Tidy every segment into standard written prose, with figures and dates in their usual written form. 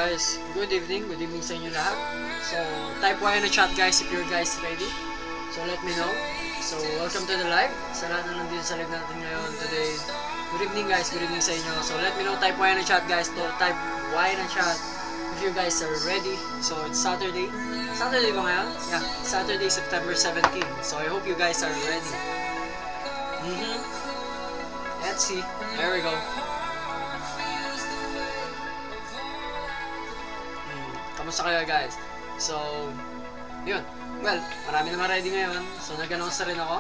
guys, good evening sa inyo lahat. So, type Y na chat guys if you're guys ready. So, let me know. So, welcome to the live. Sa lahat na nandito sa live natin ngayon today. Good evening guys, good evening sa inyo. So, let me know, type Y na chat guys. Type Y na chat if you guys are ready. So, it's Saturday. Saturday ba ngayon? Yeah, Saturday, September 17. So, I hope you guys are ready. Let's see. There we go. Kamusta kayo guys? So, yun. Well, marami naman ready ngayon. So, nag-announce na rin ako.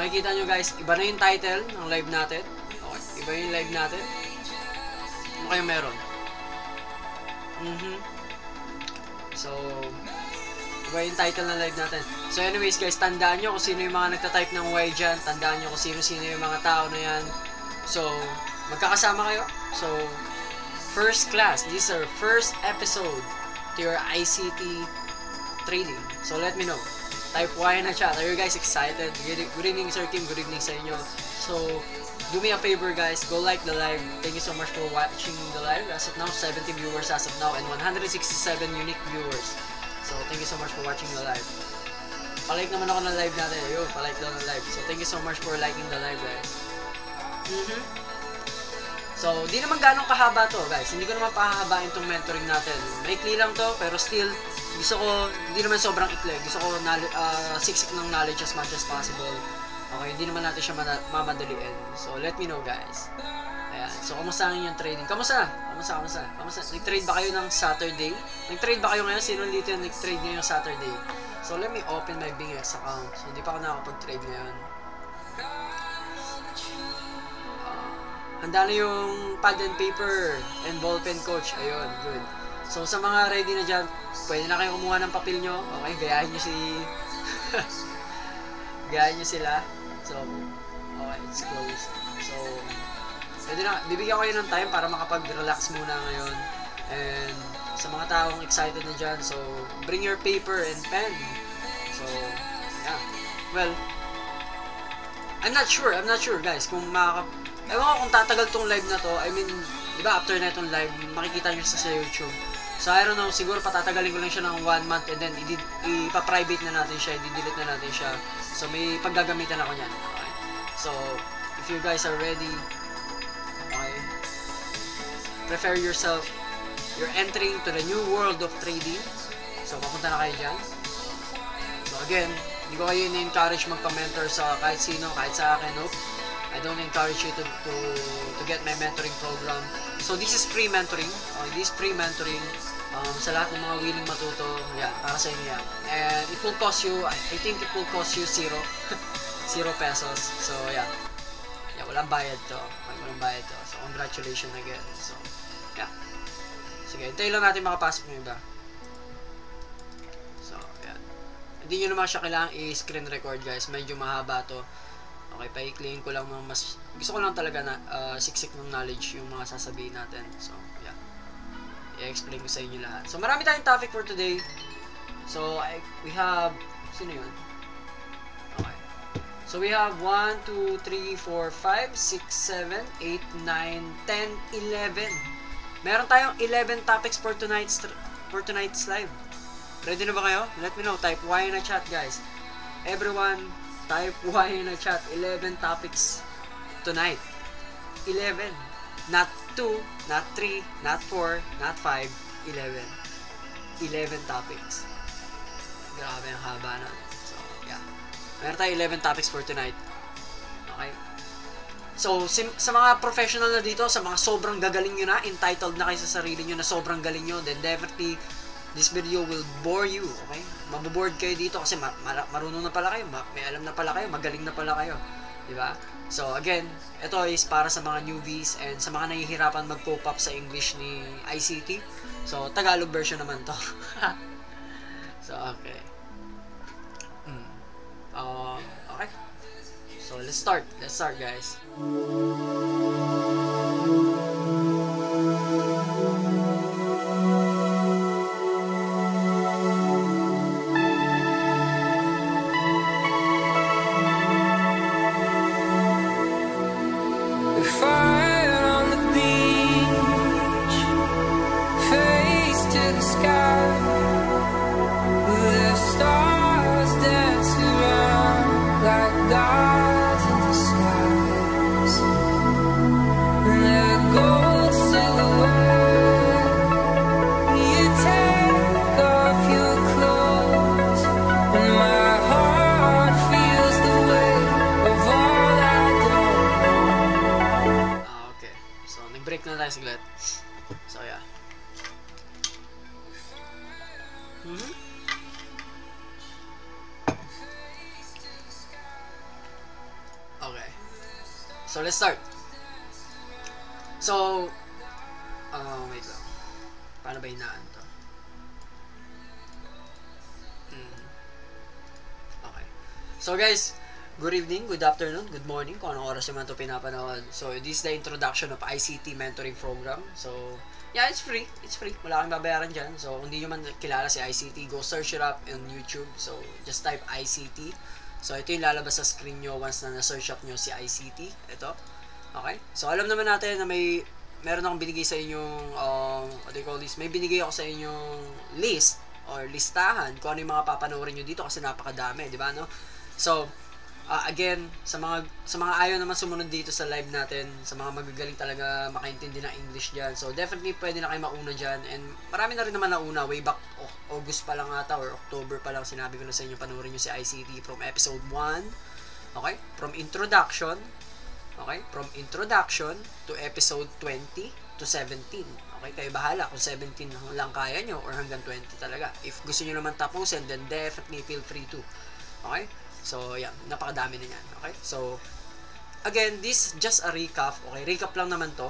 Makikita nyo guys, iba na yung title ng live natin. Okay, iba yung live natin. Ano kayo meron? So, iba yung title ng live natin. So, anyways guys, tandaan nyo kung sino yung mga nagtatype ng Y dyan. Tandaan nyo kung sino-sino yung mga tao na yan. So, magkakasama kayo. So, first class. This is our first episode to your ICT trading. So let me know. Type Y na chat. Are you guys excited? Good evening Sir Kim. Good evening sa inyo. So do me a favor guys. Go like the live. Thank you so much for watching the live. As of now, 70 viewers as of now and 167 unique viewers. So thank you so much for watching the live. Palike naman ako ng live natin. Ayun, palike daw ng live. So thank you so much for liking the live guys. So, di naman ganong kahaba to, guys. Hindi ko naman pahahabain tong mentoring natin. Maikli lang to, pero still, gusto ko, hindi naman sobrang ikli. Gusto ko siksik ng knowledge as much as possible. Okay, hindi naman natin siya mamadaliin. So, let me know, guys. Ayan. So, kamusta ang inyong trading? Kamusta? Nag-trade ba kayo ng Saturday? Nag-trade ba kayo ngayon? Sino dito yung nag-trade ngayong Saturday? So, let me open my BingX account. So, hindi pa ako nakakapag-trade ngayon. Handa na yung pad and paper and ballpen coach. Ayun, good. So, sa mga ready na dyan, pwede na kayo kumuha ng papel nyo. Okay, gayahin nyo gayahin nyo sila. So, okay, it's closed. So, pwede na, bibigyan ko kayo ng time para makapag-relax muna ngayon. And, sa mga taong excited na dyan, so, bring your paper and pen. So, yeah. Well, I'm not sure guys, kung ewan ko kung tatagal tong live na to. I mean, di ba after na itong live, makikita nyo sa YouTube. So, I don't know, siguro patatagalin ko lang siya ng 1 month and then ipa-private na natin siya, i-delete na natin siya. So, may paggagamitan ako niyan. Okay? So, if you guys are ready, okay, prepare yourself. You're entering to the new world of trading. So, papunta na kayo dyan. So, again, hindi ko kayo in-encourage magpa-mentor sa kahit sino, kahit sa akin, nope. I don't encourage you to get my mentoring program. So this is free mentoring. This is free mentoring sa lahat ng mga willing matuto. Yan, para sa inyo yan. And it will cost you, I think it will cost you 0 pesos. So yeah. Yeah, walang bayad to. So congratulations again. So yeah. Sige, hintayin lang natin makapasok ng iba. So yan. Hindi nyo naman siya kailangang i-screen record guys. Medyo mahaba to. Okay, pa-i-claim ko lang ng mas, gusto ko lang talaga na siksik ng knowledge yung mga sasabihin natin. So, yeah. I-explain ko sa inyo lahat. So, marami tayong topic for today. So, we have, sino yun? Okay. So, we have 1, 2, 3, 4, 5, 6, 7, 8, 9, 10, 11. Meron tayong 11 topics for tonight's live. Ready na ba kayo? Let me know. Type Y na chat, guys. Everyone, type Y na chat. 11 topics tonight. 11. Not 2, not 3, not 4, not 5. 11. 11 topics. Grabe ang haba na. So, yeah. Meron tayo 11 topics for tonight. Okay? So, sa mga professional na dito, sa mga sobrang gagaling nyo na, entitled na kayo sa sarili nyo na sobrang galing nyo, then definitely, this video will bore you, okay? Maboboard kayo dito kasi marunong na pala kayo, may alam na pala kayo, magaling na pala kayo, di ba? So again, ito is para sa mga newbies and sa mga nahihirapan mag-cope up sa English ni ICT. So Tagalog version naman to. So okay. Okay. So let's start guys. Fire on the beat. tayo saglit. So, yeah. Okay. So, let's start. So, wait lang. Paano ba hinaan to? Okay. So, guys, good evening, good afternoon, good morning, kung anong oras naman ito pinapanood. So, this is the introduction of ICT mentoring program. So, yeah, it's free. It's free. Wala kang babayaran dyan. So, kung hindi nyo man kilala si ICT, go search it up on YouTube. So, just type ICT. So, ito yung lalabas sa screen nyo once na na-search up nyo si ICT. Ito. Okay? So, alam naman natin na meron akong binigay sa inyong, what do you call this? May binigay ako sa inyong list or listahan kung ano yung mga papanoorin nyo dito kasi napakadami, di ba, no? So, again, sa mga ayaw naman sumunod dito sa live natin, sa mga magagaling talaga makaintindi ng English dyan, so definitely pwede na kayo mauna dyan, and marami na rin naman nauna, way back August pa lang ata, or October pa lang, sinabi ko na sa inyo, panoorin nyo si ICT from episode 1, okay, from introduction to episode 20 to 17, okay, kayo bahala kung 17 lang kaya nyo, or hanggang 20 talaga. If gusto nyo naman tapusin, then definitely feel free to, okay. So, yeah, napakadami na yan. Okay? So, again, this just a recap. Okay, recap lang naman to.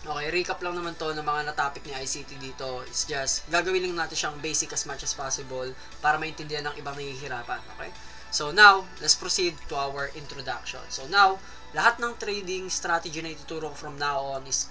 Okay, recap lang naman to ng mga na-topic ni ICT dito. It's just, gagawin lang natin siyang basic as much as possible para maintindihan ng ibang nahihirapan. Okay? So, now, let's proceed to our introduction. So, now, lahat ng trading strategy na ituturo ko from now on is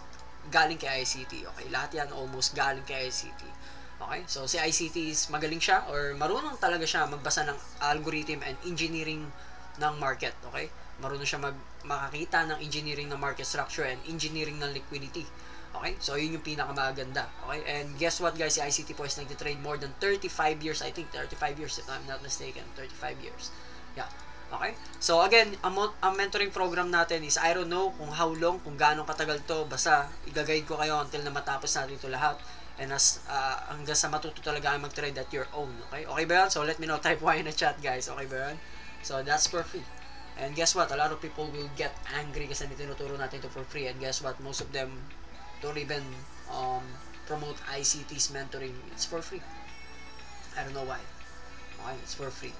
galing kay ICT. Okay? Lahat yan almost galing kay ICT. Okay? So, si ICT is magaling siya or marunong talaga siya magbasa ng algorithm and engineering ng market. Okay? Marunong siya makakita ng engineering ng market structure and engineering ng liquidity. Okay? So, yun yung pinakamaganda. Okay? And guess what, guys? Si ICT po is nag-trade more than 35 years. I think 35 years if I'm not mistaken. 35 years. Yeah. Okay? So, again, ang mentoring program natin is I don't know kung how long, kung gaano katagal to. Basta, i-guide ko kayo until na matapos natin ito lahat. And hanggang sa matuto talaga kayo mag-trade at your own. Okay? Okay ba yan? So, let me know. Type Y in the chat, guys. Okay ba yan? So, that's for free. And guess what? A lot of people will get angry kasi tinuturo natin ito for free. And guess what? Most of them don't even promote ICT's mentoring. It's for free. I don't know why. Okay? It's for free.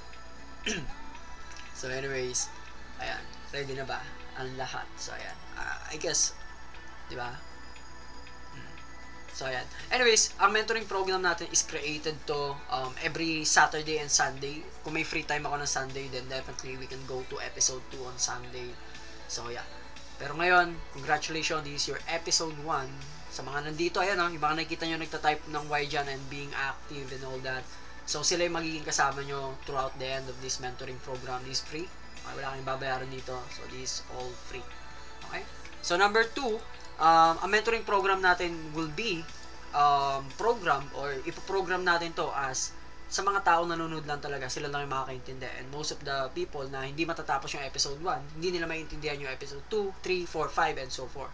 So, anyways, ayan. Ready na ba? Ang lahat. So, ayan. I guess, di ba? So, ayan. Anyways, ang mentoring program natin is created to every Saturday and Sunday. Kung may free time ako ng Sunday, then definitely we can go to episode 2 on Sunday. So, yeah. Pero ngayon, congratulations, this is your episode 1. Sa mga nandito, ayan, yung mga nakikita nyo nagtatype ng Y dyan and being active and all that. So, sila yung magiging kasama nyo throughout the end of this mentoring program. This is free. Okay, wala kang babayaran dito. So, this is all free. Okay? So, number 2, ang mentoring program natin will be program or ipoprogram natin to as sa mga tao nanonood lang talaga, sila lang yung makakaintindi. And most of the people na hindi matatapos yung episode 1, hindi nila maintindihan yung episode 2, 3, 4, 5, and so forth.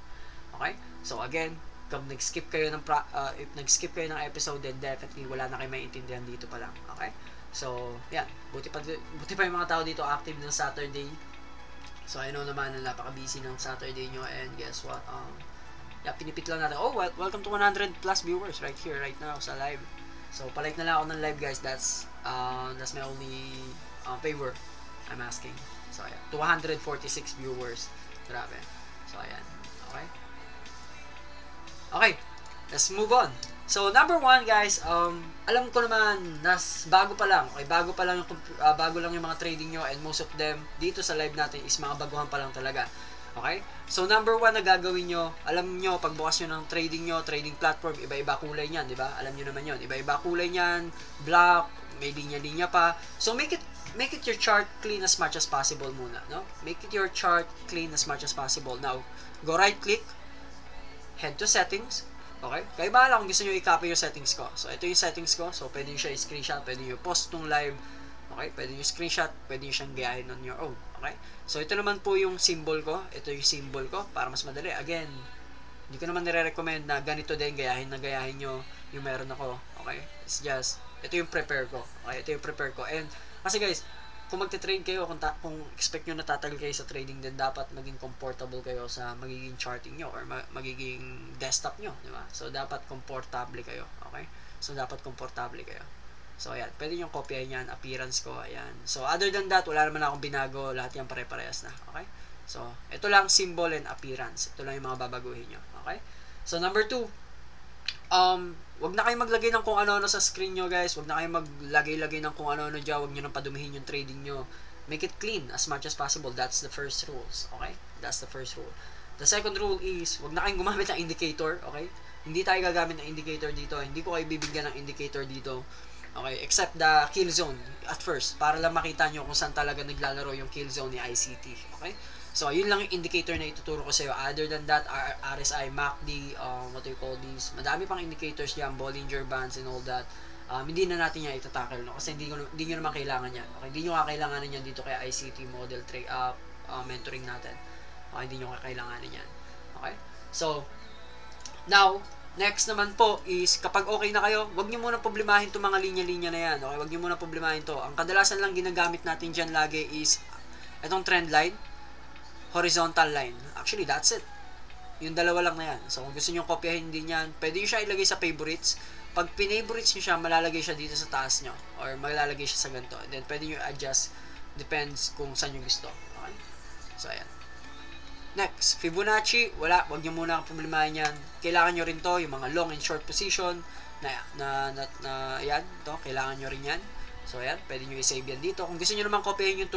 Okay? So again, kung nag-skip kayo ng if nag-skip kayo ng episode, then definitely wala na kayo maintindihan dito pa lang. Okay? So, yan. Buti pa yung mga tao dito active ng Saturday. So, I know naman na napaka-busy ng Saturday nyo, and guess what? Yeah, pinipit lang natin. Oh, welcome to 100 plus viewers right here, right now, sa live. So, palike na lang ako ng live, guys. That's my only favor I'm asking. So, ayan. 246 viewers. Grabe. So, ayan. Okay? Okay. Let's move on. So, number 1, guys, alam ko naman, bago pa lang yung mga trading nyo, and most of them, dito sa live natin, is mga baguhan pa lang talaga. Okay? So, number 1 na gagawin nyo, alam nyo, pagbukas nyo ng trading platform, iba-iba kulay niyan, di ba? Alam nyo naman yun. Iba-iba kulay niyan, black, may linya-linya pa. So, make it your chart clean as much as possible muna, no? Make it your chart clean as much as possible. Now, go right-click, head to settings, okay? Kaya bahala kung gusto nyo i-copy yung settings ko. So, ito yung settings ko. So, pwede nyo siya i-screenshot, pwede nyo post nung live, okay? Pwede nyo screenshot, pwede nyo siyang gayahin on your own. Okay? So, ito naman po yung symbol ko. Ito yung symbol ko para mas madali. Again, hindi ko naman nire-recommend na ganito din, gayahin nyo yung meron ako. Okay? It's just, ito yung prepare ko. Okay? Ito yung prepare ko. And, kasi guys, kung magte-trade kayo, kung expect nyo natatagal kayo sa trading, then dapat maging comfortable kayo sa magiging charting nyo or magiging desktop nyo, di ba? So, dapat komportable kayo, okay? So, dapat komportable kayo. So, ayan. Pwede nyo kopyahin yan. Appearance ko, ayan. So, other than that, wala naman akong binago. Lahat yan pare-parehas na, okay? So, ito lang, symbol and appearance. Ito lang yung mga babaguhin nyo, okay? So, number 2, wag na kayo maglagay ng kung ano-ano sa screen nyo, guys. Wag na kayo maglagay-lagay ng kung ano-ano dyan. Wag nyo nang padumihin yung trading nyo. Make it clean as much as possible. That's the first rules, okay? That's the first rule. The second rule is, wag na kayong gumamit ng indicator, okay? Hindi tayo gagamit ng indicator dito. Hindi ko kayo bibigyan ng indicator dito. Okay, except the kill zone at first, para lang makita nyo kung saan talaga naglalaro yung kill zone ni ICT, okay? So, yun lang yung indicator na ituturo ko sa iyo. Other than that, RSI, MACD, what do you call these? Madami pang indicators diyan, Bollinger Bands and all that. Hindi na natin yan itatackle, no? Kasi hindi nyo naman kailangan yan. Okay? Hindi nyo kakailanganin yan dito kaya ICT model mentoring natin. Okay, hindi nyo kakailanganin yan. Okay? So, now, next naman po is, kapag okay na kayo, wag nyo muna problemahin itong mga linya-linya na yan. Okay? Wag nyo muna problemahin to. Ang kadalasan lang ginagamit natin dyan lagi is itong trend line, horizontal line. Actually, that's it. Yung dalawa lang na yan. So, kung gusto nyo kopyahin din yan, pwede nyo siya ilagay sa favorites. Pag pinavorites nyo siya, malalagay siya dito sa taas nyo. Or malalagay siya sa ganito. And then, pwede nyo adjust. Depends kung saan nyo gusto. Okay? So, ayan. Next, Fibonacci. Wala. Wag nyo muna ang problemahin yan. Kailangan nyo rin to, yung mga long and short position. Yan. To, kailangan nyo rin yan. So, ayan. Pwede nyo i-save yan dito. Kung gusto nyo naman kopyahin yung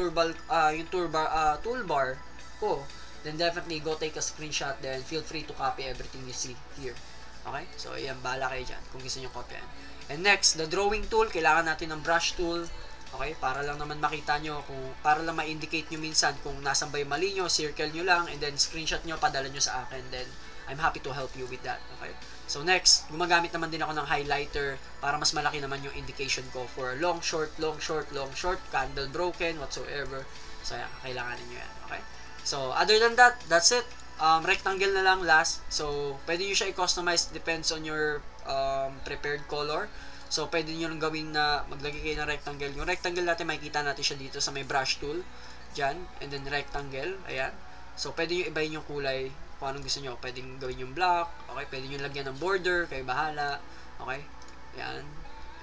toolbar ko, then definitely go take a screenshot there and feel free to copy everything you see here. Okay? So, ayan, bahala kayo dyan kung gusto nyo kopyahin. And next, the drawing tool. Kailangan natin ng brush tool. Okay? Para lang naman makita nyo, para lang ma-indicate nyo minsan kung nasan ba yung mali nyo, circle nyo lang, and then screenshot nyo, padala nyo sa akin. Then, I'm happy to help you with that. Okay? So, next, gumagamit naman din ako ng highlighter para mas malaki naman yung indication ko for long, short, candle broken, whatsoever. So, ayan, kailangan nyo yan. Okay? So, other than that, that's it. Rectangle na lang last. So, pwede nyo siya i-customize. Depends on your prepared color. So, pwede nyo lang gawin na maglagay kayo ng rectangle. Yung rectangle natin, makikita natin siya dito sa may brush tool. Diyan. And then, rectangle. Ayan. So, pwede nyo ibahin yung kulay kung anong gusto nyo. Pwede nyo gawin yung black. Okay. Pwede nyo lagyan ng border. Kayo bahala. Okay. Ayan.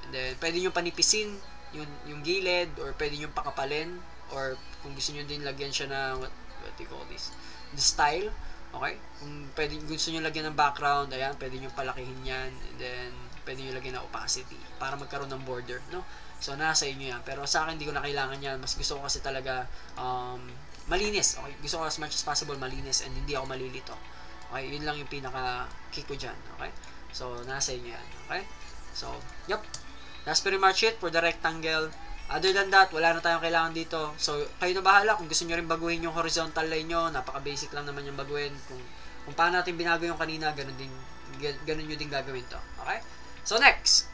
And then, pwede nyo panipisin yung gilid. Or pwede nyo pakapalin. Or kung gusto nyo din lagyan siya ng what do you call this? The style. Okay? Kung gusto nyo lagyan ng background, ayan, pwede nyo palakihin yan. And then, pwede nyo lagyan ng opacity para magkaroon ng border, no? So, nasa inyo yan. Pero sa akin, hindi ko na kailangan yan. Mas gusto ko kasi talaga malinis. Okay? Gusto ko as much as possible malinis and hindi ako malilito. Okay? Yun lang yung pinaka-kick ko dyan. Okay? So, nasa inyo yan. Okay? So, yep. That's pretty much it for the rectangle. Other than that, wala na tayong kailangan dito. So, kayo na bahala. Kung gusto nyo rin baguhin yung horizontal line nyo, napaka-basic lang naman yung baguhin. Kung paano natin binago yung kanina, ganun nyo din gagawin to. Okay? So, next.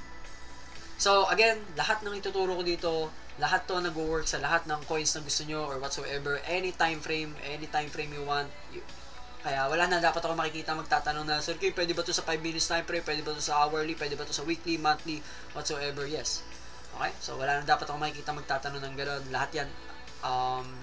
So, again, lahat ng ituturo ko dito, lahat to nag-work sa lahat ng coins na gusto nyo or whatsoever. Any time frame you want. Kaya, wala na dapat ako makikita magtatanong na, Sir Kay, pwede ba to sa 5 minutes time frame? Pwede ba to sa hourly? Pwede ba to sa weekly, monthly, whatsoever? Yes. Okay? So, wala na dapat ako makikita magtatanong ng gano'n. Lahat yan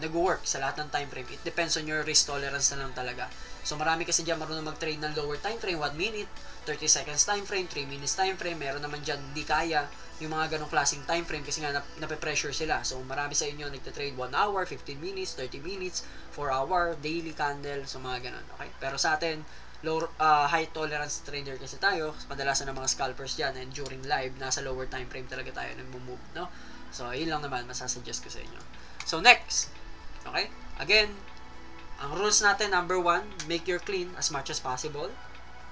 nag-work sa lahat ng time frame. It depends on your risk tolerance na lang talaga. So, marami kasi dyan marunong mag-trade ng lower time frame, 1 minute, 30 seconds time frame, 3 minutes time frame. Meron naman dyan hindi kaya yung mga ganong klaseng time frame kasi nga nape-pressure sila. So, marami sa inyo nagte-trade 1 hour, 15 minutes, 30 minutes, 4 hour, daily candle, so mga ganon. Okay? Pero sa atin, high tolerance trader kasi tayo, kadalasan ng mga scalpers dyan, and during live, nasa lower time frame talaga tayo nag-move, no? So, yun lang naman, masasuggest ko sa inyo. So, next, okay? Again, ang rules natin, number 1, make your clean as much as possible.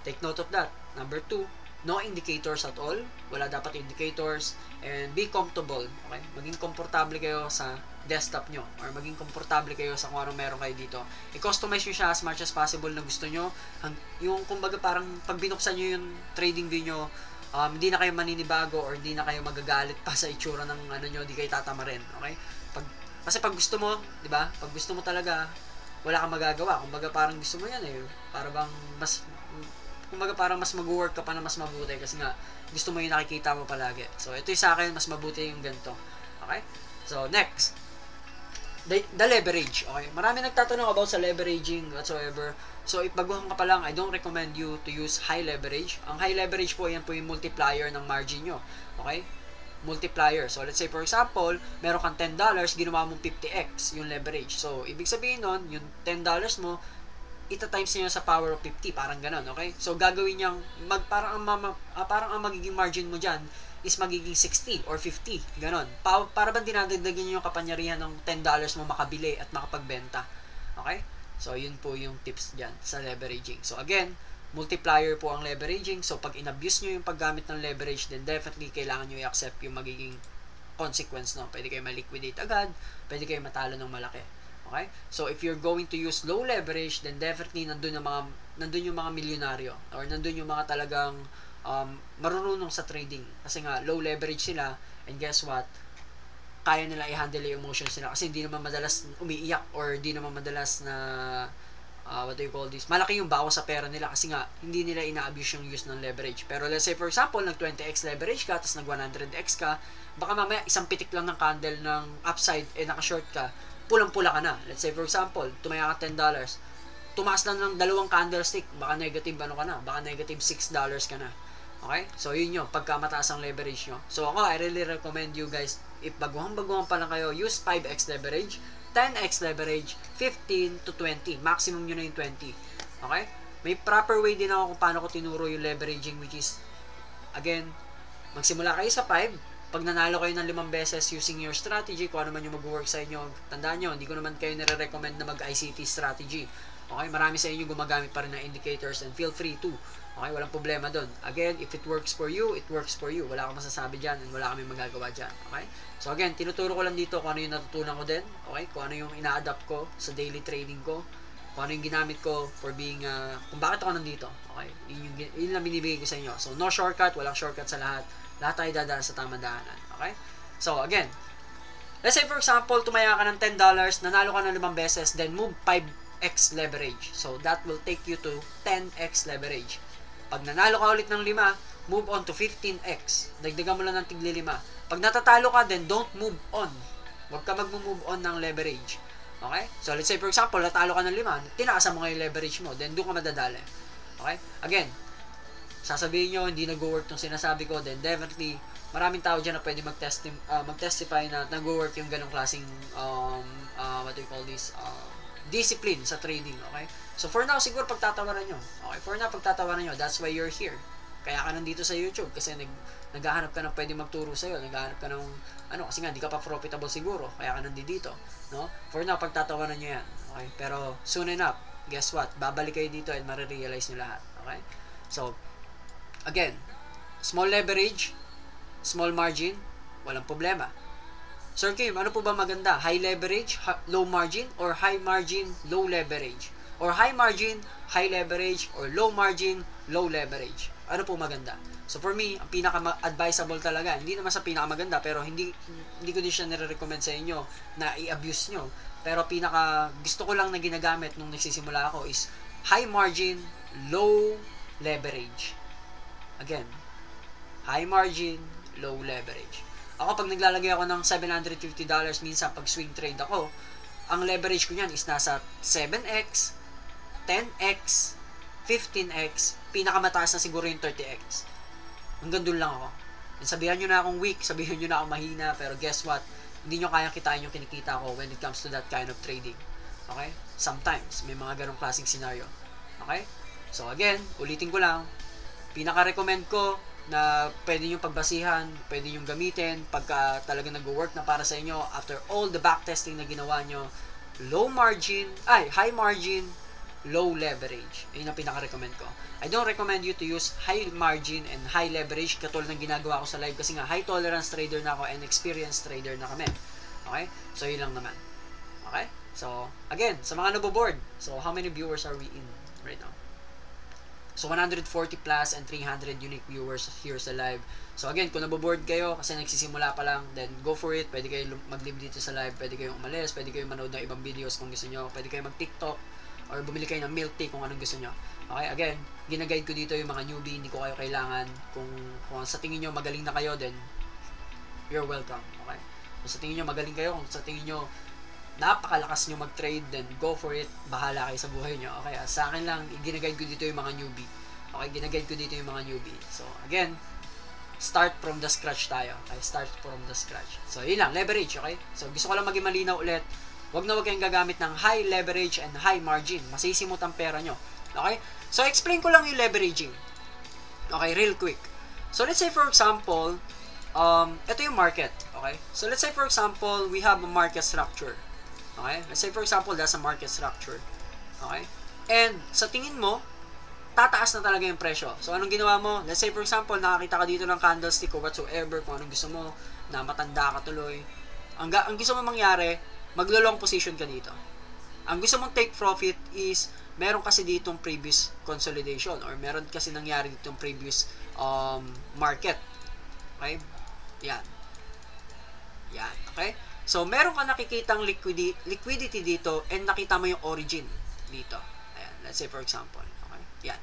Take note of that. Number 2, no indicators at all. Wala dapat indicators. And be comfortable, okay? Maging komportable kayo sa desktop nyo or maging komportable kayo sa kung anong meron kayo dito. I-customize nyo siya as much as possible na gusto nyo. Yung kumbaga parang pag binuksan nyo yung trading view nyo, hindi na kayo maninibago or hindi na kayo magagalit pa sa itsura ng ano nyo, hindi kayo tatama rin. Okay? Kasi pag gusto mo, di ba? Pag gusto mo talaga, wala kang magagawa. Kumbaga parang gusto mo yan eh. Para bang kumbaga parang mas mag-work ka pa na mas mabuti kasi nga gusto mo yung nakikita mo palagi. So, ito yung sa akin, mas mabuti yung ganito. Okay? So, next. the leverage, okay? Marami nagtatanong about sa leveraging whatsoever. So, if baguhan ka pa lang, I don't recommend you to use high leverage. Ang high leverage po, yan po yung multiplier ng margin nyo. Okay? Multiplier. So, let's say, for example, meron kang $10, ginawa mong 50x yung leverage. So, ibig sabihin nun, yung $10 mo, ita-times niyo sa power of 50, parang ganun, okay? So, gagawin niyang, parang ang magiging margin mo dyan is magiging 60 or 50, ganun. Para bang dinadagdagan niyo yung kapangyarihan ng $10 mo makabili at makapagbenta, okay? So, yun po yung tips dyan sa leveraging. So, again, multiplier po ang leveraging. So, pag in-abuse nyo yung paggamit ng leverage, then definitely kailangan nyo i-accept yung magiging consequence, no? Pwede kayo ma-liquidate agad, pwede kayo matalo ng malaki. Okay? So, if you're going to use low leverage, then definitely nandun yung mga milyonaryo or nandun yung mga talagang marunong sa trading. Kasi nga, low leverage sila and guess what? Kaya nila i-handle yung emotions nila kasi hindi naman madalas umiiyak or hindi naman madalas na what do you call this? Malaki yung bawas sa pera nila kasi nga hindi nila ina-abuse yung use ng leverage. Pero let's say for example, nag 20x leverage ka tapos nag 100x ka, baka mamaya isang pitik lang ng candle ng upside naka-short ka, pulang-pula ka na. Let's say for example, tumaya ka $10. Tumaas lang ng dalawang candlestick, baka negative ka na, baka negative $6 ka na. Okay? So, yun yun, pagka mataas ang leverage nyo. So, ako, I really recommend you guys, if baguhang-baguhang pa lang kayo, use 5x leverage, 10x leverage, 15 to 20. Maximum nyo na yung 20. Okay? May proper way din ako kung paano ko tinuro yung leveraging, which is, again, magsimula kayo sa 5, pag nanalo kayo ng 5 beses using your strategy, kung ano man yung mag-work sa inyo, tandaan nyo, hindi ko naman kayo nire-recommend na mag-ICT strategy. Okay? Marami sa inyo gumagamit pa rin ng indicators and feel free to. Okay? Walang problema doon. Again, if it works for you, it works for you. Wala akong masasabi dyan and wala kami magagawa dyan. Okay? So again, tinuturo ko lang dito kung ano yung natutunan ko din. Okay? Kung ano yung ina-adapt ko sa daily trading ko. Kung ano yung ginamit ko for being, kung bakit ako nandito. Okay? Yun lang binibigay ko sa inyo. So, no shortcut. Walang shortcut sa lahat. Lahat tayo dadaan sa tamang daanan. Okay? So, again, let's say for example, tumaya ka ng $10, nanalo ka ng 5 beses, then move 5x leverage. So, that will take you to 10x leverage. Pag nanalo ka ulit ng 5, move on to 15x. Dagdagan mo lang ng tigli 5. Pag natatalo ka, then don't move on. Huwag ka mag-move on ng leverage. Okay? So, let's say for example, natalo ka ng 5, tinaasan mo ngayon yung leverage mo, then doon ka madadali. Okay? Again, sasabihin nyo, hindi nag-work yung sinasabi ko, then definitely, maraming tao dyan na pwede mag-testify na nag-work yung ganong klaseng, what do you call this, discipline sa trading, okay? So, for now, siguro pagtatawaran nyo. Okay, for now, pagtatawaran nyo, that's why you're here. Kaya ka nandito sa YouTube, kasi naghahanap ka ng pwede magturo sa'yo, naghahanap ka ng, kasi nga, di ka pa profitable siguro, kaya ka nandito, no? For now, pagtatawaran nyo yan, okay? Pero, soon enough, guess what? Babalik kayo dito and marirealize nyo lahat, okay? So, again, small leverage, small margin, walang problema. Sir Kim, ano po ba maganda? High leverage, low margin, or high margin, low leverage? Or high margin, high leverage, or low margin, low leverage? Ano po maganda? So for me, ang pinaka-advisable talaga, hindi naman sa pinaka-maganda, pero hindi ko din siya nire-recommend sa inyo na i-abuse nyo. Pero gusto ko lang na ginagamit nung nagsisimula ako is high margin, low leverage. Again, high margin, low leverage. Ako, pag naglalagay ako ng $750, minsan pag swing trade ako, ang leverage ko niyan is nasa 7x, 10x, 15x, pinakamataas na siguro yung 30x. Hanggang doon lang ako. And sabihan nyo na akong weak, sabihan nyo na akong mahina, pero guess what? Hindi nyo kayang kitain yung kinikita ko when it comes to that kind of trading. Okay? Sometimes, may mga ganong klaseng scenario. Okay? So again, ulitin ko lang, pinaka-recommend ko na pwede nyo pagbasihan, pwede nyo gamitin pagka talaga nag-work na para sa inyo after all the backtesting na ginawa nyo. High margin, low leverage. Yun ang pinaka-recommend ko. I don't recommend you to use high margin and high leverage katulad ng ginagawa ko sa live kasi nga high tolerance trader na ako and experienced trader na kami. Okay? So, yun lang naman. Okay? So, again, sa mga naboboard, so how many viewers are we in right now? So, 140 plus and 300 unique viewers here sa live. So, again, kung naboboard kayo kasi nagsisimula pa lang, then go for it. Pwede kayo mag-live dito sa live. Pwede kayong umalis. Pwede kayong manood ng ibang videos kung gusto nyo. Pwede kayong mag-TikTok or bumili kayo ng milk tea kung anong gusto nyo. Okay? Again, ginaguide ko dito yung mga newbie. Hindi ko kayo kailangan. Kung sa tingin nyo magaling na kayo, then you're welcome. Okay? Kung sa tingin nyo magaling kayo, kung sa tingin nyo napakalakas nyo mag-trade, then go for it, bahala kayo sa buhay nyo. Okay, sa akin lang, ginaguide ko dito yung mga newbie. Okay, ginaguide ko dito yung mga newbie. So, again, start from the scratch tayo. Okay, start from the scratch. So, yun lang, leverage, okay? So, gusto ko lang maging malinaw ulit, wag kayong gagamit ng high leverage and high margin. Masisimot ang pera nyo. Okay? So, explain ko lang yung leveraging. Okay, real quick. So, let's say for example, ito yung market. Okay? So, let's say for example, we have a market structure. Okay? Let's say for example, that's a market structure. Okay? And, sa tingin mo, tataas na talaga yung presyo. So, anong ginawa mo? Let's say for example, nakakita ka dito ng candlestick or whatsoever, kung anong gusto mo, na matanda ka tuloy. Ang gusto mo mangyari, maglo-long position ka dito. Ang gusto mong take profit is, meron kasi ditong previous consolidation or meron kasi nangyari ditong previous market. Okay? Yan. Yan. Okay? So, meron ka nakikitang liquidity dito and nakita mo yung origin dito. Ayan. Let's say for example. Okay? Yan.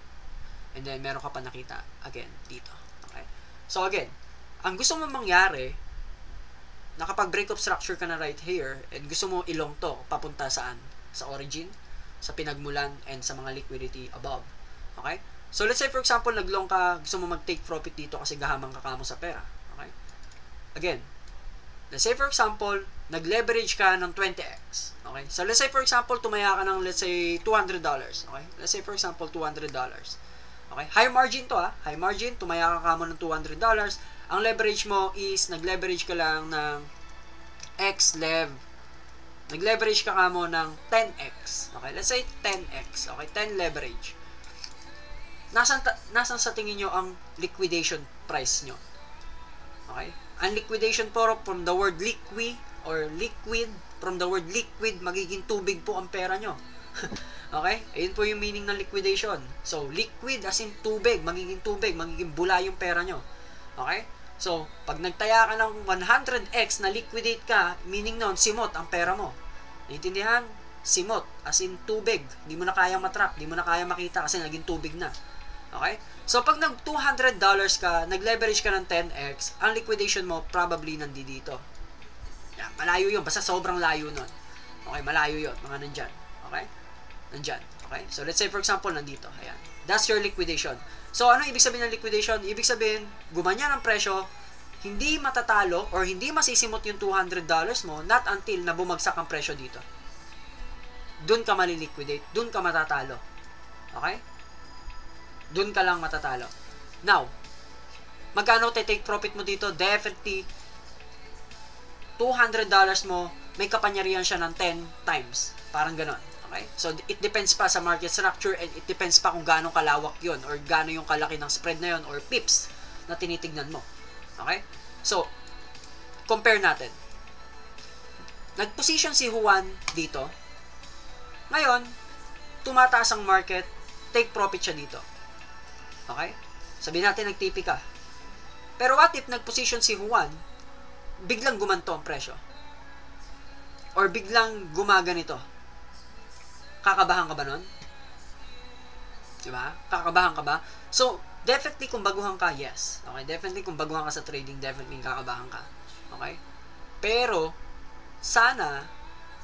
And then, meron ka pa nakita again dito. Okay? So, again, ang gusto mo mangyari, nakapag-break of structure ka na right here and gusto mo ilong to, papunta saan? Sa origin, sa pinagmulan, and sa mga liquidity above. Okay? So, let's say for example, naglong ka, gusto mo mag-take profit dito kasi gahamang kakamo sa pera. Okay? Again, let's say for example, nag-leverage ka ng 20x. Okay? So, let's say for example, tumaya ka ng, let's say, $200. Okay? Let's say for example, $200. Okay? High margin to, ha? High margin, tumaya ka mo ng $200. Ang leverage mo is, nag-leverage ka lang ng X-lev. Nag-leverage ka mo ng 10x. Okay? Let's say 10x. Okay? 10 leverage. Nasaan sa tingin nyo ang liquidation price nyo? Okay? Ang liquidation from the word liquid or liquid, from the word liquid, magiging tubig po ang pera nyo. Okay? Ayun po yung meaning ng liquidation. So, liquid as in tubig, magiging bula yung pera nyo. Okay? So, pag nagtaya ka ng 100x na liquidate ka, meaning nun, simot ang pera mo. Naintindihan? Simot, as in tubig. Hindi mo na kayang matrap, hindi mo na kayang makita kasi naging tubig na. Okay? So, pag nag $200 ka, nag-leverage ka ng 10x, ang liquidation mo probably nandito. Yan, malayo yun. Basta sobrang layo nun. Okay, malayo yun. Mga nandyan. Okay? Nandyan. Okay? So, let's say for example, nandito. Ayan. That's your liquidation. So, ano ibig sabihin ng liquidation? Ibig sabihin, gumanya ng presyo, hindi matatalo or hindi masisimot yung $200 mo not until na bumagsak ang presyo dito. Doon ka maliliquidate. Doon ka matatalo. Okay? Doon ka lang matatalo. Now, magkano take profit mo dito? Definitely, $200 mo, may kapangyarihan siya ng 10 times. Parang ganon. Okay? So, it depends pa sa market structure and it depends pa kung gaano kalawak yon or gaano yung kalaki ng spread na yon or pips na tinitignan mo. Okay? So, compare natin. Nag-position si Juan dito. Ngayon, tumataas ang market, take profit siya dito. Okay? Sabihin natin nag-TP ka. Pero what if nag-position si Juan, biglang gumanto ang presyo? Or biglang gumaganito? Kakabahan ka ba nun? Diba? Kakabahan ka ba? So, definitely kung baguhan ka, yes. Okay? Definitely kung baguhan ka sa trading, definitely kakabahan ka. Okay? Pero, sana,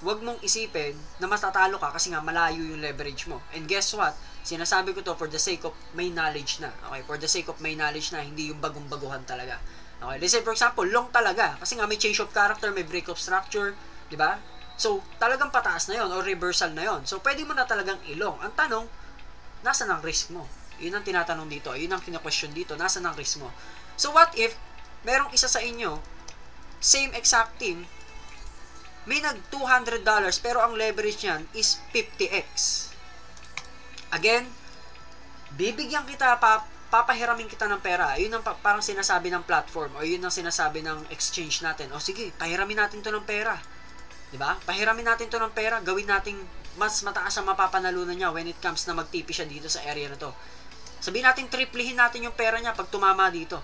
wag mong isipin na matatalo ka kasi nga malayo yung leverage mo. And guess what? Sinasabi ko to for the sake of may knowledge na. Okay? For the sake of may knowledge na, hindi yung bagong-baguhan talaga. Okay? Let's say for example, long talaga. Kasi nga may change of character, may break of structure. Diba? So, talagang pataas na yon or reversal na yon. So, pwede mo na talagang ilong. Ang tanong, nasa ang risk mo? Yun ang tinatanong dito. Yun ang kina-question dito. Nasa ang risk mo? So, what if merong isa sa inyo, same exact team, may nag $200 pero ang leverage niyan is 50x. Again, bibigyan kita, papahiramin kita ng pera. Yun ang parang sinasabi ng platform o yun ang sinasabi ng exchange natin. O sige, pahiramin natin to ng pera. Diba? Pahiramin natin to ng pera. Gawin nating mas mataas ang mapapanalunan niya when it comes na mag-TP siya dito sa area na to. Sabihin natin, triplihin natin yung pera niya pag tumama dito.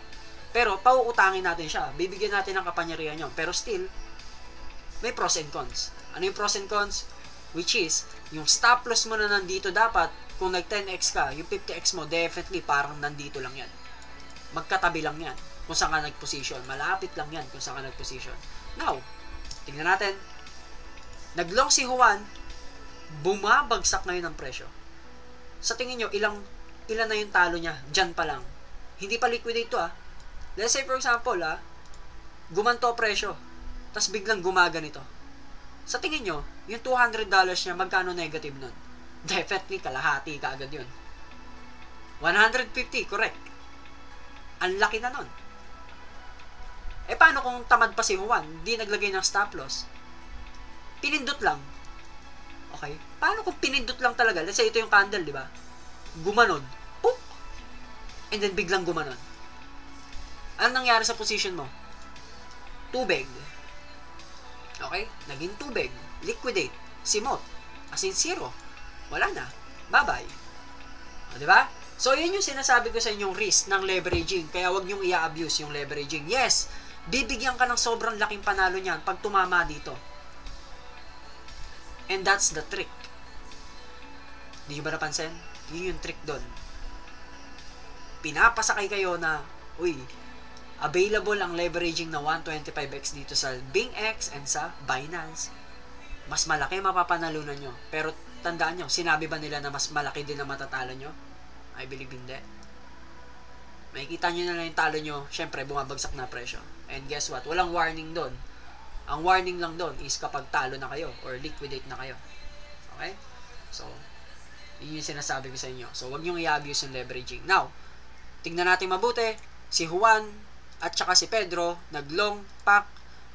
Pero, pauutangin natin siya. Bibigyan natin ng kapangyarihan yun. Pero still, may pros and cons. Ano yung pros and cons? Which is, yung stop loss mo na nandito dapat, kung nag-10x ka, yung 50x mo, definitely parang nandito lang yan. Magkatabi lang yan kung saan ka nag-position. Malapit lang yan kung saan ka nag-position. Now, tingnan natin. Naglong si Juan, bumabagsak ngayon ang presyo. Sa tingin nyo, ilan na yung talo niya? Diyan pa lang. Hindi pa liquidate to Let's say for example gumanto presyo, tapos biglang gumaganito. Sa tingin nyo, yung $200 niya, magkano negative nun? Definitely, kalahati kaagad yun. 150, correct. Ang laki na nun. Paano kung tamad pa si Juan? Hindi naglagay ng stop loss. Pinindot lang. Okay? Paano kung pinindot lang talaga? Let's say ito yung candle, di ba? Gumanon. Poop! And then biglang gumanon. Ano nangyari sa position mo? Tubig. Okay? Naging tubig. Liquidate. Simot. As in zero. Wala na. Bye-bye. O, di ba? So, yun yung sinasabi ko sa inyong risk ng leveraging. Kaya wag niyong i-abuse yung leveraging. Yes, bibigyan ka ng sobrang laking panalo niyan pag tumama dito. And that's the trick. Di nyo ba napansin? Yun yung trick doon. Pinapasakay kayo na, uy, available ang leveraging na 125x dito sa BingX and sa Binance. Mas malaki mapapanalunan nyo. Pero tandaan nyo, sinabi ba nila na mas malaki din na matatalo nyo? I believe hindi. Makikita nyo na lang yung talo nyo, syempre bumabagsak na presyo. And guess what? Walang warning doon. Ang warning lang doon is kapag talo na kayo or liquidate na kayo. Okay? So, yun yung sinasabi ko sa inyo. So, wag nyo i-abuse yung leveraging. Now, tingnan natin mabuti. Si Juan at saka si Pedro, nag-long pack.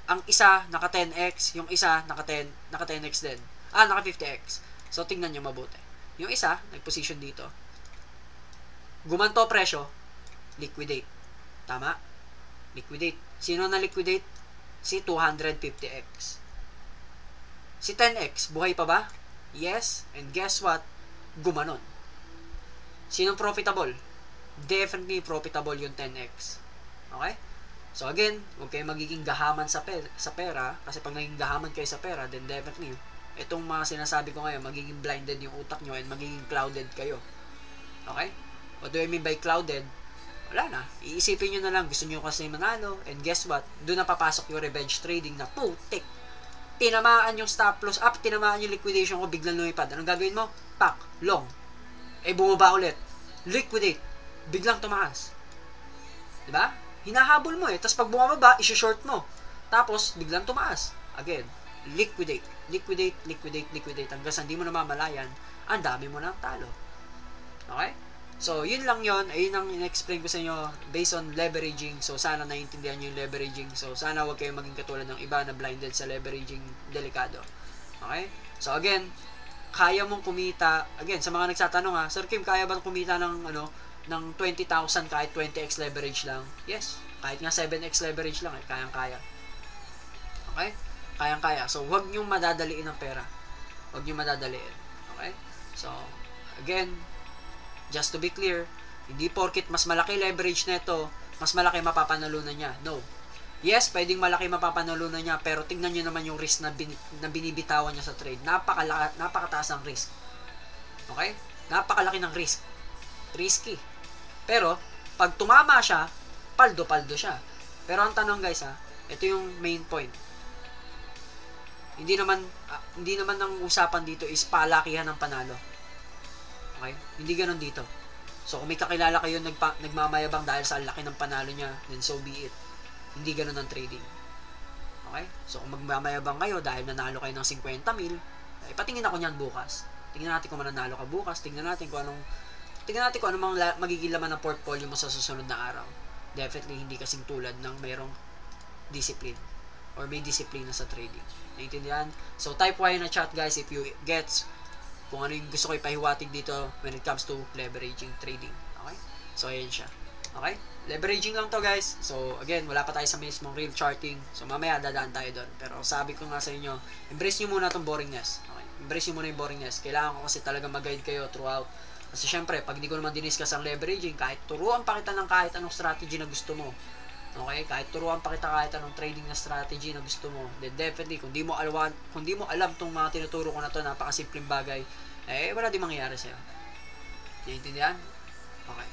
Ang isa naka 10x, yung isa naka 10x din. Naka 50x. So, tingnan nyo mabuti. Yung isa, nag-position dito. Gumanto presyo, liquidate. Tama? Liquidate. Sino na liquidate? Si 250x. Si 10x, buhay pa ba? Yes. And guess what? Gumanon. Sinong profitable? Definitely profitable yung 10x. Okay? So again, huwag kayo magiging gahaman sa pera. Kasi pag naging gahaman kayo sa pera, then definitely, itong mga sinasabi ko ngayon, magiging blinded yung utak nyo and magiging clouded kayo. Okay? What do I mean by clouded? Wala na. Iisipin nyo na lang, gusto nyo kasi manalo, and guess what? Doon na papasok yung revenge trading na, putik! Tinamaan yung stop loss up, tinamaan yung liquidation ko, biglang lumipad. Anong gagawin mo? Pack, long. Bumaba ulit. Liquidate. Biglang tumaas. Diba? Hinahabol mo Tapos pag bumababa, isi-short mo. Tapos, biglang tumaas. Again, liquidate. Liquidate, liquidate, liquidate. Hanggang sa hindi mo namamalayan, ang dami mo ng talo. Okay? So, yun lang yun. Ayun ang in-explain ko sa inyo based on leveraging. So, sana naiintindihan nyo yung leveraging. So, sana huwag kayong maging katulad ng iba na blinded sa leveraging delikado. Okay? So, again, kaya mong kumita. Again, sa mga nagsatanong Sir Kim, kaya ba kumita ng, ng 20,000 kahit 20x leverage lang? Yes. Kahit nga 7x leverage lang, kayang-kaya. Okay? Kayang-kaya. So, huwag nyong madadaliin ang pera. Huwag nyong madadaliin. Okay? So, again, just to be clear, hindi porkit mas malaki leverage nito, mas malaki mapapanalunan niya. No. Yes, pwedeng malaki mapapanalunan niya, pero tingnan niyo naman yung risk na binibitawan niya sa trade. Napakataas ang risk. Okay? Napakalaki ng risk. Risky. Pero, pag tumama siya, paldo-paldo siya. Pero ang tanong guys ito yung main point. Hindi naman ang usapan dito is palakihan ng panalo. Okay? Hindi ganoon dito. So, kung may kakilala kayo nagmamayabang dahil sa laki ng panalo niya, then so be it. Hindi ganoon ang trading. Okay? So, kung magmamayabang kayo dahil nanalo kayo ng 50 mil, patingin ako niyan bukas. Tingnan natin kung mananalo ka bukas. Tingnan natin kung anong magiging laman ng portfolio mo sa susunod na araw. Definitely hindi kasing tulad ng mayroong discipline or may disiplina sa trading. Naintindihan? So, type Y na chat guys if you gets kung ano yung gusto ko ipahiwatig dito when it comes to leveraging trading. Okay? So, ayan siya. Okay? Leveraging lang to guys. So, again, wala pa tayo sa mismong real charting. So, mamaya dadaan tayo doon. Pero sabi ko nga sa inyo, embrace nyo muna itong boringness. Okay? Embrace nyo muna yung boringness. Kailangan ko kasi talaga mag-guide kayo throughout. Kasi syempre, pag hindi ko naman diniscuss ang leveraging, kahit turuan pa kita ng kahit anong strategy na gusto mo. Okay? Kahit turuan pa kita kahit anong trading na strategy na gusto mo, then definitely, kung di mo alam tong mga tinuturo ko na to, napakasimpleng bagay, wala din mangyayari sa'yo. Naiintindihan? Okay.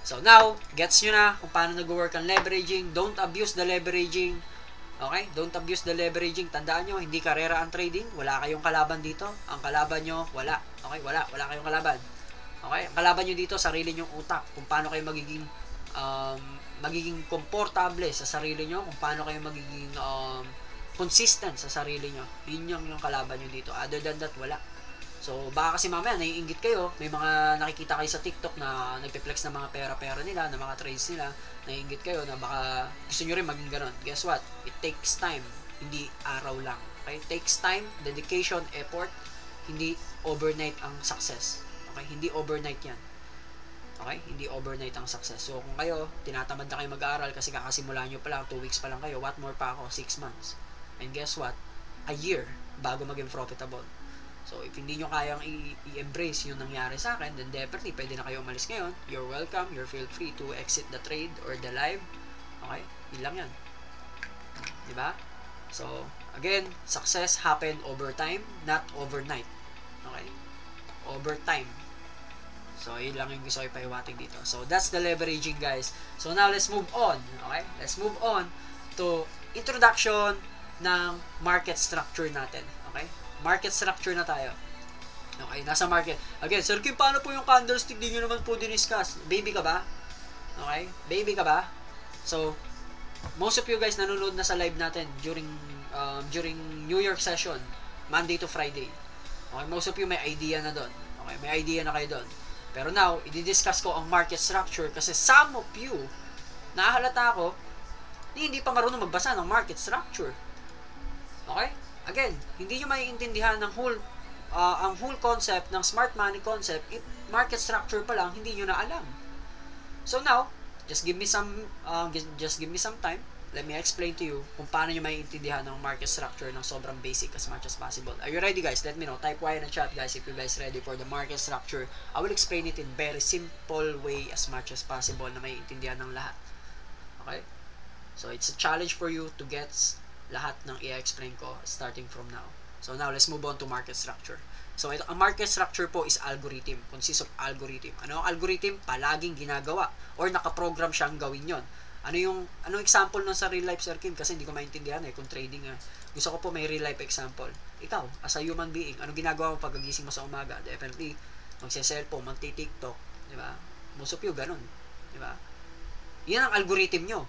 So now, gets nyo na kung paano nag-work ang leveraging. Don't abuse the leveraging. Okay? Don't abuse the leveraging. Tandaan nyo, hindi karera ang trading. Wala kayong kalaban dito. Ang kalaban nyo, wala. Okay? Wala kayong kalaban. Okay? Ang kalaban nyo dito, sarili nyong utak. Kung paano kayo magiging komportable sa sarili nyo. Kung paano kayo magiging consistent sa sarili nyo. Yun yung kalaban nyo dito. Other than that, wala. So, baka kasi mamaya, naiinggit kayo. May mga nakikita kayo sa TikTok na nagpe-flex ng mga pera-pera nila, ng mga trades nila. Naiinggit kayo na baka gusto nyo rin maging ganon. Guess what? It takes time. Hindi araw lang. Okay? It takes time, dedication, effort. Hindi overnight ang success. Okay? Hindi overnight yan. Okay? Hindi overnight ang success. So, kung kayo, tinatamad na kayo mag-aaral kasi kakasimula nyo pa lang, 2 weeks pa lang kayo, what more pa ako? 6 months. And guess what? A year bago maging profitable. So, if hindi nyo kayang i-embrace yung nangyari sa akin, then definitely, pwede na kayo umalis ngayon. You're welcome. You're feel free to exit the trade or the live. Okay? Yun lang yan. Diba? So, again, success happen over time, not overnight. Okay? Over time. So, yun lang yung gusto ko ipahiwatig dito. So, that's the leveraging, guys. So, now, let's move on. Okay? Let's move on to introduction ng market structure natin. Okay? Market structure na tayo. Okay, nasa market. Again, Sir Kim, paano po yung candlestick? Di nyo naman po diniscuss. Baby ka ba? Okay? Baby ka ba? So, most of you guys nanonood na sa live natin during New York session, Monday to Friday. Okay, most of you may idea na doon. Okay, may idea na kayo doon. Pero now, i-discuss ko ang market structure kasi some of you, nahahalata ako, hindi pa marunong magbasa ng market structure. Okay? Again, hindi nyo maiintindihan ng ang whole concept ng smart money concept if market structure pa lang hindi nyo na alam. So now, just give me some time. Let me explain to you kung paano nyo maiintindihan ng market structure ng sobrang basic as much as possible. Are you ready, guys? Let me know. Type Y in the chat, guys, if you guys ready for the market structure. I will explain it in very simple way as much as possible na maiintindihan ng lahat. Okay? So it's a challenge for you to get lahat ng i-explain ko starting from now. So now, let's move on to market structure. So, ang market structure po is algorithm. Consists of algorithm. Ano ang algorithm? Palaging ginagawa. Or nakaprogram siyang gawin yon. Anong example nun sa real life, Sir Kim? Kasi hindi ko maintindihan kung trading. Gusto ko po may real life example. Ikaw, as a human being, anong ginagawa mo pag gagising mo sa umaga? Definitely, magse-cellphone, magti-TikTok. Diba? Most of you, ganun. Diba? Yan ang algorithm nyo.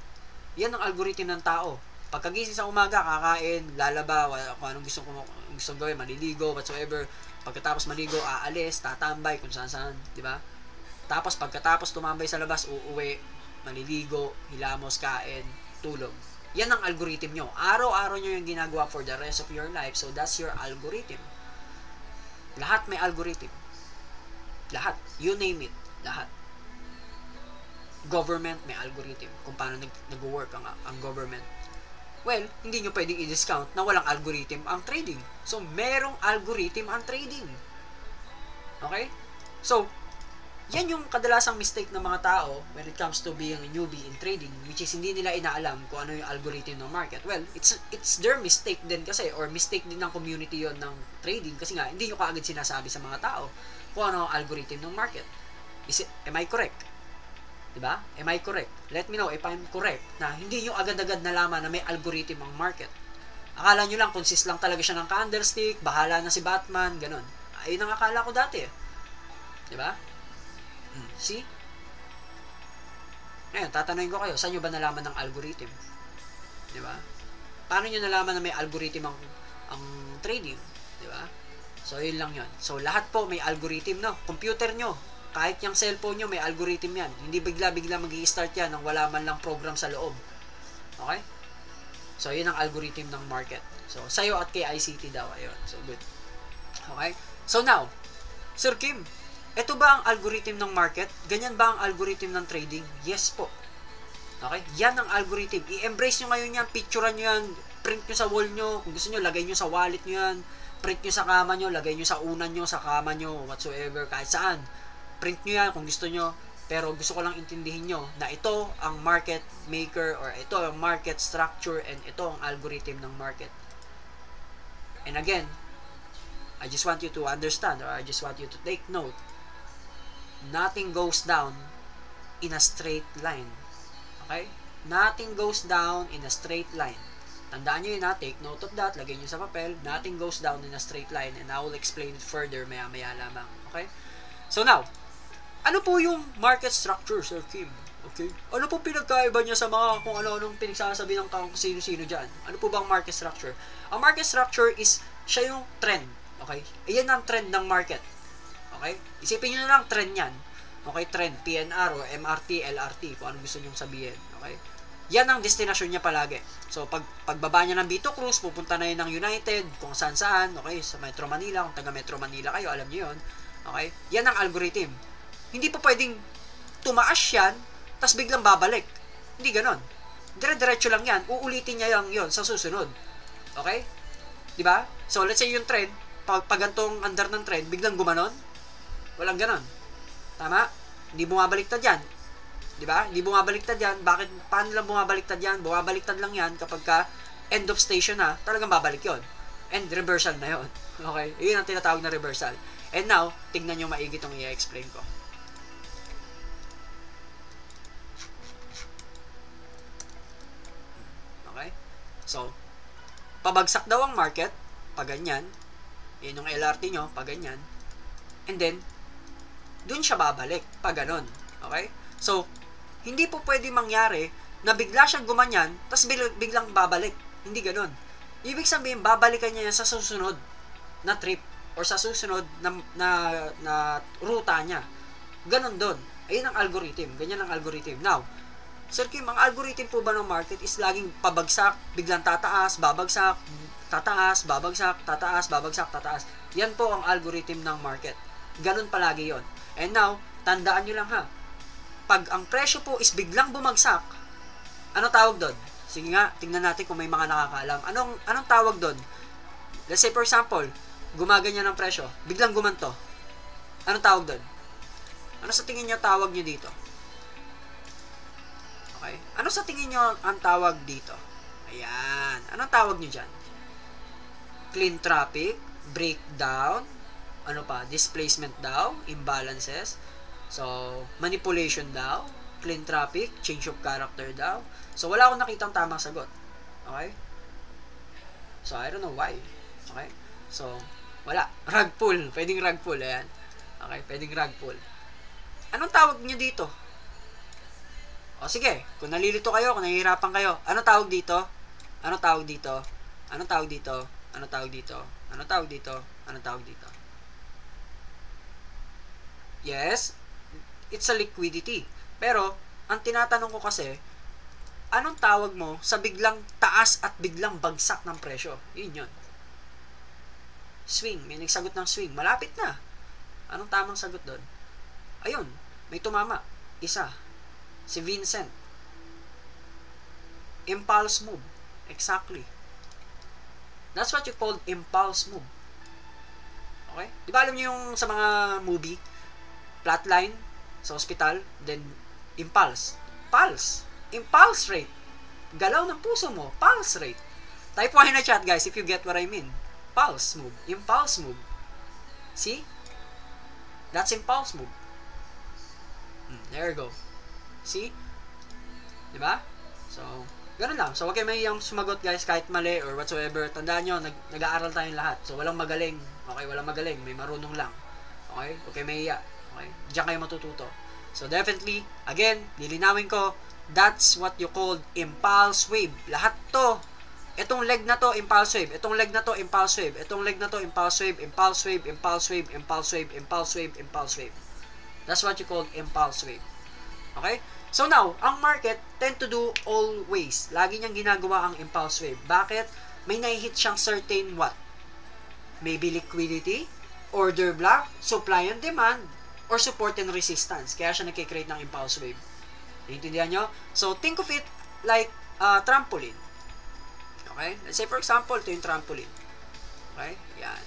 Yan ang algorithm ng tao. Pagkagising sa umaga, kakain, lalaba, kung anong gustong gawin, maliligo, whatsoever. Pagkatapos maligo, aalis, tatambay, kung saan-saan, di ba? Tapos, pagkatapos tumambay sa labas, uuwi, maliligo, hilamos, kain, tulog. Yan ang algorithm nyo. Araw-araw nyo yung ginagawa for the rest of your life. So, that's your algorithm. Lahat may algorithm. Lahat. You name it. Lahat. Government may algorithm. Kung paano nag-work ang government. Well, hindi nyo pwedeng i-discount na walang algorithm ang trading. So, merong algorithm ang trading. Okay? So, yan yung kadalasang mistake ng mga tao when it comes to being a newbie in trading, which is hindi nila inaalam kung ano yung algorithm ng market. Well, it's their mistake din kasi, or mistake din ng community yon ng trading kasi nga, hindi nyo kaagad sinasabi sa mga tao kung ano ang algorithm ng market. Am I correct? Diba? Am I correct? Let me know if I'm correct na hindi nyo agad-agad nalaman na may algorithm ang market. Akala nyo lang, consist lang talaga siya ng candlestick, bahala na si Batman, ganun. Ayun ang akala ko dati. Diba? See? Ngayon, tatanungin ko kayo, saan nyo ba nalaman ng algorithm? Diba? Paano nyo nalaman na may algorithm ang trading? Diba? So, yun lang yun. So, lahat po may algorithm, no? Computer nyo, kahit yung cellphone nyo, may algorithm yan. Hindi bigla-bigla mag-i-start yan nang wala man lang program sa loob. Okay? So, yun ang algorithm ng market. So, sa'yo at kay ICT daw. Ayun. So, good. Okay? So, now, Sir Kim, ito ba ang algorithm ng market? Ganyan ba ang algorithm ng trading? Yes po. Okay? Yan ang algorithm. I-embrace nyo ngayon yan. Picturean nyo yan. Print nyo sa wall nyo. Kung gusto nyo, lagay nyo sa wallet nyo yan. Print nyo sa kama nyo. Lagay nyo sa unan nyo, sa kama nyo, whatsoever, kahit saan. Print nyo yan kung gusto nyo, pero gusto ko lang intindihin nyo na ito ang market maker or ito ang market structure and ito ang algorithm ng market. And again, I just want you to understand or I just want you to take note, nothing goes down in a straight line. Okay? Nothing goes down in a straight line. Tandaan nyo yun ha, take note of that, lagay nyo sa papel, nothing goes down in a straight line, and I will explain it further maya-maya lamang. Okay? So now, ano po yung market structure, Sir Kim? Okay? Ano po pinagkaiba niya sa mga kung ano-anong pinagsasabi ng kung sino-sino dyan? Ano po bang market structure? Ang market structure is, siya yung trend. Okay? Iyan ang trend ng market. Okay? Isipin nyo na lang trend yan. Okay? Trend, PNR o MRT, LRT, kung anong gusto nyo sabihin. Okay? Yan ang destinasyon niya palagi. So, pagbaba niya ng Vito Cruz, pupunta na yun ng United, kung saan-saan, okay, sa Metro Manila, kung taga Metro Manila kayo, alam niyo yun. Okay? Yan ang algorithm. Hindi pa pwedeng tumaas yan, tas biglang babalik. Hindi ganon. Dire-diretso lang yan. Uulitin niya lang yun sa susunod. Okay? Diba? So, let's say yung trend, pag gantong under ng trend, biglang gumanon, walang ganon. Tama? Hindi bumabaliktad yan. Diba? Hindi bumabaliktad yan. Bakit? Paano lang bumabaliktad yan? Bumabaliktad lang yan kapag ka end of station na, talagang babalik yon. And reversal na yon. Okay? Yun ang tinatawag na reversal. And now, tignan nyo maigi itong i-explain ko. Okay? So, pabagsak daw ang market, pag ganyan, yun yung LRT nyo, pag ganyan, and then, dun siya babalik, pag ganon. Okay? So, hindi po pwede mangyari na bigla siyang gumanyan, tapos biglang babalik. Hindi ganon. Ibig sabihin, babalikan niya sa susunod na trip or sa susunod na ruta niya. Ganon doon. Ayun ang algorithm. Ganyan ang algorithm. Now, Sir Kim, ang algorithm po ba ng market is laging pabagsak, biglang tataas, babagsak, tataas, babagsak, tataas, babagsak, tataas. Yan po ang algorithm ng market. Ganon palagi yon. And now, tandaan nyo lang ha, pag ang presyo po is biglang bumagsak, ano tawag doon? Sige nga, tingnan natin kung may mga nakakaalam. Anong tawag doon? Let's say for example, gumaganyan ng presyo, biglang gumanto. Anong tawag doon? Ano sa tingin niyo tawag niyo dito? Okay? Ano sa tingin niyo ang tawag dito? Ayan. Anong tawag niyo dyan? Clean traffic, breakdown, ano pa? Displacement daw, imbalances. So, manipulation daw, clean traffic, change of character daw. So, wala akong nakitang tamang sagot. Okay? So, I don't know why. Okay? So, wala. Rug pull. Pwedeng rug pull. Ayan. Okay? Pwedeng rug pull. Anong tawag niyo dito? O, sige. Kung nalilito kayo, kung nahihirapan kayo, anong tawag dito? Anong tawag dito? Anong tawag dito? Anong tawag dito? Anong tawag dito? Anong tawag dito? Yes, it's a liquidity. Pero, ang tinatanong ko kasi, anong tawag mo sa biglang taas at biglang bagsak ng presyo? Yun yun. Swing. May nagsagot ng swing. Malapit na. Anong tamang sagot doon? Ayun. May tumama. Isa. Si Vincent. Impulse move. Exactly. That's what you call impulse move. Okay? Di ba alam niyo yung sa mga movie, flatline, sa hospital, then impulse. Pulse. Impulse rate. Galaw ng puso mo. Pulse rate. Type 1 na chat guys if you get what I mean. Pulse move. Impulse move. See? That's impulse move. There you go. See? Diba? So, ganun lang. So, wag kayo mahiyang sumagot guys kahit mali or whatsoever. Tandaan nyo, nag-aaral tayong lahat. So, walang magaling. Okay? Walang magaling. May marunong lang. Okay? Huwag kayo mahiya. Okay? Diyan kayo matututo. So, definitely, again, lilinawin ko, that's what you call impulse wave. Lahat to, itong leg na to, impulse wave. Itong leg na to, impulse wave. Itong leg na to, impulse wave, impulse wave, impulse wave, impulse wave, impulse wave, impulse wave. That's what you call impulse wave. Okay? So now, ang market tend to do always. Lagi niyang ginagawa ang impulse wave. Bakit? May nai-hit siyang certain what? Maybe liquidity, order block, supply and demand, or support and resistance. Kaya siya nagkikreate ng impulse wave. Naiintindihan nyo? So, think of it like trampoline. Okay? Let's say, for example, ito yung trampoline. Okay? Yan.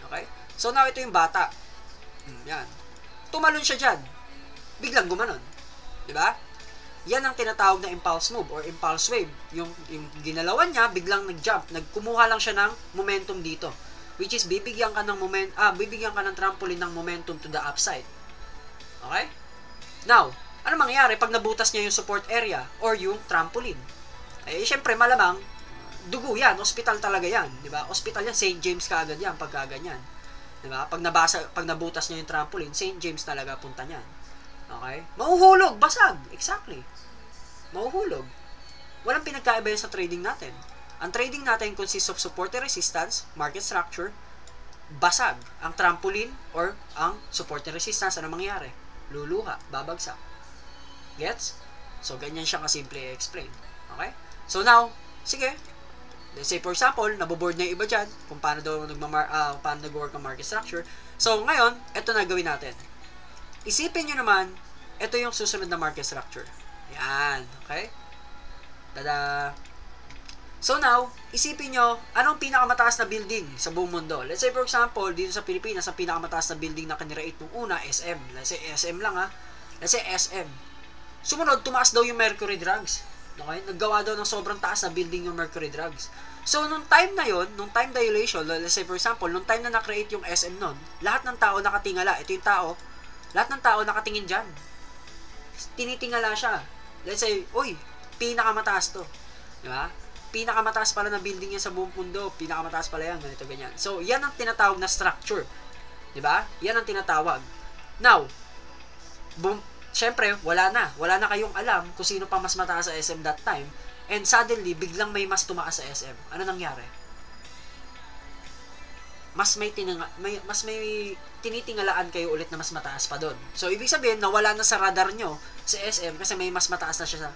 Okay? So, now, ito yung bata. Yan. Tumalon siya dyan. Biglang gumanon. Diba? Yan ang tinatawag na impulse move or impulse wave. Yung ginalawan niya, biglang nag-jump. Nagkumuha lang siya ng momentum dito. Which is, bibigyan ka ng trampoline ng momentum to the upside. Okay? Now, ano mangyayari pag nabutas niya yung support area or yung trampoline? Eh, syempre, malamang, dugo yan, hospital talaga yan, di ba? Hospital yan, St. James kaagad yan, pagka ganyan. Di ba? Pag nabutas niya yung trampoline, St. James talaga punta niyan. Okay? Mahuhulog, basag. Exactly. Mahuhulog. Walang pinagkaiba yan sa trading natin. Ang trading natin consists of support and resistance, market structure, basag. Ang trampoline or ang support and resistance, ano mangyayari? Luluha, babagsak. Gets? So, ganyan siya kasimple i-explain. Okay? So, now, sige. Let's say, for example, naboboard na yung iba dyan kung paano daw paano nag-work ang market structure. So, ngayon, ito na gawin natin. Isipin nyo naman, ito yung susunod na market structure. Yan. Okay? Tada! So, now, isipin nyo, anong pinakamataas na building sa buong mundo? Let's say, for example, dito sa Pilipinas, ang pinakamataas na building na kinreate nung una, SM. Let's say, SM lang ha. Let's say, SM. Sumunod, tumaas daw yung Mercury Drugs. Okay? Naggawa daw ng sobrang taas na building yung Mercury Drugs. So, nung time na yon, nung time dilation, let's say for example, nung time na na-create yung SM nun, lahat ng tao nakatingala. Ito yung tao, lahat ng tao nakatingin dyan. Tinitingala siya. Let's say, uy, pinakamataas to. Diba? Pinakamataas pala na building yan sa buong mundo. Pinakamataas pala yan, ganito, ganyan. So, yan ang tinatawag na structure. Diba? Yan ang tinatawag. Now, syempre, wala na kayong alam kung sino pa mas mataas sa SM that time, and suddenly, biglang may mas tumaas sa SM. Ano nangyari? Mas may tinitingalaan kayo ulit na mas mataas pa doon. So, ibig sabihin, nawala na sa radar nyo sa SM kasi may mas mataas na siya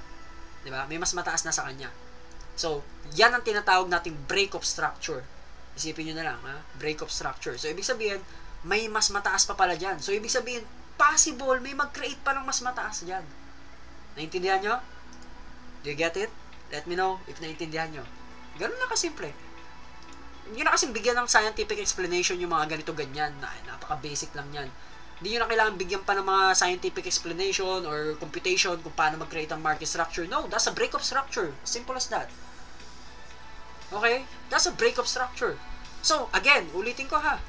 di ba? May mas mataas na sa kanya. So, yan ang tinatawag nating break of structure. Isipin nyo na lang, ha? Break of structure. So, ibig sabihin, may mas mataas pa pala dyan. So, ibig sabihin, possible, may mag-create pa ng mas mataas dyan. Naintindihan nyo? Do you get it? Let me know if naintindihan nyo. Ganun na kasimple. Hindi nyo na kasing bigyan ng scientific explanation yung mga ganito-ganyan. Napaka-basic lang yan. Hindi nyo na kailangan bigyan pa ng mga scientific explanation or computation kung paano mag-create ang market structure. No, that's a break of structure. Simple as that. Okay? That's a break of structure. So, again, ulitin ko ha.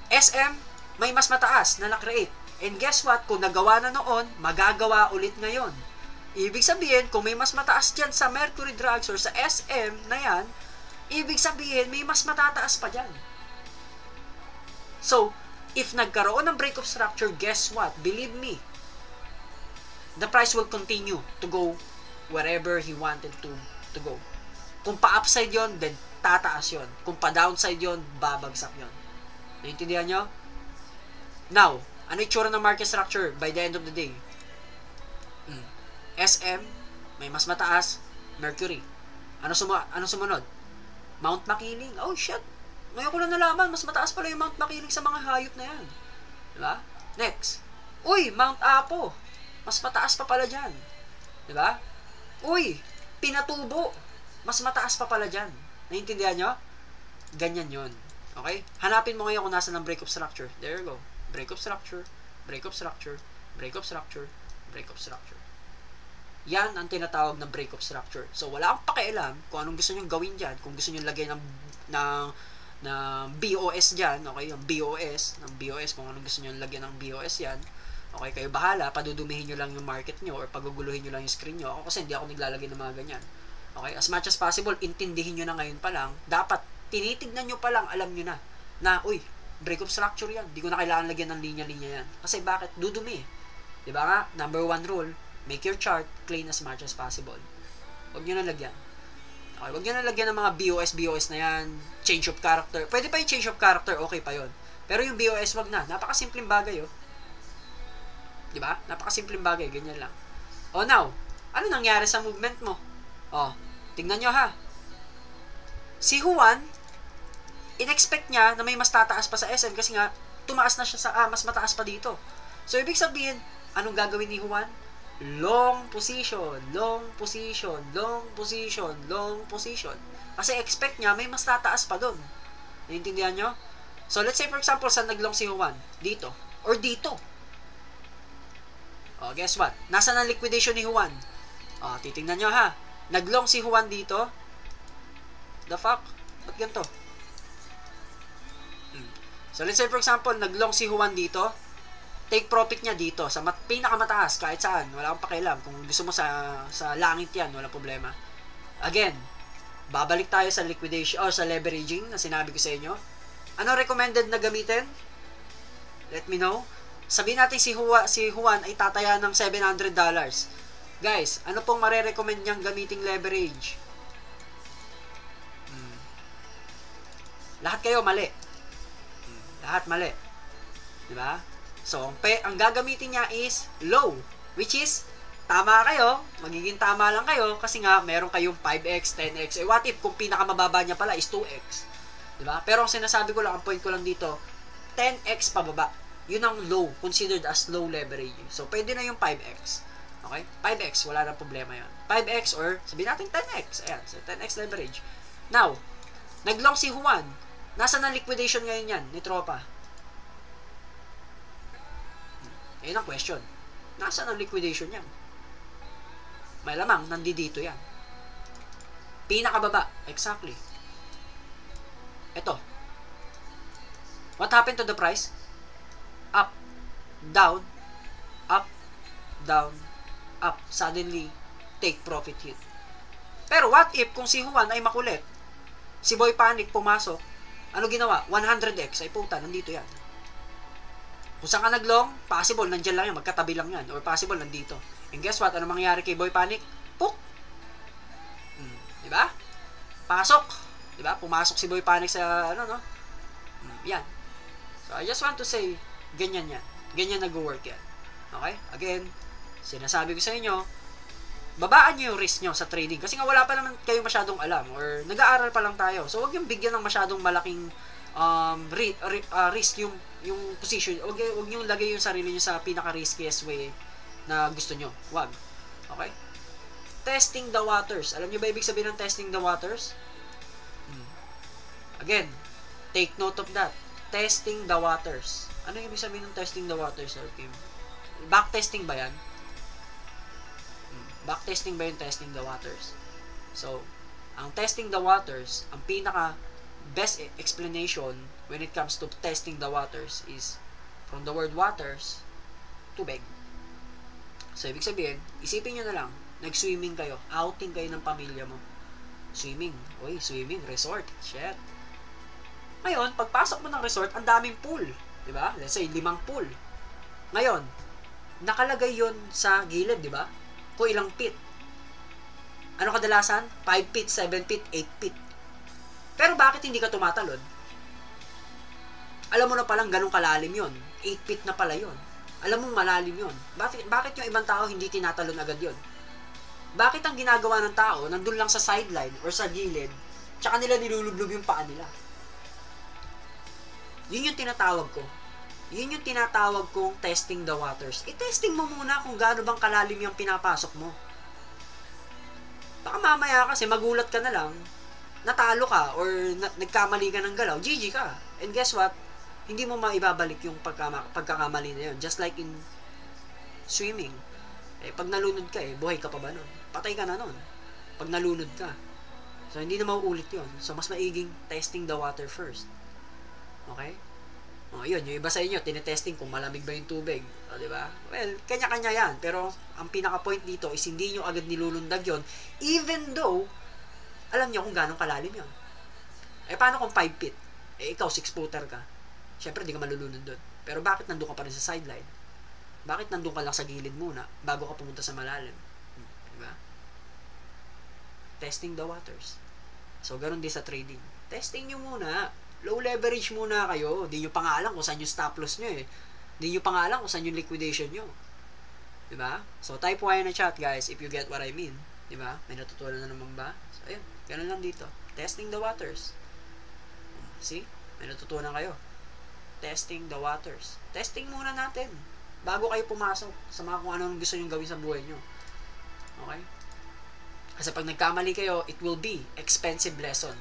SM, may mas mataas na na-create. And guess what? Kung nagawa na noon, magagawa ulit ngayon. Ibig sabihin, kung may mas mataas dyan sa Mercury Drugs or sa SM na yan, ibig sabihin, may mas matataas pa dyan. So, if nagkaroon ng break of structure, guess what? Believe me, the price will continue to go wherever he wanted to go. Kung pa-upside yon, then tataas yon. Kung pa-downside yon, babagsak yon. Naintindihan nyo? Now, ano itsura ng market structure by the end of the day? SM, may mas mataas, Mercury. Ano sumunod? Mount Makiling. Oh, shit. Ngayon ko lang nalaman, mas mataas pala yung Mount Makiling sa mga hayop na yan. Diba? Next. Uy, Mount Apo. Mas mataas pa pala dyan. Diba? Uy, Pinatubo. Mas mataas pa pala dyan. Naintindihan nyo? Ganyan yon. Okay? Hanapin mo ngayon kung nasa ng break of structure. There you go. Break of structure, break of structure, break of structure, break of structure. Yan ang tinatawag na break of structure. So, wala akong pakialam kung anong gusto nyo gawin dyan. Kung gusto nyo lagay ng BOS dyan, okay, yung BOS, kung anong gusto nyo lagyan ng BOS yan, okay, kayo bahala, padudumihin nyo lang yung market nyo or paguguluhin nyo lang yung screen nyo. Ako kasi hindi ako naglalagay ng mga ganyan. Okay, as much as possible, intindihin nyo na ngayon pa lang, dapat tinitignan nyo pa lang, alam nyo na, uy, break of structure yan. Hindi ko na kailangan lagyan ng linya-linya yan. Kasi bakit? Dudumi. Diba nga? Number 1 rule, make your chart clean as much as possible. Huwag nyo na lagyan. Okay, huwag nyo na lagyan ng mga BOS na yan. Change of character. Pwede pa yung change of character, okay pa yon. Pero yung BOS, wag na. Napakasimpleng bagay, oh. Diba? Napakasimpleng bagay. Ganyan lang. Oh, now, ano nangyari sa movement mo? Oh, tingnan nyo ha. Si Juan, in-expect niya na may mas tataas pa sa SM kasi nga tumaas na siya sa mas mataas pa dito. So, ibig sabihin, anong gagawin ni Juan? Long position, long position, long position, long position. Kasi expect niya may mas tataas pa doon. Naintindihan nyo? So, let's say for example, saan naglong si Juan? Dito. Or dito. Oh, guess what? Nasaan ang liquidation ni Juan? Oh, titingnan nyo ha. Naglong si Juan dito. The fuck? Ba't ganito? So, let's say for example, naglong si Juan dito. Take profit niya dito sa pinakamataas kahit saan. Wala akong pakialam. Kung gusto mo sa langit yan, wala problema. Again, babalik tayo sa liquidation or sa leveraging na sinabi ko sa inyo. Ano recommended na gamitin? Let me know. Sabihin natin si Juan ay tataya ng $700. Guys, ano pong mare-recommend niyang gamiting leverage? Lahat kayo mali. Lahat mali. Diba? So, ang gagamitin niya is low, which is, tama kayo, magiging tama lang kayo, kasi nga, meron kayong 5x, 10x, what if, kung pinakamababa niya pala is 2x. Diba? Pero ang sinasabi ko lang, ang point ko lang dito, 10x pababa. Yun ang low, considered as low leverage. So, pwede na yung 5x. Okay? 5x, wala na problema yun. 5x or, sabihin natin 10x. Ayan, so 10x leverage. Now, naglong si Juan. Nasa na liquidation ngayon yan, ni tropa? Ayun ang question. Nasa ang liquidation yan? May lamang, nandito yan. Pinakababa. Exactly. Ito. What happened to the price? Up. Down. Up. Down. Up. Suddenly, take profit hit. Pero what if kung si Juan ay makulit? Si Boy Panic pumasok. Ano ginawa? 100x. Ay puta, nandito yan. Kung saan ka naglong, possible, nandyan lang yan, magkatabi lang yan. Or possible, nandito. And guess what? Ano mangyayari kay Boy Panic? Puk! Diba? Pasok! Diba? Pumasok si Boy Panic sa, ano, no? Yan. So, I just want to say, ganyan yan. Ganyan nag-work yan. Okay? Again, sinasabi ko sa inyo, babaan nyo yung risk nyo sa trading. Kasi nga wala pa naman kayo masyadong alam. Or nag-aaral pa lang tayo. So, huwag yung bigyan ng masyadong malaking risk yung position. Huwag nyo lagay yung sarili nyo sa pinaka-riskiest way na gusto nyo. Huwag. Okay? Testing the waters. Alam nyo ba ibig sabihin ng testing the waters? Again, take note of that. Testing the waters. Ano yung ibig sabihin ng testing the waters, Sir Kim? Backtesting ba yan? Backtesting ba yung testing the waters? So, ang testing the waters, ang pinaka best explanation when it comes to testing the waters is from the word waters, tubig. So, ibig sabihin, isipin nyo na lang, nag-swimming kayo, outing kayo ng pamilya mo. Swimming. Uy, swimming, resort. Shit. Ngayon, pagpasok mo ng resort, ang daming pool. Diba? Let's say, 5 pool. Ngayon, nakalagay yon sa gilid, diba? Kung ilang feet. Ano kadalasan? 5 feet, 7 feet, 8 feet. Pero bakit hindi ka tumatalon? Alam mo na palang ganun kalalim yon. 8 feet na pala yon. Alam mo malalim yon. Bakit yung ibang tao hindi tinatalon agad yon? Bakit ang ginagawa ng tao nandun lang sa sideline or sa gilid, tsaka nila nilulublob yung paa nila? Yun yung tinatawag ko. Yun yung tinatawag kong testing the waters. I-testing mo muna kung gaano bang kalalim yung pinapasok mo. Baka mamaya kasi magulat ka na lang, natalo ka or nagkamali ka ng galaw, GG ka. And guess what? Hindi mo maibabalik yung pagkakamali na yun. Just like in swimming. Pag nalunod ka buhay ka pa ba nun? Patay ka na nun. Pag nalunod ka. So, hindi na mauulit yun. So, mas maiging testing the water first. Okay? Yun, yung iba sa inyo, tinetesting kung malamig ba yung tubig. Diba? Well, kanya-kanya yan. Pero, ang pinaka-point dito is hindi nyo agad nilulundag yon, even though, alam nyo kung gano'ng kalalim yon. Paano kung 5 feet? Ikaw, 6-footer ka. Siyempre, di ka malulunod doon. Pero bakit nandun ka pa rin sa sideline? Bakit nandun ka lang sa gilid muna bago ka pumunta sa malalim? Diba? Testing the waters. So, ganun din sa trading. Testing nyo muna. Low leverage muna kayo. Di nyo pa nga alam kung saan yung stop loss nyo Di nyo pa nga alam kung saan yung liquidation nyo. Diba? So, type Y na chat, guys, if you get what I mean. Diba? May natutunan na naman ba? So, ayun. Ganun lang dito. Testing the waters. See? May natutunan kayo. Testing the waters. Testing muna natin. Bago kayo pumasok sa mga kung anong gusto nyo gawin sa buhay nyo. Okay? Kasi pag nagkamali kayo, it will be expensive lesson.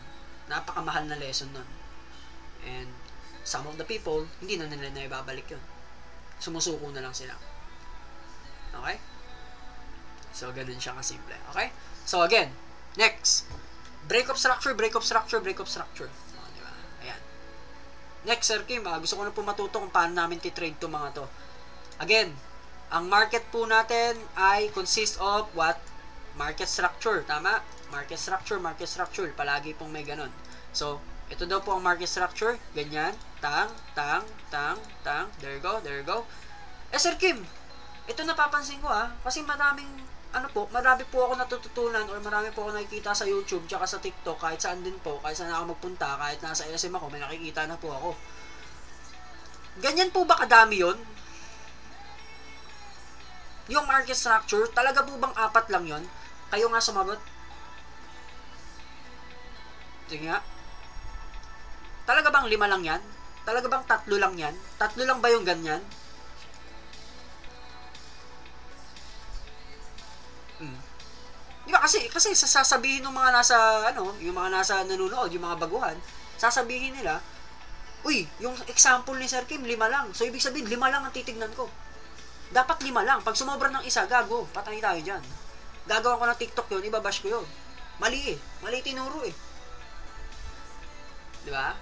Napakamahal na lesson nun. And some of the people, hindi na nila na ibabalik yun. Sumusuko na lang sila. Okay? So, ganun siya kasimple. Okay? So, again, next. Breakup structure, breakup structure, breakup structure. Diba? Ayan. Next, Sir Kim, gusto ko na po matuto kung paano namin titrade to mga to. Again, ang market po natin ay consist of what? Market structure. Tama? Market structure, palagi pong may ganon. So, ito daw po ang market structure, ganyan, tang, there you go. Sir Kim, ito napapansin ko kasi marami po ako natututunan or marami po ako nakikita sa YouTube tsaka sa TikTok, kahit saan din po, kahit saan ako magpunta, kahit nasa SM ako, may nakikita na po ako. Ganyan po ba kadami yun? Yung market structure, talaga po bang 4 lang yon? Kayo nga sumagot. Sige nga. Talaga bang 5 lang yan? Talaga bang 3 lang yan? 3 lang ba yung ganyan? Di ba kasi sasabihin ng mga nasa yung mga nasa nanonood, yung mga baguhan, sasabihin nila, uy, yung example ni Sir Kim 5 lang. So ibig sabihin 5 lang ang titignan ko. Dapat 5 lang. Pag sumobra ng isa, gago, patay tayo dyan. Gagawa ko ng TikTok yun, ibabash ko yun. Mali Mali tinuro Di ba?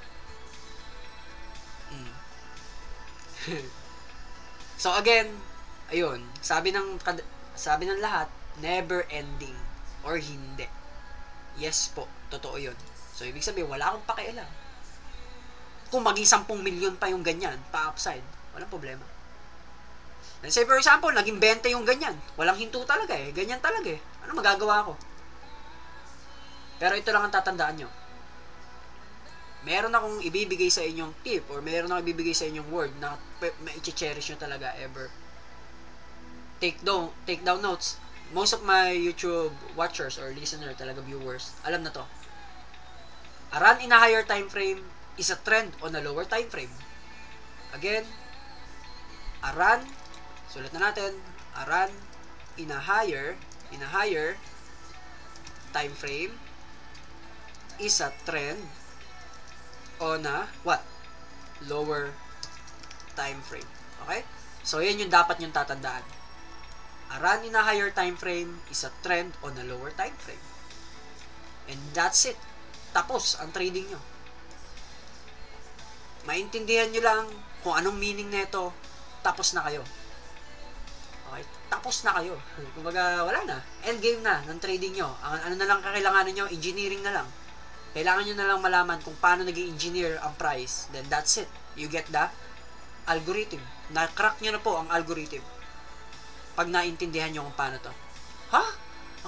So again, ayun, sabi ng lahat, never ending or hindi. Yes po, totoo yun. So ibig sabihin, wala akong pakialam. Kung maging 10 milyon pa yung ganyan, pa-upside, walang problema. Let's say for example, naging 20 yung ganyan. Walang hinto talaga ganyan talaga Ano magagawa ko? Pero ito lang ang tatandaan nyo. Meron akong ibibigay sa inyong tip or meron akong ibibigay sa inyong word na ma-cherish nyo talaga ever. Take down notes. Most of my YouTube watchers or listener, talaga viewers, alam na to. A run in a higher time frame is a trend on a lower time frame. Again, a run, sulat na natin, a run in a higher time frame is a trend on a what? Lower time frame. Okay? So, yan yung dapat nyong tatandaan. A run in a higher time frame is a trend on a lower time frame. And that's it. Tapos ang trading nyo. Maintindihan nyo lang kung anong meaning nito, tapos na kayo. Okay? Tapos na kayo. Kumbaga, wala na. End game na ng trading nyo. Ano na lang kakailanganin nyo? Engineering na lang. Kailangan nyo na lang malaman kung paano nag-engineer ang price. Then that's it. You get the algorithm. Na-crack nyo na po ang algorithm. Pag naintindihan nyo kung paano to. Ha?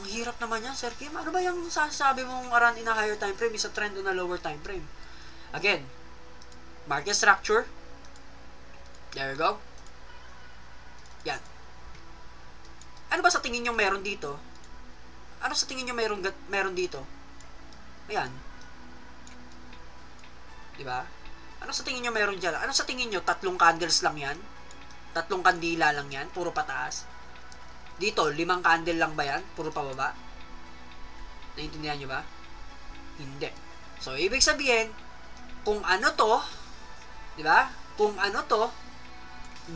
Ang hirap naman yan, Sir Kim. Ano ba yung sasabi mong run in a higher time frame is a trend on a lower time frame? Again, market structure. There you go. Yan. Ano ba sa tingin nyo meron dito? Ano sa tingin nyo meron dito? Ayan. Diba? Ano sa tingin nyo meron dyan? Ano sa tingin nyo? 3 candles lang yan? 3 kandila lang yan? Puro pataas? Dito, 5 candle lang ba yan? Puro pababa? Naintindihan nyo ba? Hindi. So, ibig sabihin, kung ano to, diba? Kung ano to,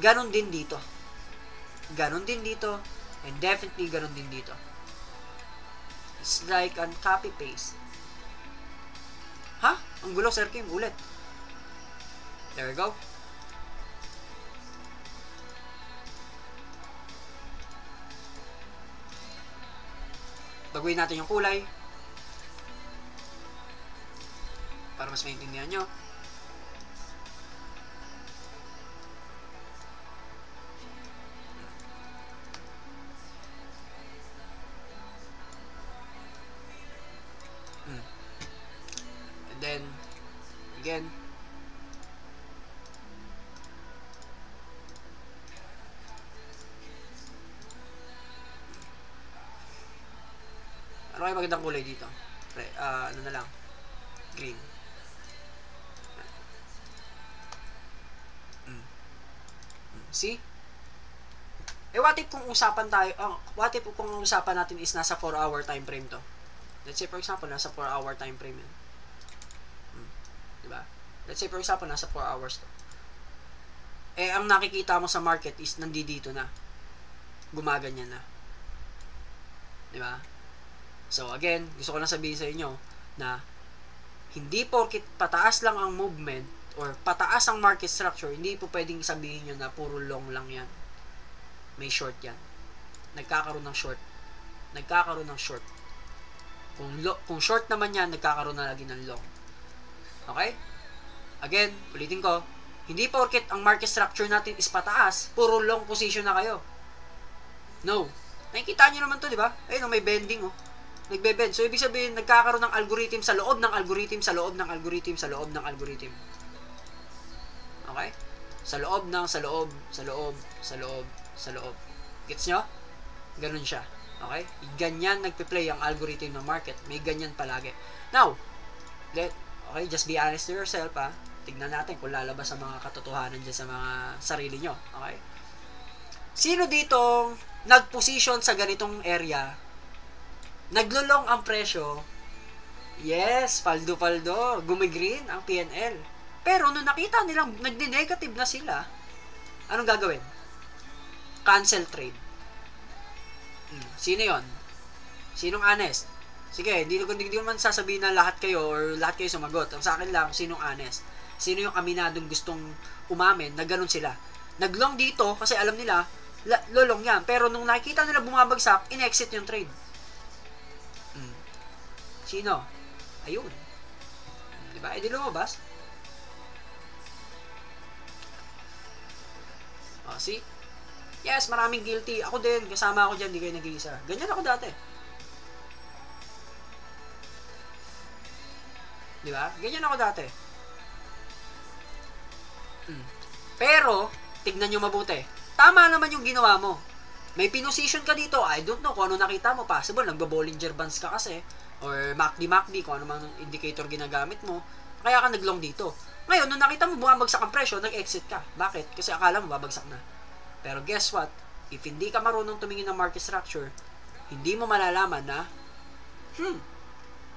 ganon din dito. Ganon din dito, and definitely ganon din dito. It's like an copy-paste. Ha? Ang gulo, Sir Kim. Ulit. There you go. Baguhin natin yung kulay para mas maintindihan nyo. And then again, ano kayo magandang kulay dito? Ano na lang? Green. See? What if kung usapan tayo, what if kung usapan natin is nasa 4-hour time frame to? Let's say for example, nasa 4-hour time frame yan. Diba? Let's say for example, nasa 4 hours to. Ang nakikita mo sa market is nandito na. Gumaganyan na. Diba? So again, gusto ko lang sabihin sa inyo na hindi porkit pataas lang ang movement or pataas ang market structure, hindi po pwedeng sabihin nyo na puro long lang yan. May short yan. Nagkakaroon ng short. Kung short naman yan, nagkakaroon na lagi ng long. Okay? Again, ulitin ko, hindi porket ang market structure natin is pataas, puro long position na kayo. No. Nakikita nyo naman to, di ba? Ayun, may bending, oh. Nagbe-bend. So, ibig sabihin, nagkakaroon ng algorithm sa loob ng algorithm, sa loob ng algorithm, sa loob ng algorithm. Okay? Sa loob ng, sa loob, sa loob, sa loob, sa loob. Gets nyo? Ganun siya. Okay? Ganyan nagpe-play ang algorithm ng market. May ganyan palagi. Now, okay, just be honest to yourself, ha? Tignan natin kung lalabas ang mga katotohanan dyan sa mga sarili nyo. Okay? Sino ditong nag-position sa ganitong area? Naglulong ang presyo. Yes, paldo-paldo. Gumigreen ang PNL. Pero nung nakita nilang nagdi-negative na sila, anong gagawin? Cancel trade. Sino yon? Sinong honest? Sige, hindi ko man sasabihin na lahat kayo or lahat kayo sumagot. Ang sa akin lang, sinong honest? Sino yung aminadong gustong umamin na ganun sila? Naglong dito kasi alam nila, lolong yan. Pero nung nakikita nila bumabagsak, in-exit yung trade. Sino? Ayun. Diba? E di lumabas. Oh, see? Yes, maraming guilty. Ako din. Kasama ako dyan. Di kayo nag-iisa. Ganyan ako dati. Diba? Ganyan ako dati. Pero, tignan nyo mabuti. Tama naman yung ginawa mo. May pinosisyon ka dito. I don't know kung ano nakita mo. Possible, nagbo-Bollinger Bands ka kasi. Or MACD, kung ano mang indicator ginagamit mo. Kaya ka naglong dito. Ngayon, nung nakita mo bumabagsak ang presyo, nag-exit ka. Bakit? Kasi akala mo babagsak na. Pero guess what? If hindi ka marunong tumingin ng market structure, hindi mo malalaman na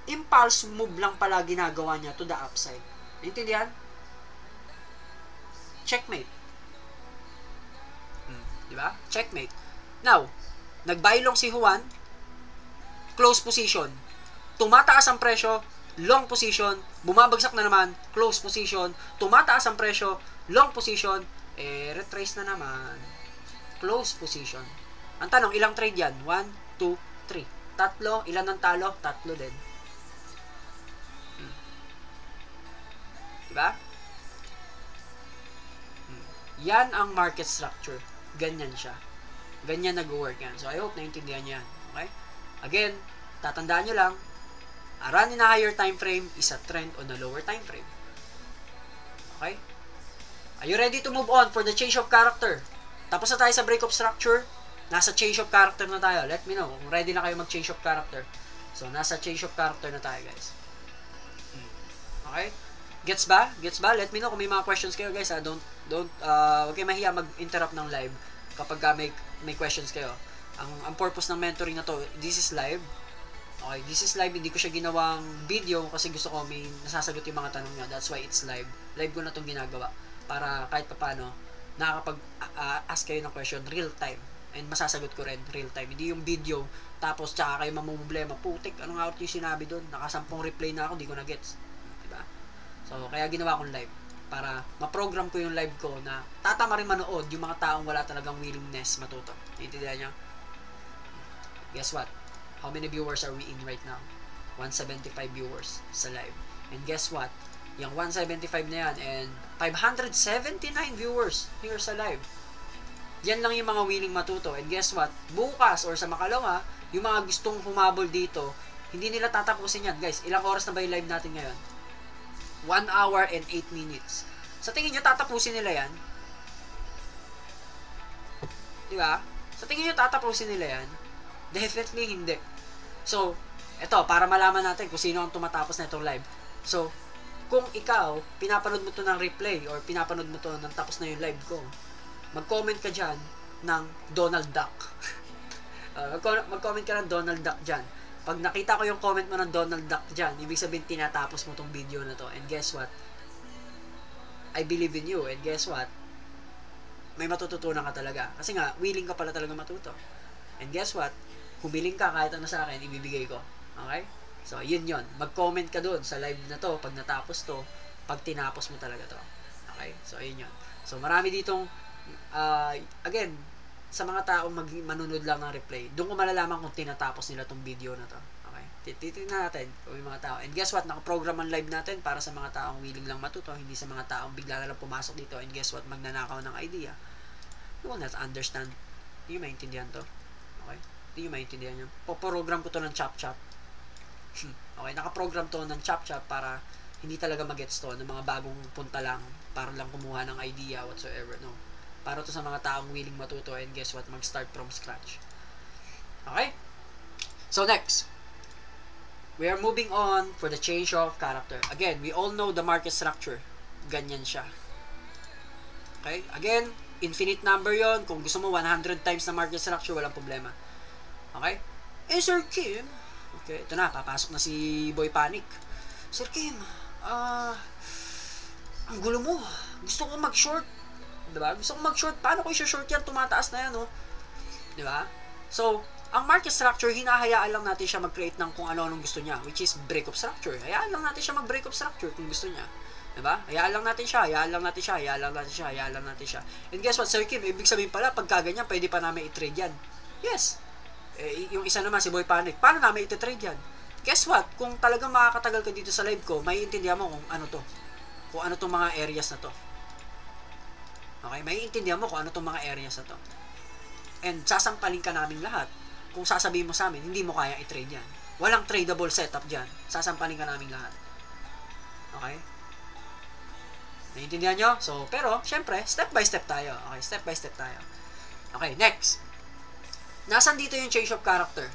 impulse move lang pala ginagawa niya to the upside. Naintindihan? Checkmate. Diba? Checkmate. Now, nag-buy long si Juan, close position. Tumataas ang presyo, long position, bumabagsak na naman, close position, tumataas ang presyo, long position, retrace na naman, close position. Ang tanong, ilang trade yan? 1, 2, 3. Tatlo, ilan ang talo? Tatlo din. Diba? Yan ang market structure. Ganyan siya. Ganyan nag-work yan. So, I hope naintindihan niyo yan. Okay? Again, tatandaan nyo lang, a run in a higher time frame is a trend on a lower time frame. Okay? Are you ready to move on for the change of character? Tapos na tayo sa break of structure. Nasa change of character na tayo. Let me know kung ready na kayo mag-change of character. So, nasa change of character na tayo, guys. Okay? Gets ba? Gets ba? Let me know kung may mga questions kayo, guys. Huwag kayo mahiya mag-interrupt ng live kapag may questions kayo. Ang purpose ng mentoring na to, this is live. Okay, this is live. Hindi ko siya ginawang video kasi gusto ko may nasasagot yung mga tanong niya. That's why it's live. Live ko na itong ginagawa. Para kahit paano, nakakapag-ask kayo ng question real time. And masasagot ko rin real time. Hindi yung video, tapos tsaka kayo mamumblema. Putik, anong out yung sinabi doon? Nakasampung replay na ako, hindi ko na gets. Diba? So, kaya ginawa kong live. Para ma-program ko yung live ko na tatama rin manood yung mga taong wala talagang willingness matuto. Naintindihan nyo? Guess what? How many viewers are we in right now? 175 viewers sa live. And guess what? Yung 175 na yan and 579 viewers here sa live. Yan lang yung mga willing matuto. And guess what? Bukas or sa makalawa, yung mga gustong humabol dito, hindi nila tatapusin yan. Guys, ilang oras na ba yung live natin ngayon? 1 hour and 8 minutes. Sa tingin nyo, tatapusin nila yan? Diba? Sa tingin nyo, tatapusin nila yan? Definitely hindi. So, eto, para malaman natin kung sino ang tumatapos na itong live. So, kung ikaw, pinapanood mo to ng replay or pinapanood mo to nang tapos na yung live ko, mag-comment ka dyan ng Donald Duck. Mag-comment ka ng Donald Duck dyan. Pag nakita ko yung comment mo ng Donald Duck dyan, ibig sabihin tinatapos mo tong video na to. And guess what? I believe in you. And guess what? May matututunan ka talaga. Kasi nga, willing ka pala talaga matuto. And guess what? Humiling ka kahit ano sa akin, ibibigay ko. Okay? So, yun. Mag-comment ka doon sa live na to pag natapos to, pag tinapos mo talaga to. Okay? So, yun. So, marami ditong, again, sa mga taong manunod lang ng replay, doon ko malalaman kung tinatapos nila tong video na to. Okay? Titignan natin kung may mga tao. And guess what? Naka-program ang live natin para sa mga taong willing lang matuto, hindi sa mga taong bigla na lang pumasok dito. And guess what? Magnanakaw ng idea. You will not understand. Hindi nyo maintindihan to. Okay? Hindi nyo maintindihan yun. Poprogram ko to ng chop-chop. Okay? Naka-program to ng chop-chop para hindi talaga mag-gets to ng mga bagong punta lang para lang kumuha ng idea whatsoever. No? Para to sa mga taong willing matuto and guess what? Mag-start from scratch. Okay? So, next. We are moving on for the change of character. Again, we all know the market structure. Ganyan siya. Okay? Again, infinite number yon. Kung gusto mo 100 times na market structure, walang problema. Okay? Eh, Sir Kim, okay, ito na, papasok na si Boy Panic. Sir Kim, ang gulo mo. Gusto ko mag-short. Diba? Gusto ko mag-short. Paano ko i-short yan? Tumataas na yan, no? Diba? So, ang market structure, hinahayaan lang natin siya mag-create ng kung ano-anong gusto niya, which is break-up structure. Hayaan lang natin siya mag-break-up structure kung gusto niya. Diba? Hayaan lang natin siya, hayaan lang natin siya, hayaan lang natin siya, hayaan lang natin siya. And guess what, Sir Kim, ibig sabihin pala, pagka ganyan, pwede pa namin i-trade yan. Yes. Yung isa naman, si Boy Panic, paano namin i-trade yan? Guess what, kung talagang makakatagal ka dito sa live ko, maiintindihan mo kung ano to. Kung ano tong mga areas na to. Okay? Maiintindihan mo kung ano tong mga areas na to. And sasampalin ka namin lahat. Kung sasabihin mo sa amin, hindi mo kaya i-trade yan. Walang tradable setup dyan. Sasampalin ka namin lahat. Okay? Naiintindihan nyo? So, pero, syempre, step by step tayo. Okay, step by step tayo. Okay, next. Nasaan dito yung change of character?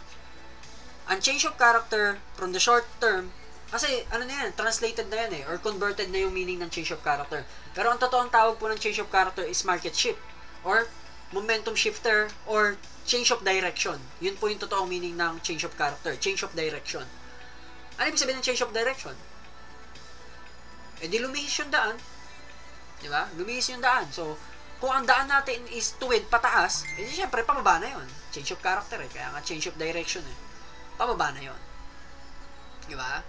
Ang change of character from the short term, kasi, ano na yan, translated na yan or converted na yung meaning ng change of character. Pero ang totoong tawag po ng change of character is market shift, or momentum shifter, or change of direction. Yun po yung totoong meaning ng change of character. Change of direction. Ano ibig sabihin ng change of direction? Eh di lumihis yung daan. Diba? Lumihis yung daan. So, kung ang daan natin is tuwid, pataas, eh di syempre, pababa na yun. Change of character Kaya nga change of direction Pababa na yun. Diba?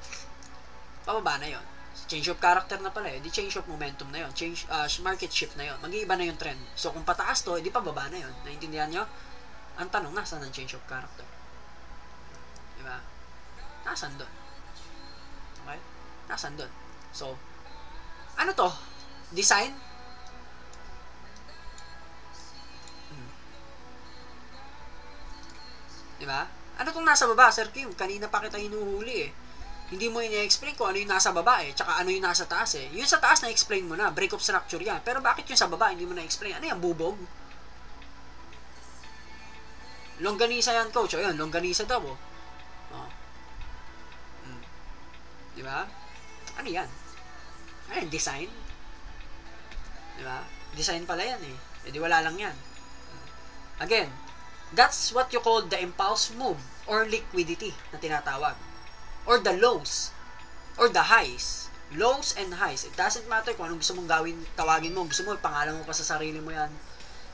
Pababa na yun. Change of character na pala di change of momentum na yun. Change, market shift na yun. Mag-iiba na yung trend. So, kung pataas to, di pababa na yun. Naintindihan nyo? Ang tanong, nasaan ang change of character? Diba? Nasaan doon? Okay? Nasaan doon? So, ano to? Design? Diba? Ano tong nasa baba, Sir Kim? Kanina pa kita hinuhuli Hindi mo i-explain kung ano yung nasa baba tsaka ano yung nasa taas Yung sa taas na-explain mo na, break-up structure yan. Pero bakit yung sa baba hindi mo na-explain? Ano yan, bubog? Longganisa yan, coach. Ayun, longganisa daw Diba? Ano yan? Ano yan, design? Diba? Design pala yan di wala lang yan. Again, that's what you call the impulse move or liquidity na tinatawag. Or the lows. Or the highs. Lows and highs. It doesn't matter kung anong gusto mong gawin, tawagin mo. Gusto mo, ipangalan mo pa sa sarili mo yan.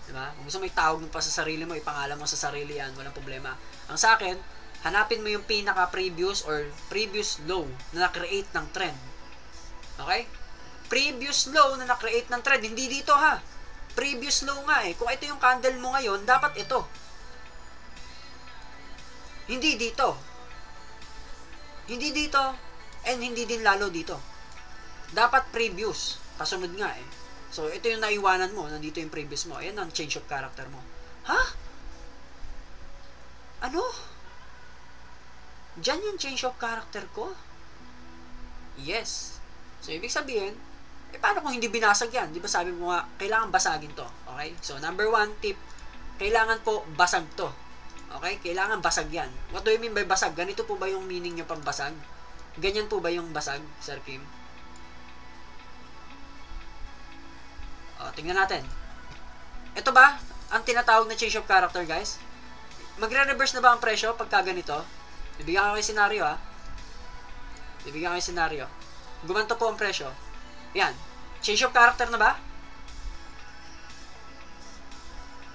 Diba? Kung gusto mo itawag mo pa sa sarili mo, ipangalan mo sa sarili yan. Walang problema. Ang sa akin, hanapin mo yung pinaka-previous or previous low na na-create ng trend. Okay? Previous low na na-create ng trend. Hindi dito Previous low nga Kung ito yung candle mo ngayon, dapat ito. Hindi dito. Hindi dito. And hindi din lalo dito. Dapat previous. Kasunod nga So, ito yung naiwanan mo. Nandito yung previous mo. Ayan ang change of character mo. Ano? Diyan yung change of character ko? Yes. So, ibig sabihin, paano kung hindi binasag yan? Di ba sabi mo nga, kailangan basagin to. Okay? So, number 1 tip, kailangan po basag to. Okay? Kailangan basag yan. What do you mean by basag? Ganito po ba yung meaning nyo pang basag? Ganyan po ba yung basag, Sir Kim? Tingnan natin. Ito ba ang tinatawag na change of character, guys? Magre-reverse na ba ang presyo pagka ganito? Bibigyan ko kayo senaryo, Bibigyan ko kayo senaryo. Gumanto po ang presyo. Yan. Change of character na ba?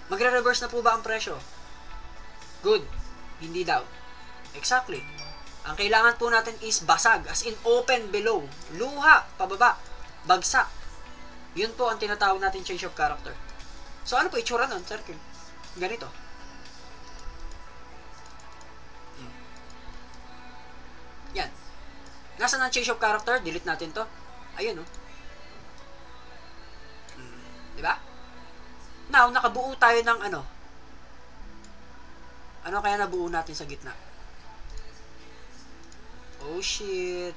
Magre-reverse na po ba ang presyo? Good. Hindi daw. Exactly. Ang kailangan po natin is basag, as in open below. Luha, pababa, bagsak. Yun po ang tinatawag natin change of character. So, ano po itsura nun, Sir Kim? Ganito. Yan. Nasaan ang change of character? Delete natin to. Ayun, oh. Diba? Now, nakabuo tayo ng ano. Ano kaya nabuo natin sa gitna? Oh, shit.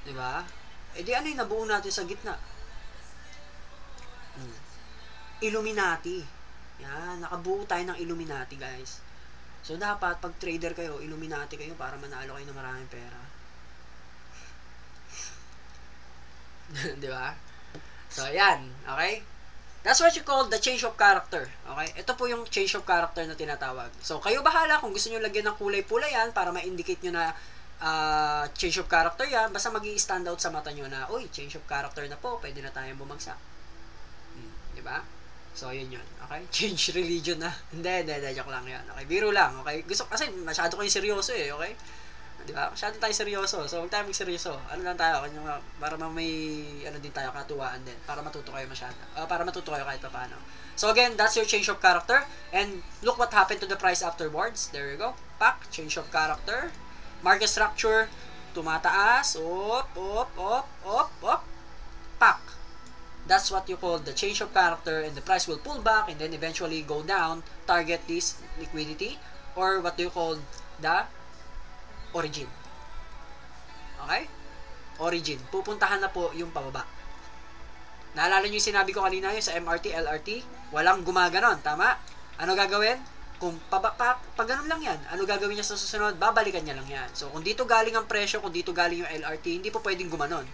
Diba? E di ano yung nabuo natin sa gitna? Illuminati. Yan, nakabuo tayo ng Illuminati, guys. So, dapat, pag trader kayo, Illuminati kayo para manalo kayo ng maraming pera. Di ba? So, yan. Okay? That's what you call the change of character. Okay? Ito po yung change of character na tinatawag. So, kayo bahala kung gusto nyo lagyan ng kulay-pula yan para ma-indicate nyo na change of character yan. Basta mag-i-stand out sa mata nyo na, uy, change of character na po. Pwede na tayong bumagsak. Di ba? So, yun yun. Okay? Change religion na. Hindi, joke lang yan. Okay? Biro lang. Okay? Gusto, kasi masyado kayong seryoso eh. Okay? Di ba? Masyado tayo seryoso. So, huwag tayo magseryoso. Ano lang tayo? Para may, ano din tayo, katuwaan din. Para matuto kayo masyado. Para matuto kayo kahit pa paano. So, again, that's your change of character. And look what happened to the price afterwards. There you go. Pak, change of character. Market structure, tumataas. Op. Pak. That's what you call the change of character, and the price will pull back and then eventually go down, target this liquidity, or what do you call the origin. Okay? Origin. Pupuntahan na po yung pababa. Naalala nyo yung sinabi ko kanina yung sa MRT, LRT? Walang gumaganon. Tama? Ano gagawin? Kung pag ganun lang yan, ano gagawin niya sa susunod? Babalikan niya lang yan. So, kung dito galing ang presyo, kung dito galing yung LRT, hindi po pwedeng gumanon.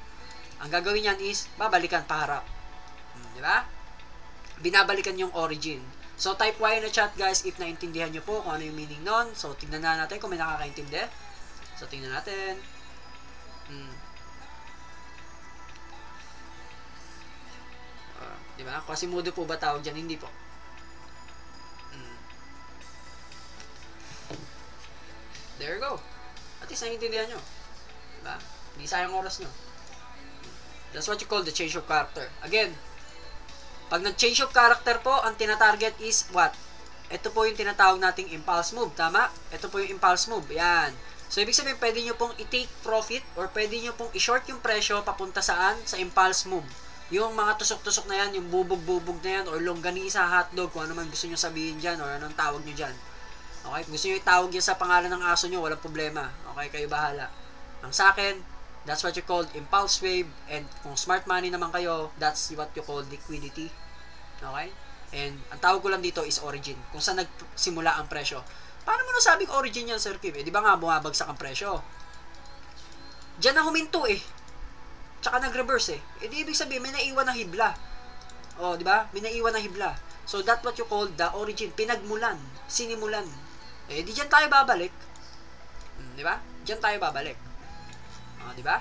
Ang gagawin niyan is, babalikan paharap. Di ba? Binabalikan yung origin. So, type Y na chat, guys, if naintindihan nyo po kung ano yung meaning nun. So, tignan na natin kung may nakakaintindi. So, tingnan natin. Di ba? Quasimodo po ba tawag dyan? Hindi po. There you go. At least naiintindihan nyo. Diba? Hindi sayang oras nyo. That's what you call the change of character. Again, pag nag-change of character po, ang tinatarget is what? Ito po yung tinatawag nating impulse move. Tama? Ito po yung impulse move. Yan. So, ibig sabihin, pwede nyo pong i-take profit or pwede nyo pong i-short yung presyo papunta saan? Sa impulse move. Yung mga tusok-tusok na yan, yung bubog-bubog na yan, or longganisa, hotdog, kung ano man gusto nyo sabihin dyan, or anong tawag nyo dyan. Okay? Gusto nyo itawag yan sa pangalan ng aso nyo, walang problema. Okay? Kayo bahala. Ang sa akin, that's what you call impulse wave, and kung smart money naman kayo, that's what you call liquidity. Okay? And ang tawag ko lang dito is origin. Kung saan nagsimula ang presyo. Paano mo nasabing origin yan, Sir Kim? Eh, di ba nga bumabagsak ang presyo? Diyan na huminto eh. Tsaka nag-reverse eh. Eh, di ibig sabihin, may naiwan na hibla. O, di ba? May naiwan na hibla. So, that's what you call the origin. Pinagmulan. Sinimulan. Eh, di dyan tayo babalik. Di ba? Dyan tayo babalik. O, di ba?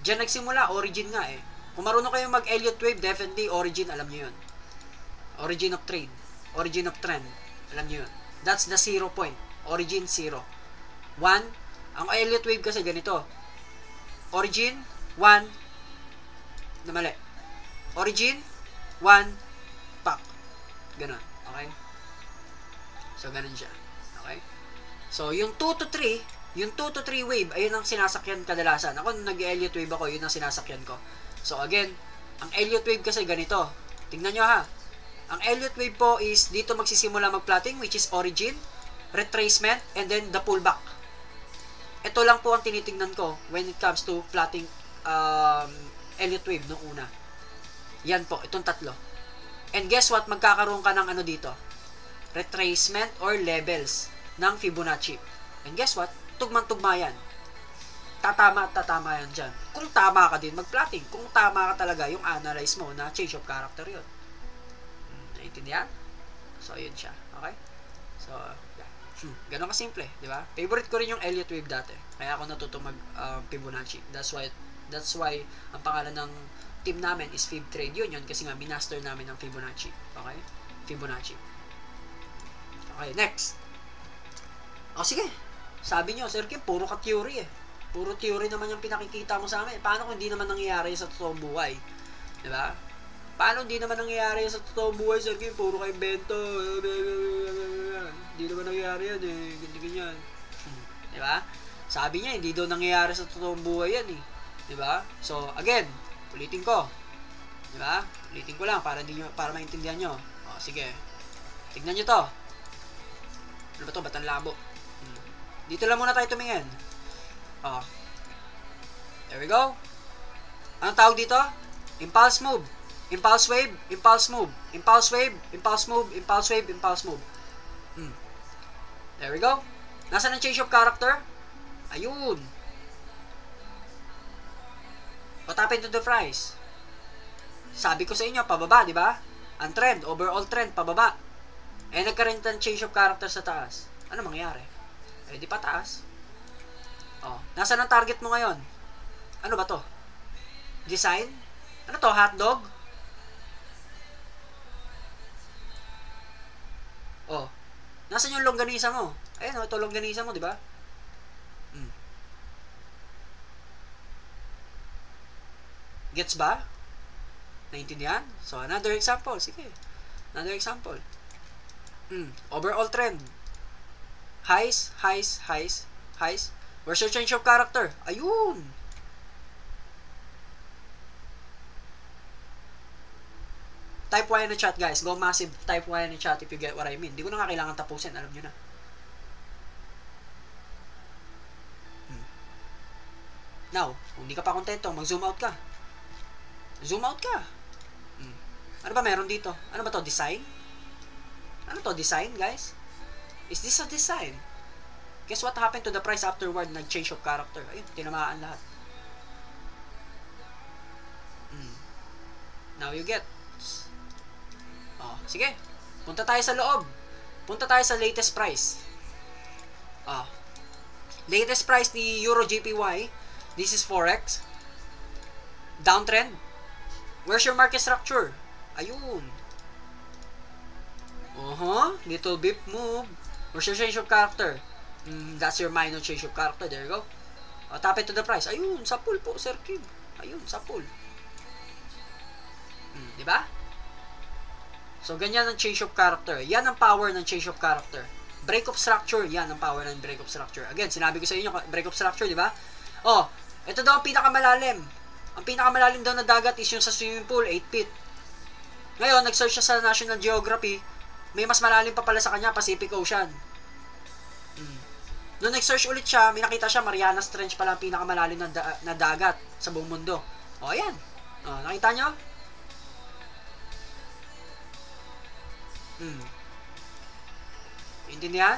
Dyan nagsimula, origin nga eh. Kung marunong kayo mag-Elliott wave, definitely origin, alam nyo yun. Origin of trade. Origin of trend. Alam nyo yun. That's the 0 point. Origin, 0. 1. Ang Elliott wave kasi ganito. Origin, 1. Na mali. Origin, 1. Pak. Ganon. Okay? So, ganon siya. Okay? So, yung 2 to 3, yung 2 to 3 wave, ayun ang sinasakyan kadalasan. Ako, nag-Elliott wave ako, yun ang sinasakyan ko. So, again, ang Elliott wave kasi ganito. Tingnan nyo ha. Ang Elliott wave po is, dito magsisimula mag-plotting, which is origin, retracement, and then the pullback. Ito lang po ang tinitingnan ko when it comes to plotting Elliott wave nung una. Yan po, itong tatlo. And guess what? Magkakaroon ka ng ano dito? Retracement or levels ng Fibonacci. And guess what? Tugmang-tugma yan. Tatama at tatama yan dyan. Kung tama ka din mag-plotting. Kung tama ka talaga yung analyze mo na change of character yun. Naintindihan? So, yun siya. Okay? So, yeah. Ganon kasimple. Di ba? Favorite ko rin yung Elliott wave dati. Kaya ako natuto mag Fibonacci. That's why ang pangalan ng team namin is Fib Trade Union kasi nga minaster namin ang Fibonacci. Okay? Fibonacci. Okay, next. O, sige. Sabi nyo, Sir Kim, puro ka theory eh. Puro theory naman yung pinakikita mo sa amin. Paano kung hindi naman nangyayari sa totoong buhay? Diba? Paano hindi naman nangyayari sa totoong buhay, Sir Kim? Puro kayo bento. Hindi naman nangyayari yan eh. Ganyan. Diba? Sabi niya, hindi daw nangyayari sa totoong buhay yan eh. Diba? So, again, ulitin ko. Diba? Ulitin ko lang para maintindihan nyo. O, sige. Tignan nyo to. Ano ba to? Ba't ang labo? Dito lang muna tayo tumingin. O. There we go. Anong tawag dito? Impulse move. Impulse wave, impulse move. Impulse wave, impulse move, impulse wave, impulse move. There we go. Nasaan ang change of character? Ayun. What happened to the price? Sabi ko sa inyo, pababa, di ba? Ang trend, overall trend, pababa. Eh, nagkaroon ng change of character sa taas. Ano mangyari? Eh, di pa taas. Oh, nasaan ang target mo ngayon? Ano ba to? Design? Ano to? Hotdog? Oh. Nasaan yung longganisa mo? Ayun, ito longganisa mo, di ba? Gets ba? Naintindihan? So, another example. Sige. Another example. Overall trend. Highs, highs, highs, highs. Where's your change of character? Ayun! Type Y in the chat, guys. Go massive. Type Y in the chat if you get what I mean. Hindi ko na nga kailangan tapusin. Alam nyo na. Now, kung hindi ka pa kontento, mag-zoom out ka. Zoom out ka. Ano ba meron dito? Ano ba to? Design? Ano to? Design, guys? Is this a design? Guess what happened to the price afterward? Nag-change of character. Ayun, tinamaan lahat. Now you get. Oh, sige. Punta tayo sa loob. Punta tayo sa latest price. Latest price ni Euro JPY. This is Forex. Downtrend. Where's your market structure? Ayun. Little bit move. Where's your change of character? That's your minor change of character. There you go. Tap it to the price. Ayun, sa pool po, Sir Kim. Ayun, sa pool. Diba? So, ganyan ang change of character. Yan ang power ng change of character. Break of structure, yan ang power ng break of structure. Again, sinabi ko sa inyo, break of structure, di ba? Oh, ito daw ang pinakamalalim. Ang pinakamalalim daw na dagat is yung sa swimming pool, 8 feet. Ngayon, nag-search siya sa National Geography, may mas malalim pa pala sa kanya, Pacific Ocean. Noong nag-search ulit siya, may nakita siya, Marianas Trench pala ang pinakamalalim na dagat sa buong mundo. O, ayan. O, nakita nyo? Intindihan?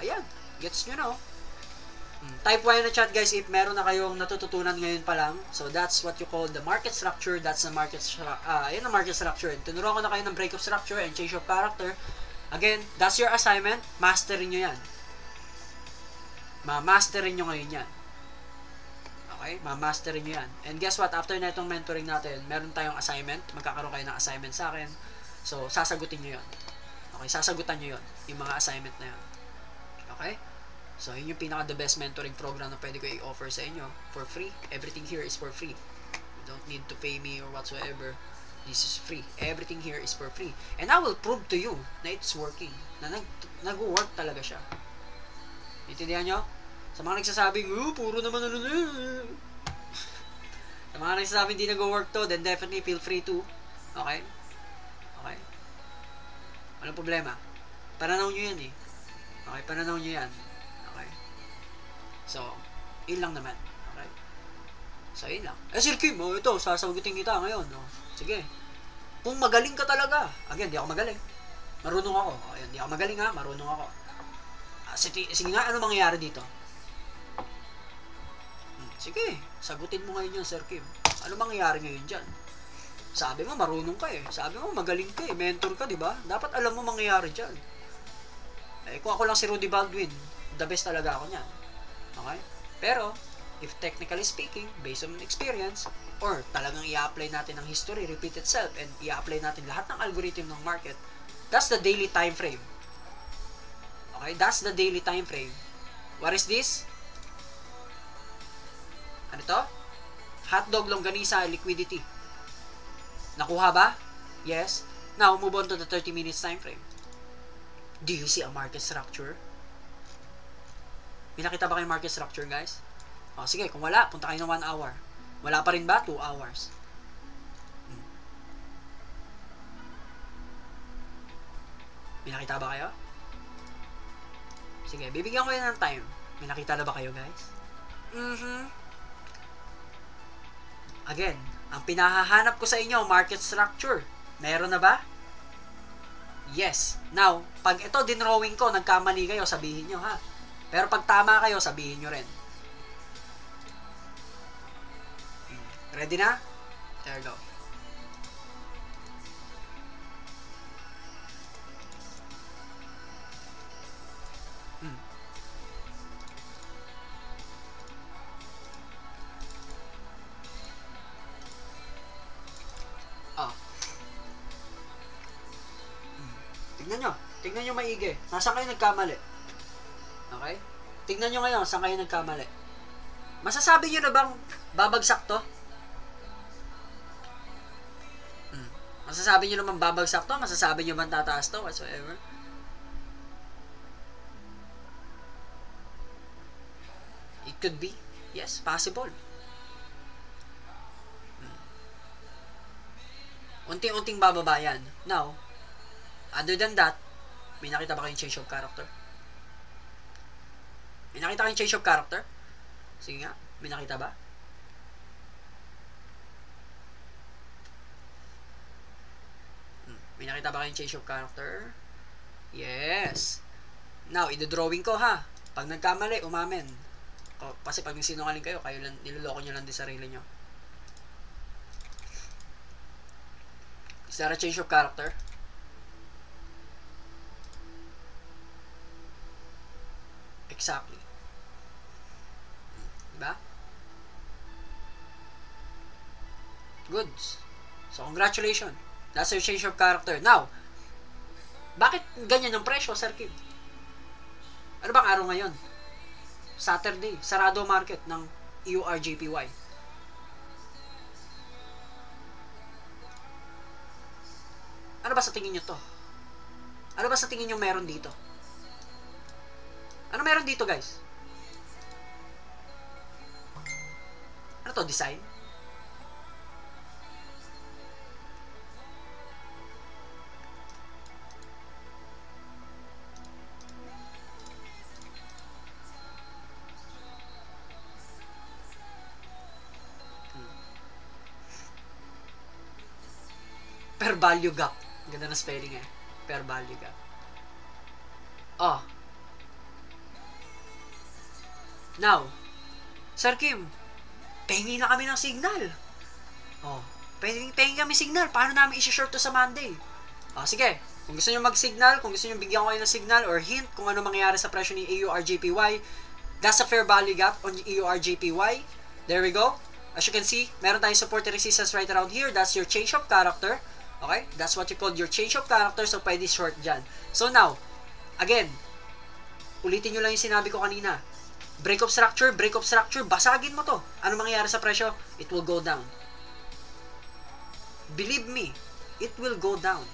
Ayan. Gets nyo na, oh. Type Y na chat, guys, if meron na kayong natututunan ngayon pa lang. So, that's what you call the market structure. That's the market ayan ang market structure. Tinuruan ko na kayo ng break of structure and change of character. Again, that's your assignment. Masterin nyo yan. Ma-masterin nyo ngayon yan. Okay? Ma-masterin nyo yan. And guess what? After na itong mentoring natin, meron tayong assignment. Magkakaroon kayo ng assignment sa akin. So, sasagutin nyo yun. Okay? Sasagutan nyo yun. Yung mga assignment na yun. Okay? So, yun yung pinaka-the best mentoring program na pwede ko i-offer sa inyo. For free. Everything here is for free. You don't need to pay me or whatsoever. This is free. Everything here is for free. And I will prove to you na it's working. Na nag-work talaga siya. Intindihan nyo? Sa mga nagsasabing, puro naman ano na. Sa mga nagsasabing hindi nag-work to, then definitely feel free to. Okay? Okay? Walang problema. Pananaw nyo yan eh. Okay? Pananaw nyo yan. Okay? So, yun lang naman. Okay? So, yun lang. Sir Kim, ito, sasagutin kita ngayon. Sige. Kung magaling ka talaga. Again, di ako magaling. Marunong ako. Ayun, di ako magaling ha. Marunong ako. Sige nga, ano mangyayari dito? Sige, sagutin mo ngayon yan, Sir Kim. Ano mangyayari ngayon dyan? Sabi mo, marunong ka eh. Sabi mo, magaling ka eh. Mentor ka, di ba? Dapat alam mo mangyayari dyan. Kung ako lang si Rudy Baldwin, the best talaga ako niyan. Okay? Pero, if technically speaking, based on experience, or talagang i-apply natin ang history, repeat itself, and i-apply natin lahat ng algorithm ng market, that's the daily time frame. Okay? That's the daily time frame. What is this? Ano to? Hotdog, longganisa, liquidity. Nakuha ba? Yes. Now, move on to the 30 minutes time frame. Do you see a market structure? May nakita ba kayong market structure, guys? O, sige, kung wala, punta kayo ng 1 hour. Wala pa rin ba? 2 hours. May nakita ba kayo? Sige, bibigyan ko yan ng time. May nakita na ba kayo, guys? Again, ang pinahahanap ko sa inyo, market structure. Meron na ba? Yes. Now, pag ito dinrawing ko, nagkamali kayo, sabihin nyo, ha? Pero pag tama kayo, sabihin nyo rin. Ready na? There you go. Tignan nyo maigi. Nasaan kayo nagkamali? Okay? Tignan nyo ngayon, saan kayo nagkamali? Masasabi nyo na bang babagsak to? Masasabi nyo naman babagsak to? Masasabi nyo bang tataas to? Whatsoever? It could be. Yes, possible. Unti-unting bababa yan. Now, other than that, may nakita ba kayong change of character? May nakita kayong change of character? Sige nga, may nakita ba? May nakita ba kayong change of character? Yes. Now, i-drawing ko ha. Pag nagkamali, umamin. Kasi pag sinungaling kayo, lang, niloloko nyo lang din sarili nyo. Is there a change of character? Exactly. Diba? Goods. So, congratulations. That's your change of character. Now, bakit ganyan yung presyo, Sir Kim? Ano bang araw ngayon? Saturday. Sarado market ng EURJPY. Ano ba sa tingin nyo to? Ano ba sa tingin nyo meron dito? Ano meron dito, guys? Ano to? Design? Per value gap. Ganda na spelling eh. Per value gap. Oh. Now, Sir Kim, pengi na kami ng signal. Oh, pengi kami signal. Paano namin isi-short to sa Monday? Oh, sige. Kung gusto niyo mag-signal, kung gusto niyo bigyan ko kayo ng signal or hint kung ano mangyayari sa presyo ni EURJPY, that's a fair value gap on EURJPY. There we go. As you can see, meron tayong support and resistance right around here. That's your change of character. Okay? That's what you call your change of character. So, pwede short dyan. So, now, again, ulitin nyo lang yung sinabi ko kanina. Break of structure, basagin mo to. Ano mangyayari sa presyo? It will go down. Believe me, it will go down.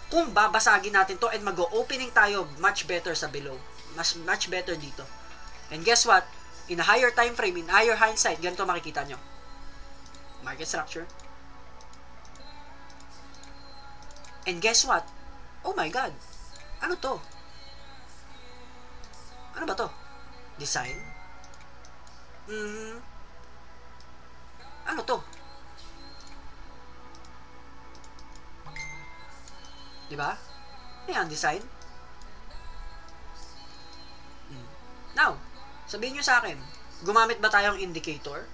Kung babasagin natin to and mag-opening tayo, much better sa below. Much better dito. And guess what? In a higher time frame, in higher hindsight, ganito makikita nyo. Market structure. And guess what? Oh my God. Ano to? Ano ba to? Design? Ano to? Diba? Ayan, design. Now, sabihin nyo sa akin, gumamit ba tayong indicator?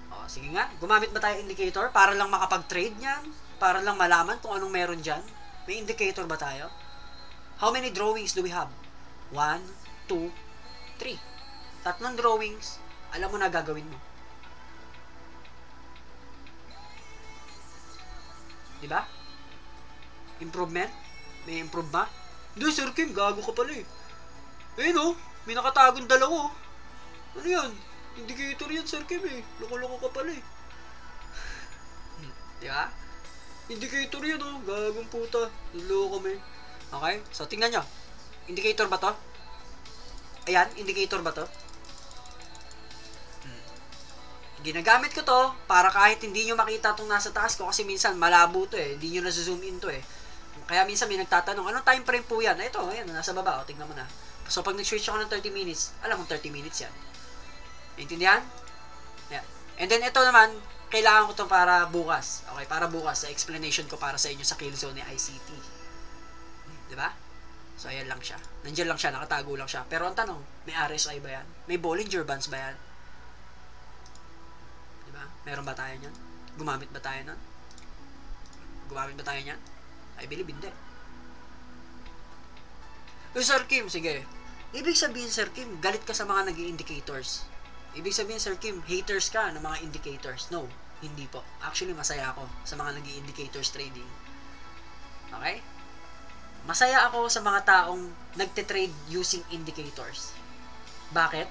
O, sige nga, gumamit ba tayong indicator para lang makapag-trade niyan? Para lang malaman kung anong meron dyan? May indicator ba tayo? How many drawings do we have? 1, 2, 3. 3 drawings, alam mo na gagawin mo. Diba? Improvement? May improve ba? Hindi, Sir Kim, gago ka pala eh. Ayun oh, may nakatagong dalawa oh. Ano yan? Indicator yan, Sir Kim eh. Loko-loko ka pala eh. Diba? Indicator yun, oh. Gagong puta. Luloko kami. Okay? So, tingnan nyo. Indicator ba to? Ayan, indicator ba to? Ginagamit ko to para kahit hindi nyo makita itong nasa taas ko kasi minsan malabo to eh. Hindi nyo na-zoom in to eh. Kaya minsan may nagtatanong, anong time frame po yan? Ito, ayan, nasa baba. O, tingnan mo na. So, pag nag-switch ako ng 30 minutes, alam mo 30 minutes yan. Intindihan? Yeah. And then, ito naman, kailangan ko to para bukas. Okay, para bukas sa explanation ko para sa inyo sa Killzone ni ICT. Diba? So, ayan lang siya. Nandiyan lang siya, nakatago lang siya. Pero ang tanong, may RSI ba yan? May Bollinger Bands ba yan? Diba? Meron ba tayo niyan? Gumamit ba tayo nun? Gumamit ba tayo niyan? I believe hindi. Sir Kim, sige. Ibig sabihin, Sir Kim, galit ka sa mga nag-i-indicators. Ibig sabihin, Sir Kim, haters ka ng mga indicators. No, hindi po. Actually, masaya ako sa mga nag-i-indicators trading. Okay? Masaya ako sa mga taong nagte-trade using indicators. Bakit?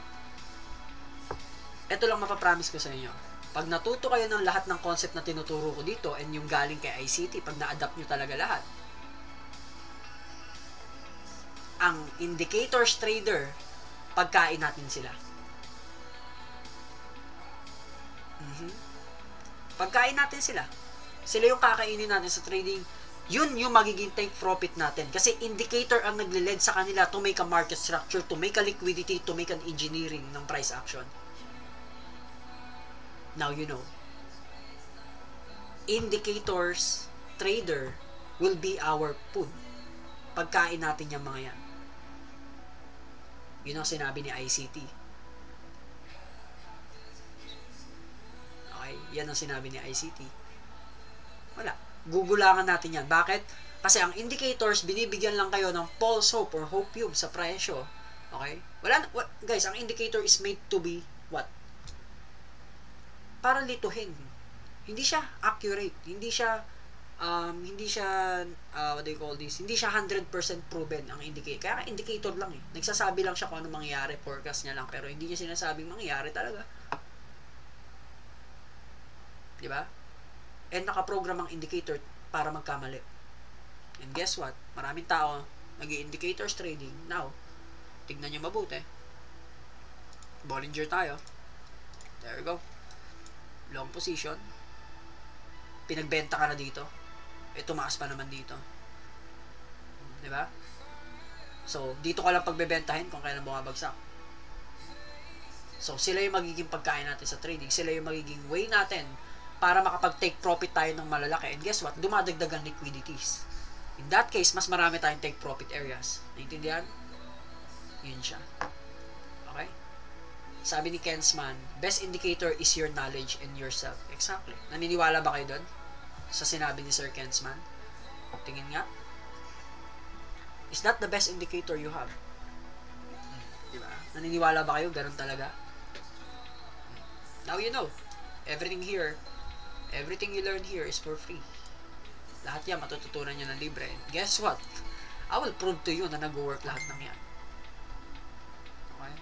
Ito lang mapapromise ko sa inyo. Pag natuto kayo ng lahat ng concept na tinuturo ko dito and yung galing kay ICT, pag na-adapt nyo talaga lahat, ang indicators trader, pagkain natin sila. Pagkain natin sila. Sila yung kakainin natin sa trading. Yun yung magiging take profit natin. Kasi indicator ang nagle-lead sa kanila to make a market structure, to make a liquidity, to make an engineering ng price action. Now you know. Indicators trader will be our food. Pagkain natin yung mga yan. Yun ang sinabi ni ICT. Okay? Yan ang sinabi ni ICT. Wala. Gugulangan natin yan. Bakit? Kasi ang indicators, binibigyan lang kayo ng false hope or hopium sa presyo. Okay? Guys, ang indicator is made to be what? Para lituhin. Hindi siya accurate. Hindi siya what do you call this? Hindi siya 100% proven ang indicator. Kaya indicator lang eh. Nagsasabi lang siya kung ano mangyayari, forecast niya lang, pero hindi niya sinasabing mangyayari talaga. Di ba? And nakaprogram ang indicator para magkamali. And guess what? Maraming tao nag-i-indicators trading. Now, tignan niyo mabuti. Bollinger tayo. There we go. Long position. Pinagbenta ka na dito. Tumaas pa naman dito. Di ba? So, dito ka lang pagbebentahin kung kailan bumabagsak. So, sila yung magiging pagkain natin sa trading. Sila yung magiging way natin para makapag-take profit tayo ng malalaki. And guess what? Dumadagdag ang liquidities. In that case, mas marami tayong take profit areas. Naintindihan? Yun siya. Okay? Sabi ni Kensman, best indicator is your knowledge and yourself. Exactly. Naniniwala ba kayo doon? Sa sinabi ni Sir Kensman? Tingin nga. Is that the best indicator you have? Diba? Naniniwala ba kayo? Ganun talaga? Now you know. Everything you learn here is for free. Lahat yan, matututunan nyo ng libre. And guess what? I will prove to you na nag-work lahat ng yan. Okay?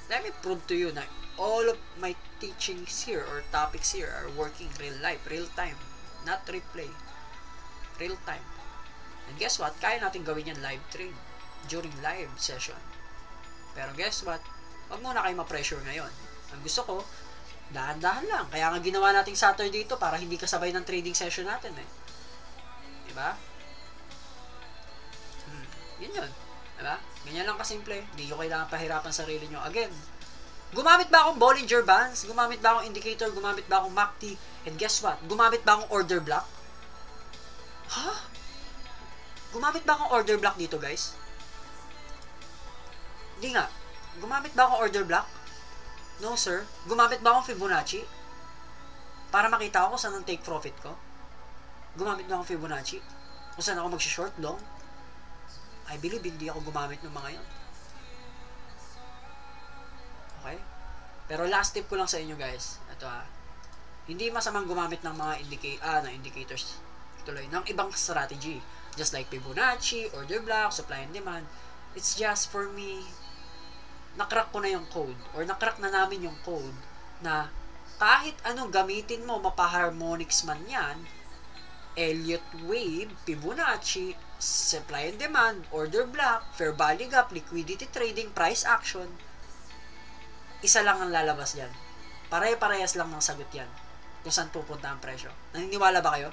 Let me prove to you na all of my teachings here or topics here are working real life, real time. Not replay. Real time. And guess what? Kaya natin gawin yan live trade during live session. Pero guess what? Huwag muna kayo ma-pressure ngayon. Ang gusto ko, dahan-dahan lang. Kaya nga ginawa nating Saturday dito para hindi kasabay ng trading session natin eh. Diba? Yun. Diba? Ganyan lang kasimple. Hindi nyo kailangan pahirapan sarili nyo. Again, gumamit ba akong Bollinger Bands? Gumamit ba akong indicator? Gumamit ba akong MACD? And guess what? Gumamit ba akong order block? Ha? Gumamit ba akong order block dito, guys? Hindi nga. Gumamit ba akong order block? No, sir. Gumamit ba akong Fibonacci? Para makita ko saan ang take profit ko? Gumamit ba akong Fibonacci? Kung saan ako mag-short long? I believe hindi ako gumamit ng mga yon. Okay? Pero last tip ko lang sa inyo, guys. Ito hindi masamang gumamit ng mga indicators tuloy ng ibang strategy. Just like Fibonacci, order block, supply and demand. It's just for me, nakrack ko na yung code or nakrack na namin yung code na kahit anong gamitin mo, mapa-harmonics man yan, Elliott wave, Fibonacci, supply and demand, order block, fair value gap, liquidity trading, price action, isa lang ang lalabas yan. Pare-parehas lang ng sagot yan kung saan pupunta ang presyo. Naniniwala ba kayo?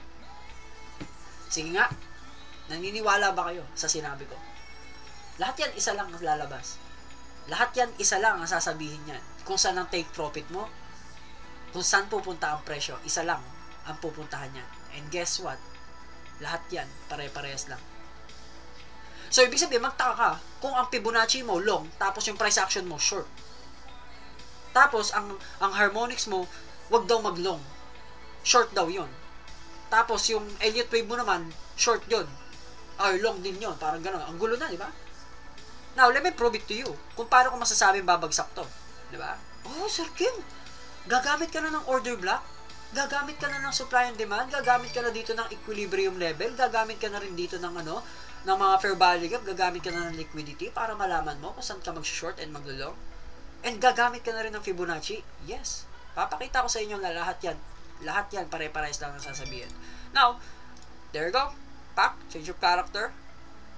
Sige nga, naniniwala ba kayo sa sinabi ko? Lahat yan isa lang ang lalabas. Lahat yan isa lang ang sasabihin yan. Kung saan ang take profit mo, kung saan pupunta ang presyo, isa lang ang pupuntahan yan. And guess what? Lahat yan, pare-parehas lang. So, ibig sabihin, magtaka ka kung ang Fibonacci mo long, tapos yung price action mo short. Tapos, ang harmonics mo, wag daw mag-long. Short daw yun. Tapos, yung Elliott wave mo naman, short yun. Ay, long din yun. Parang gano'n. Ang gulo na, di ba? Now, let me prove it to you. Kung paano ko masasabing babagsak to. Di ba? Oh, Sir Kim, gagamit ka na ng order block? Gagamit ka na ng supply and demand? Gagamit ka na dito ng equilibrium level? Gagamit ka na rin dito ng ng mga fair value gap? Gagamit ka na ng liquidity para malaman mo kung saan ka mag-short and mag-long? And gagamit ka na rin ng Fibonacci? Yes. Papakita ko sa inyo na lahat yan pare-parehas lang ang sasabihin. Now, there you go. Pack, change of character.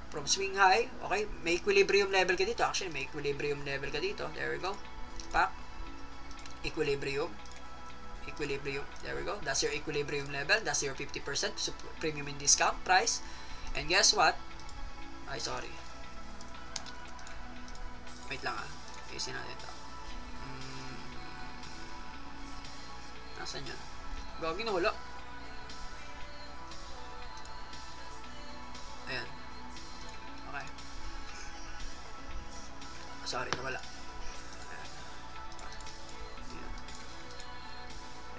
From swing high, okay, may equilibrium level ka dito. Actually, may equilibrium level ka dito. There we go. Pack, equilibrium. There we go. That's your equilibrium level. That's your 50% premium in discount price. And guess what? Ay, sorry. Wait lang Isin natin ito. Nasaan yan? Gagi na wala. Ayan. Okay. Sorry, nawala.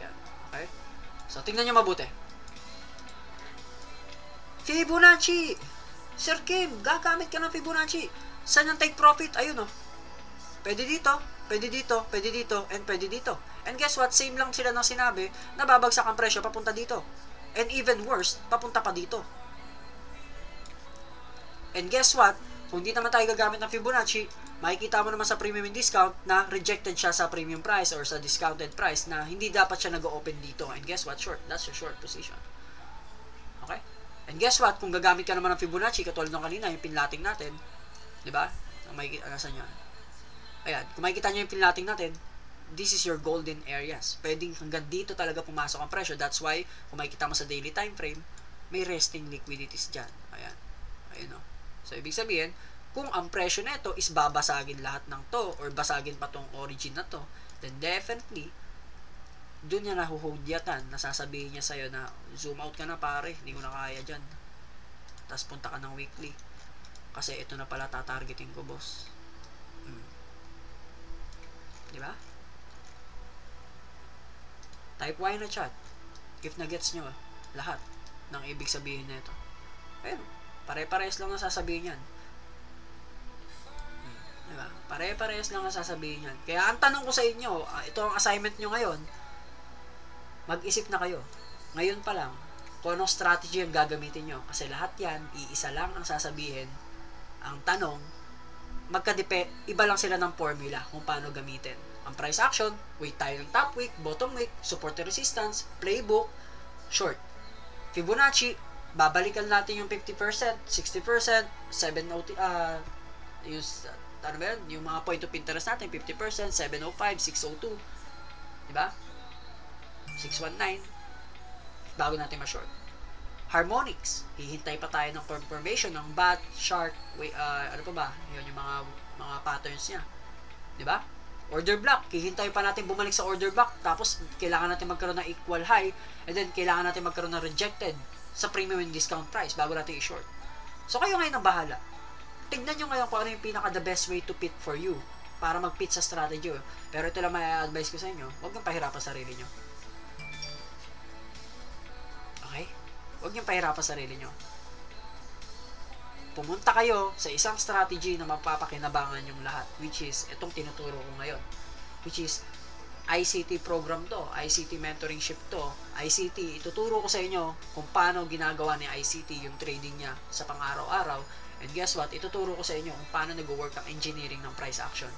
Ayan. Okay. So, tingnan nyo mabuti. Fibonacci! Sir Kim, gagamit ka ng Fibonacci. Saan yung take profit? Ayun Pwede dito, pwede dito, pwede dito, and pwede dito. And guess what? Same lang sila ng sinabi na babagsak ang presyo papunta dito. And even worse, papunta pa dito. And guess what? Kung di naman tayo gagamit ng Fibonacci, makikita mo naman sa premium and discount na rejected siya sa premium price or sa discounted price na hindi dapat siya nag-open dito. And guess what? Short. That's your short position. Okay? And guess what? Kung gagamit ka naman ng Fibonacci, katulad ng kanina, yung pinlating natin, di ba? Nasaan yan? Ayan, kung makikita nyo yung pinlating natin, this is your golden areas. Pwedeng hanggang dito talaga pumasok ang presyo. That's why, kung makikita mo sa daily time frame, may resting liquidities dyan. Ayan. Ayun So, ibig sabihin, kung ang presyo nito is babasagin lahat ng to or basagin pa tong origin na to, then definitely, dun niya nahuhudyatan, nasasabihin niya sa'yo na zoom out ka na pare, hindi ko na kaya dyan. Tapos punta ka ng weekly. Kasi ito na pala tatargeting ko, boss. Diba? Type Y na chat if na-gets nyo lahat ng ibig sabihin na ito. Ayun, pare-parehas lang ang sasabihin yan. Diba? Pare-parehas lang ang sasabihin yan. Kaya ang tanong ko sa inyo, ito ang assignment nyo ngayon, mag-isip na kayo. Ngayon pa lang, kung anong strategy ang gagamitin nyo. Kasi lahat yan, iisa lang ang sasabihin. Ang tanong, iba lang sila ng formula kung paano gamitin. Ang price action, wait tayo ng top wick, bottom wick, support and resistance, playbook, short. Fibonacci, babalikan natin yung 50%, 60%, 7OT, yung mga point of interest natin, 50%, 705, 602, diba? 619, bago natin ma-short. Harmonics, hihintay pa tayo ng confirmation ng bat, shark, ano pa ba? Yun yung mga patterns niya. 'Di ba? Order block, hihintay pa natin bumalik sa order block, tapos kailangan natin magkaroon ng equal high, and then kailangan natin magkaroon ng rejected sa premium and discount price bago natin i-short. So kayo ngayon ang bahala. Tignan nyo ngayon kung ano yung pinaka the best way to pit for you para mag-pit sa strategy. Pero ito lang may advice ko sa inyo, huwag nang pahirapan sarili nyo. Okay? Huwag niyong pahirapan sarili nyo. Pumunta kayo sa isang strategy na mapapakinabangan yung lahat, which is, itong tinuturo ko ngayon, which is, ICT program to, ICT mentorship to, ICT, ituturo ko sa inyo kung paano ginagawa ni ICT yung trading niya sa pang-araw-araw, and guess what, ituturo ko sa inyo kung paano nag-work ang engineering ng price action.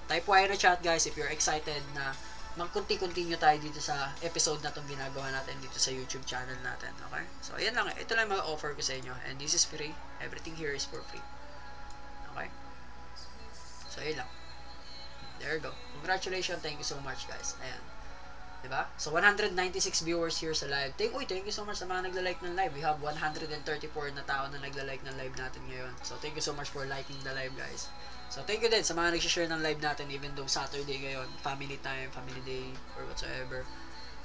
Type Y na chat guys if you're excited na mag-continue tayo dito sa episode na itong ginagawa natin dito sa YouTube channel natin. Okay? So, ayan lang. Ito lang mga offer ko sa inyo. And this is free. Everything here is for free. Okay? So, ayan lang. There you go. Congratulations. Thank you so much, guys. Ayan. Diba? So, 196 viewers here sa live. Thank you so much sa mga nagla-like ng live. We have 134 na tao na nagla-like ng live natin ngayon. So, thank you so much for liking the live, guys. So, thank you din sa mga nag-share ng live natin even though Saturday ngayon, family time, family day, or whatsoever.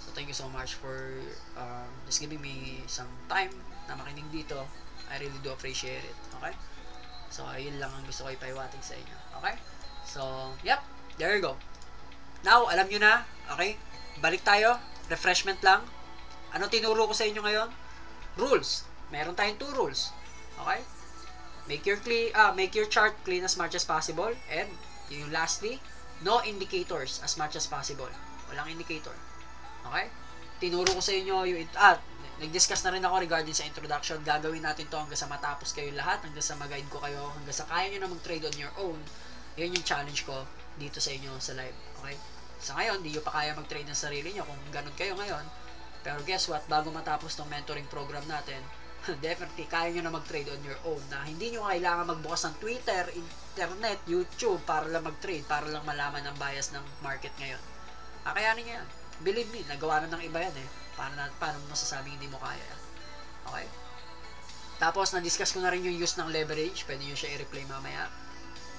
So, thank you so much for just giving me some time na makinig dito. I really do appreciate it. Okay? So, ayun lang ang gusto ko ipaiwatig sa inyo. Okay? So, yep. There you go. Now, alam nyo na. Okay? Balik tayo. Refreshment lang. Ano tinuro ko sa inyo ngayon? Rules. Meron tayong 2 rules. Okay? Make your chart clean as much as possible. And, yung lastly, no indicators as much as possible. Walang indicator. Okay? Tinuro ko sa inyo yung nag-discuss na rin ako regarding sa introduction. Gagawin natin to hanggang sa matapos kayo lahat, hanggang sa mag-guide ko kayo, hanggang sa kaya nyo na mag-trade on your own. Yun yung challenge ko dito sa inyo sa live. Okay? Sa ngayon, di nyo pa kaya mag-trade ng sarili nyo kung ganun kayo ngayon. Pero guess what? Bago matapos tong mentoring program natin, definitely kaya nyo na mag-trade on your own na hindi nyo kailangan magbukas ng Twitter, internet, YouTube para lang mag-trade, para lang malaman ang bias ng market ngayon. Kakayanin nyo yan. Believe me, nagawa na ng iba yan eh. Paano mo masasabing hindi mo kaya yan? Okay? Tapos, na-discuss ko na rin yung use ng leverage. Pwede nyo siya i-replay mamaya.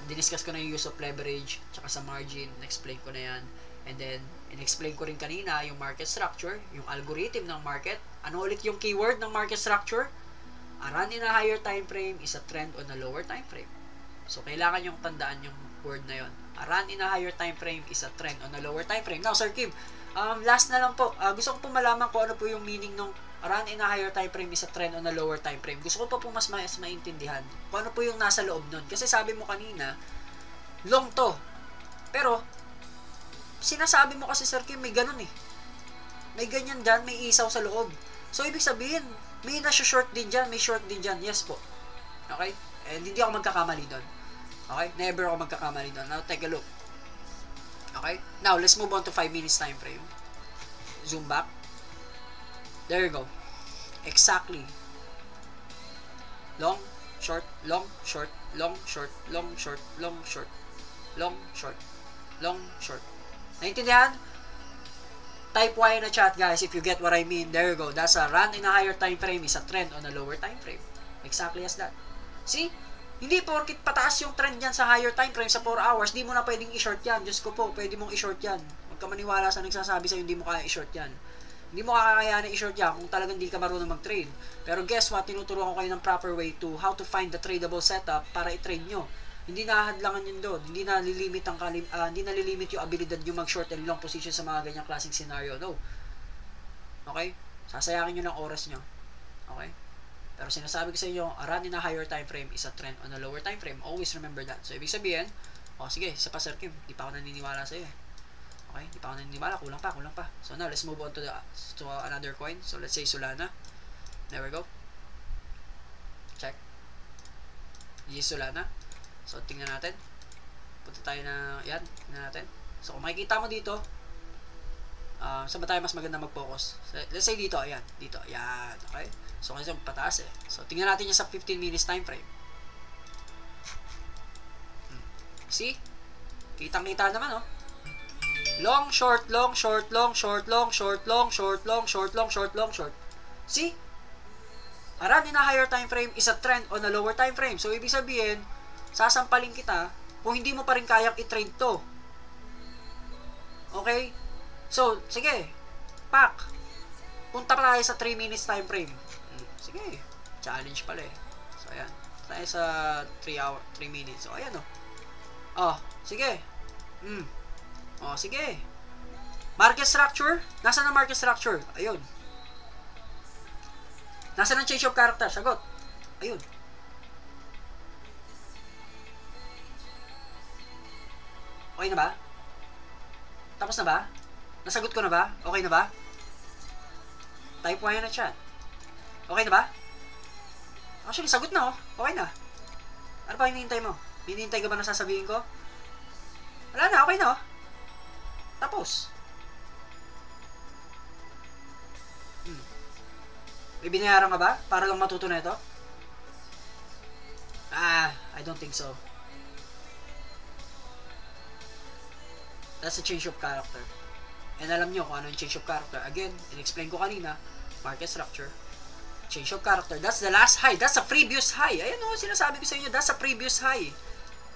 Diniscuss ko na yung use of leverage tsaka sa margin. Na-explain ko na yan. And then, in-explain ko rin kanina yung market structure, yung algorithm ng market. Ano ulit yung keyword ng market structure? A run in a higher time frame is a trend on a lower time frame. So, kailangan yung tandaan yung word na yon. A run in a higher time frame is a trend on a lower time frame. Now, Sir Kim, last na lang po. Gusto ko po malaman kung ano po yung meaning ng a run in a higher time frame is a trend on a lower time frame. Gusto ko po mas maintindihan kung ano po yung nasa loob nun. Kasi sabi mo kanina, long to. Pero, sinasabi mo kasi, Sir Kim, may ganun eh. May ganyan dyan, may isaw sa loob. So, ibig sabihin, may nasa-short din dyan, may short din dyan. Yes po. Okay? And hindi ako magkakamali doon. Okay? Never ako magkakamali doon. Now, take a look. Okay? Now, let's move on to 5 minutes time frame. Zoom back. There you go. Exactly. Long, short, long, short, long, short, long, short, long, short, long, short, long, short. Naintindihan? Type Y na chat, guys, if you get what I mean. There you go. That's a run in a higher time frame is a trend on a lower time frame. Exactly as that. See? Hindi porkit pataas yung trend yan sa higher time frame sa 4 hours, di mo na pwedeng i-short yan. Diyos ko po, pwede mong i-short yan. Huwag ka maniwala sa nagsasabi sa'yo, hindi mo kaya i-short yan. Hindi mo kakakayanin i-short yan kung talagang hindi ka marunong mag-trade. Pero guess what? Tinuturuan ko kayo ng proper way to how to find the tradable setup para i-trade nyo. Hindi nahadlangan yun doon. Hindi nalilimit yung abilidad nyo mag-short and long position sa mga ganyang klaseng scenario. No. Okay? Sasayakin nyo ng oras nyo. Okay? Pero sinasabi ko sa inyo, a run in a higher time frame is a trend on a lower time frame. Always remember that. So, ibig sabihin, sige, isa pa, Sir Kim, di pa ako naniniwala sa iyo. Okay? Di pa ako naniniwala. Kulang pa. So, now, let's move on to another coin. So, let's say Solana. There we go. Check. This is Solana. So, tingnan natin. Punta tayo na, yan, tingnan natin. So, kung makikita mo dito, saan ba tayo mas maganda mag-focus? So, let's say dito, ayan, dito, ayan, okay? So, kasi pataas eh. So, tingnan natin yan sa 15 minutes time frame. See? Kitang-kita naman, oh. Long, short, long, short, long, short, long, short, long, short, long, short, long, short, long, short. See? A run in a higher time frame is a trend on a lower time frame. So, ibig sabihin, sasampalin kita kung hindi mo pa rin kayang i-trade to. Okay? So, sige. Pak. Punta pa tayo sa 3 minutes time frame. Sige. Challenge pala eh. So, ayan. Tayo sa 3 minutes. So, ayan oh. Oh, sige. Oh, sige. Market structure. Nasaan ang market structure? Ayun. Nasaan ang change of character? Sagot. Ayun. Okay na ba? Tapos na ba? Nasagot ko na ba? Okay na ba? Type Y na chat. Okay na ba? Actually, sagot na oh. Okay na. Ano pa hinihintay mo? Hinihintay ka ba na sasabihin ko? Wala na, okay na oh. Tapos. May binayaran ka ba? Para lang matuto na ito? I don't think so. That's a change of character. And alam nyo kung ano yung change of character. Again, in-explain ko kanina, market structure, change of character. That's the last high. That's a previous high. Ayan o, sinasabi ko sa inyo, that's a previous high.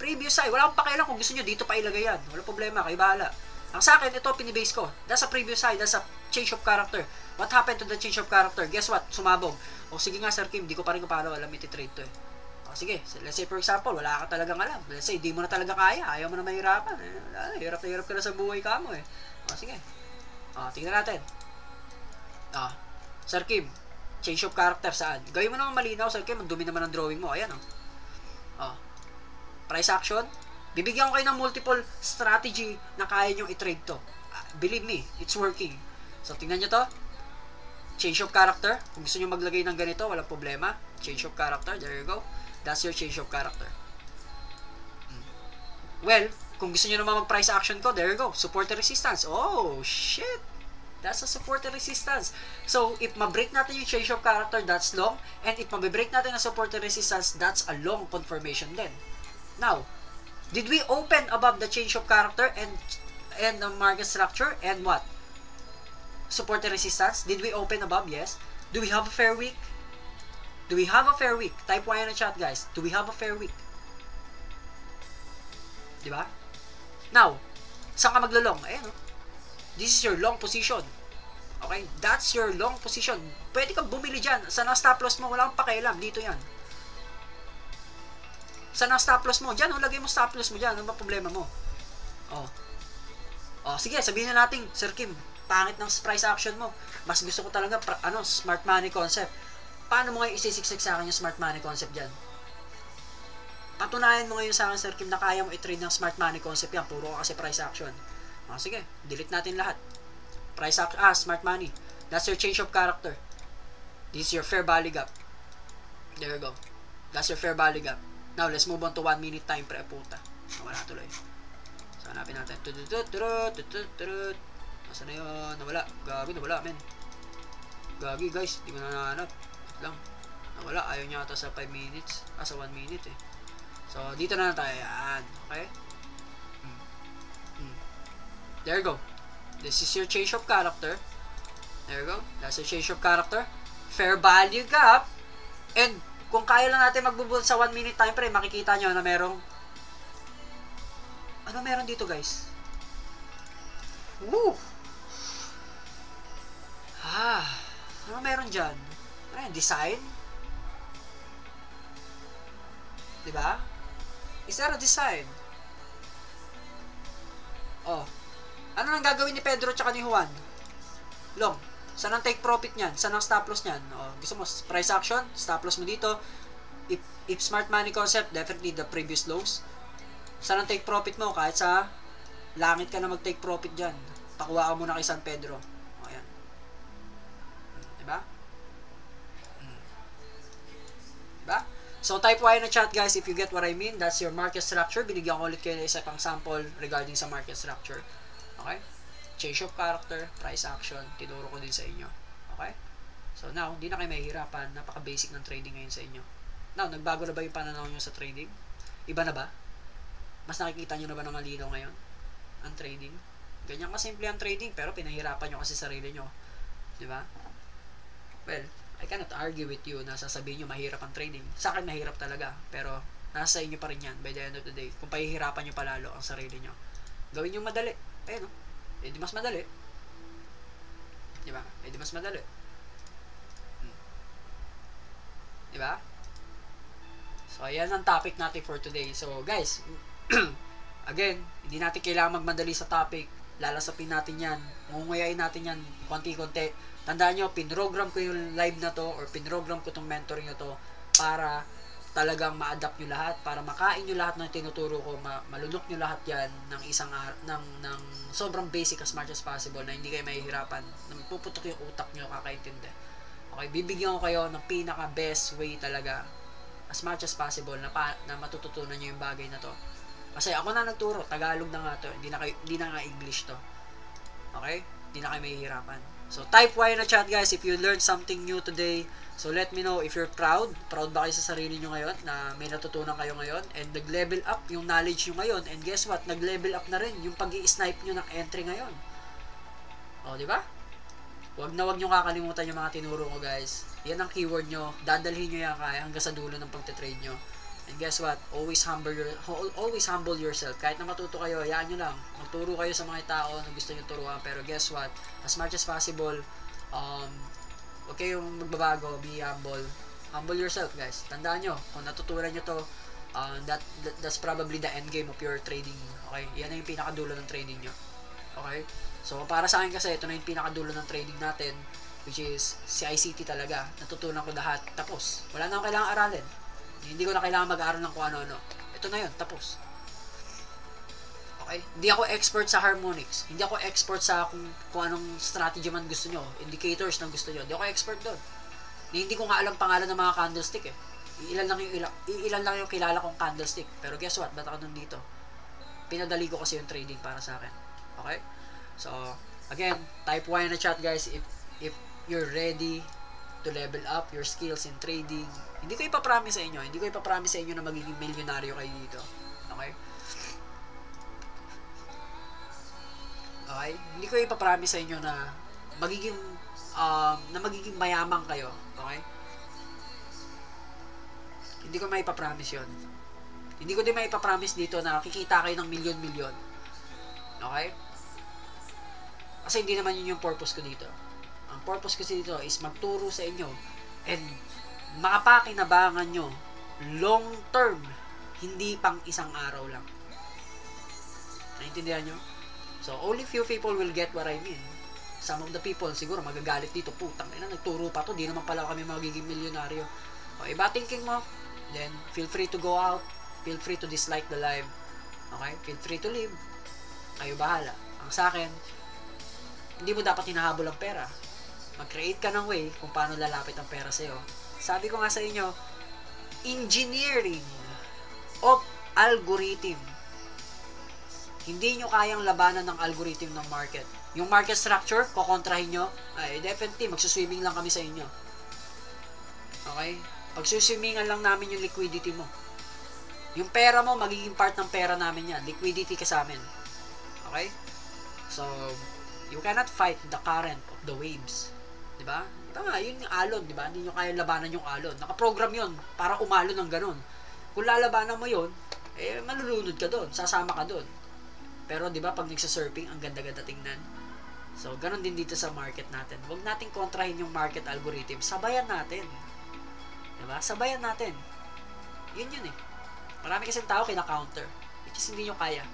Previous high. Wala akong pakialam kung gusto nyo dito pa ilagay yan. Wala problema, kayo bahala. Ang sa akin, ito pinibase ko. That's a previous high. That's a change of character. What happened to the change of character? Guess what? Sumabog. O sige nga, Sir Kim, di ko pa rin kung paano alam iti-trade to eh. O sige, let's say for example, wala ka talagang alam. Let's say, di mo na talaga kaya. Ayaw mo na mahirapan. Hirap na hirap ka na sa buhay ka mo eh. O sige. O, tingnan natin. O, Sir Kim, change of character saan? Gawin mo naman malinaw, Sir Kim. Ang dumi naman ang drawing mo. Ayan o. O, price action. Bibigyan ko kayo ng multiple strategy na kaya nyo i-trade to. Believe me, it's working. So, tingnan nyo to. Change of character. Kung gusto nyo maglagay ng ganito, walang problema. Change of character. There you go. That's your change of character. Well, kung gusto nyo naman mag-price action ko, there you go. Support and resistance. Oh, shit. That's a support and resistance. So, if ma-break natin yung change of character, that's long. And if ma-break natin ang support and resistance, that's a long confirmation then. Now, did we open above the change of character and the market structure and what? Support and resistance? Did we open above? Yes. Do we have a fair week? Do we have a fair week? Type Y in the chat, guys. Do we have a fair week? Diba? Now, saan ka maglalong? Ayan, no? This is your long position. Okay? That's your long position. Pwede kang bumili dyan. Saan ang stop loss mo? Wala kang pakialam. Dito yan. Saan ang stop loss mo? Diyan, lagay mo stop loss mo dyan. Ano ba problema mo? Sige, sabihin na natin, Sir Kim, pangit ng price action mo. Mas gusto ko talaga, smart money concept. Paano mo ngayon isisiksik sa akin yung smart money concept dyan? Patunayan mo ngayon sa akin, Sir Kim, na kaya mo i-trade ng smart money concept yan. Puro ka kasi price action. Sige, delete natin lahat. Price action, smart money. That's your change of character. This is your fair value gap. There you go. That's your fair value gap. Now, let's move on to 1 minute time pre. Puta. Nawala tuloy. So, hanapin natin. Nasa na yun? Nawala. Gagi, nawala, men. Gagi, guys. Di ko na nahanap. Lang. Nawala. Ayaw niya ata sa 5 minutes. Sa 1 minute eh. So, dito na tayo. Yan. Okay? There you go. This is your change of character. There you go. That's your change of character. Fair value gap. And, kung kaya lang natin magbubul sa 1 minute time frame, makikita nyo na merong ano meron dito, guys? Woo! Ano meron dyan? Ayan, design? Diba? Is there a design? Ano nang gagawin ni Pedro tsaka ni Juan? Long. Saan ang take profit niyan? Saan ang stop loss niyan? Gusto mo price action? Stop loss mo dito. If smart money concept, definitely the previous lows. Saan ang take profit mo? Kahit sa langit ka na mag-take profit dyan. Pakuha ka muna kay San Pedro. Ayan. Diba? Diba? So, type Y na chat, guys, if you get what I mean. That's your market structure. Binigyan ko ulit kayo isa pang sample regarding sa market structure. Okay? Change of character, price action, tinuro ko din sa inyo. Okay? So now, hindi na kayo mahihirapan. Napaka-basic ng trading ngayon sa inyo. Now, nagbago na ba yung pananaw nyo sa trading? Iba na ba? Mas nakikita nyo na ba ng malinaw ngayon? Ang trading? Ganyan kasimple ang trading, pero pinahirapan nyo kasi sarili nyo. Diba? Well, I cannot argue with you na sasabihin nyo mahirap ang trading. Sa akin, mahirap talaga. Pero, nasa inyo pa rin yan by the end of the day. Kung pahihirapan nyo palalo ang sarili nyo. Gawin nyo madali. Ayun, no? Di mas madali. Diba? Di mas madali. Diba? So, ayan ang topic natin for today. So, guys, again, hindi natin kailangan magmadali sa topic. Lalasapin natin yan. Ngunguyain natin yan konti-konti. Tandaan nyo, pinrogram ko yung live na to or pinrogram ko tong mentoring na to para talagang ma-adapt nyo lahat, para makain nyo lahat ng tinuturo ko, malunok nyo lahat yan ng isang ng sobrang basic as much as possible na hindi kayo mahihirapan, na puputok yung utak nyo, kakaintindi. Okay, bibigyan ko kayo ng pinaka best way talaga as much as possible na matututunan nyo yung bagay na to. Kasi ako na nagturo, Tagalog na nga to, hindi na nga English to. Okay? Hindi na kayo mahihirapan. So, type Y na chat guys if you learned something new today. So, let me know if you're proud. Proud ba kayo sa sarili nyo ngayon na may natutunan kayo ngayon? And nag-level up yung knowledge nyo ngayon. And guess what? Nag-level up na rin yung pag-i-snipe nyo ng entry ngayon. O, di ba? Huwag nyo kakalimutan yung mga tinuro ko guys. Yan ang keyword nyo. Dadalhin nyo yan kaya hanggang sa dulo ng pagte-trade nyo. And guess what? Always humble yourself. Kahit na matuto kayo, hayaan nyo lang. Magturo kayo sa mga tao na gusto nyo turuan. Pero guess what? As much as possible, huwag kayong magbabago. Be humble. Humble yourself, guys. Tandaan nyo, kung natutunan nyo to, that's probably the end game of your trading. Okay? Yan na yung pinakadulo ng trading nyo. Okay? So, para sa akin kasi, ito na yung pinakadulo ng trading natin, which is si ICT talaga. Natutunan ko lahat. Tapos. Wala na akong kailangang aralin. Hindi ko na kailangan mag-aaral ng kung ano-ano. Ito na yun, tapos. Okay? Hindi ako expert sa harmonics. Hindi ako expert sa kung anong strategy man gusto nyo. Indicators na gusto nyo. Hindi ako expert doon. Hindi ko nga alam pangalan ng mga candlestick eh. Ilan lang yung kilala kong candlestick. Pero guess what? Ba't ako nandito? Pinadali ko kasi yung trading para sa akin. Okay? So, again, type Y na chat guys if you're ready to level up your skills in trading. Hindi ko ipapromise sa inyo. Hindi ko ipapromise sa inyo na magiging milyonaryo kayo dito. Okay? Okay? Hindi ko ipapromise sa inyo na magiging mayaman kayo. Okay? Hindi ko maipapromise yun. Hindi ko din maipapromise dito na kikita kayo ng milyon-milyon. Okay? Kasi hindi naman yun yung purpose ko dito. Ang purpose ko dito is magturo sa inyo and makapakinabangan nyo long term, hindi pang isang araw lang. Naintindihan nyo? So, only few people will get what I mean. Some of the people, siguro magagalit dito, putang ina, nagturo pa to, di naman pala kami magiging milyonaryo. O, iba thinking mo, then, feel free to go out, feel free to dislike the live, okay? Feel free to leave, kayo bahala. Ang sa akin, hindi mo dapat hinahabol ang pera. Mag-create ka ng way kung paano lalapit ang pera sa'yo. Sabi ko nga sa inyo, engineering of algorithm. Hindi nyo kayang labanan ng algorithm ng market. Yung market structure, kukontrahin nyo, ay definitely, magsuswimming lang kami sa inyo. Okay? Pagsuswimmingan lang namin yung liquidity mo. Yung pera mo, magiging part ng pera namin yan. Liquidity ka sa amin. Okay? So, you cannot fight the current of the waves. Diba? Tama, yun yung alon, diba? Hindi nyo kaya labanan yung alon. Nakaprogram yun para umalo ng ganun. Kung lalabanan mo yun, eh, malulunod ka doon. Sasama ka doon. Pero, diba, pag nagsasurfing, ang ganda-ganda tingnan. So, ganun din dito sa market natin. Huwag natin kontrahin yung market algorithm. Sabayan natin. Diba? Sabayan natin. Yun eh. Marami kasing tao kina-counter. Which is hindi nyo kaya.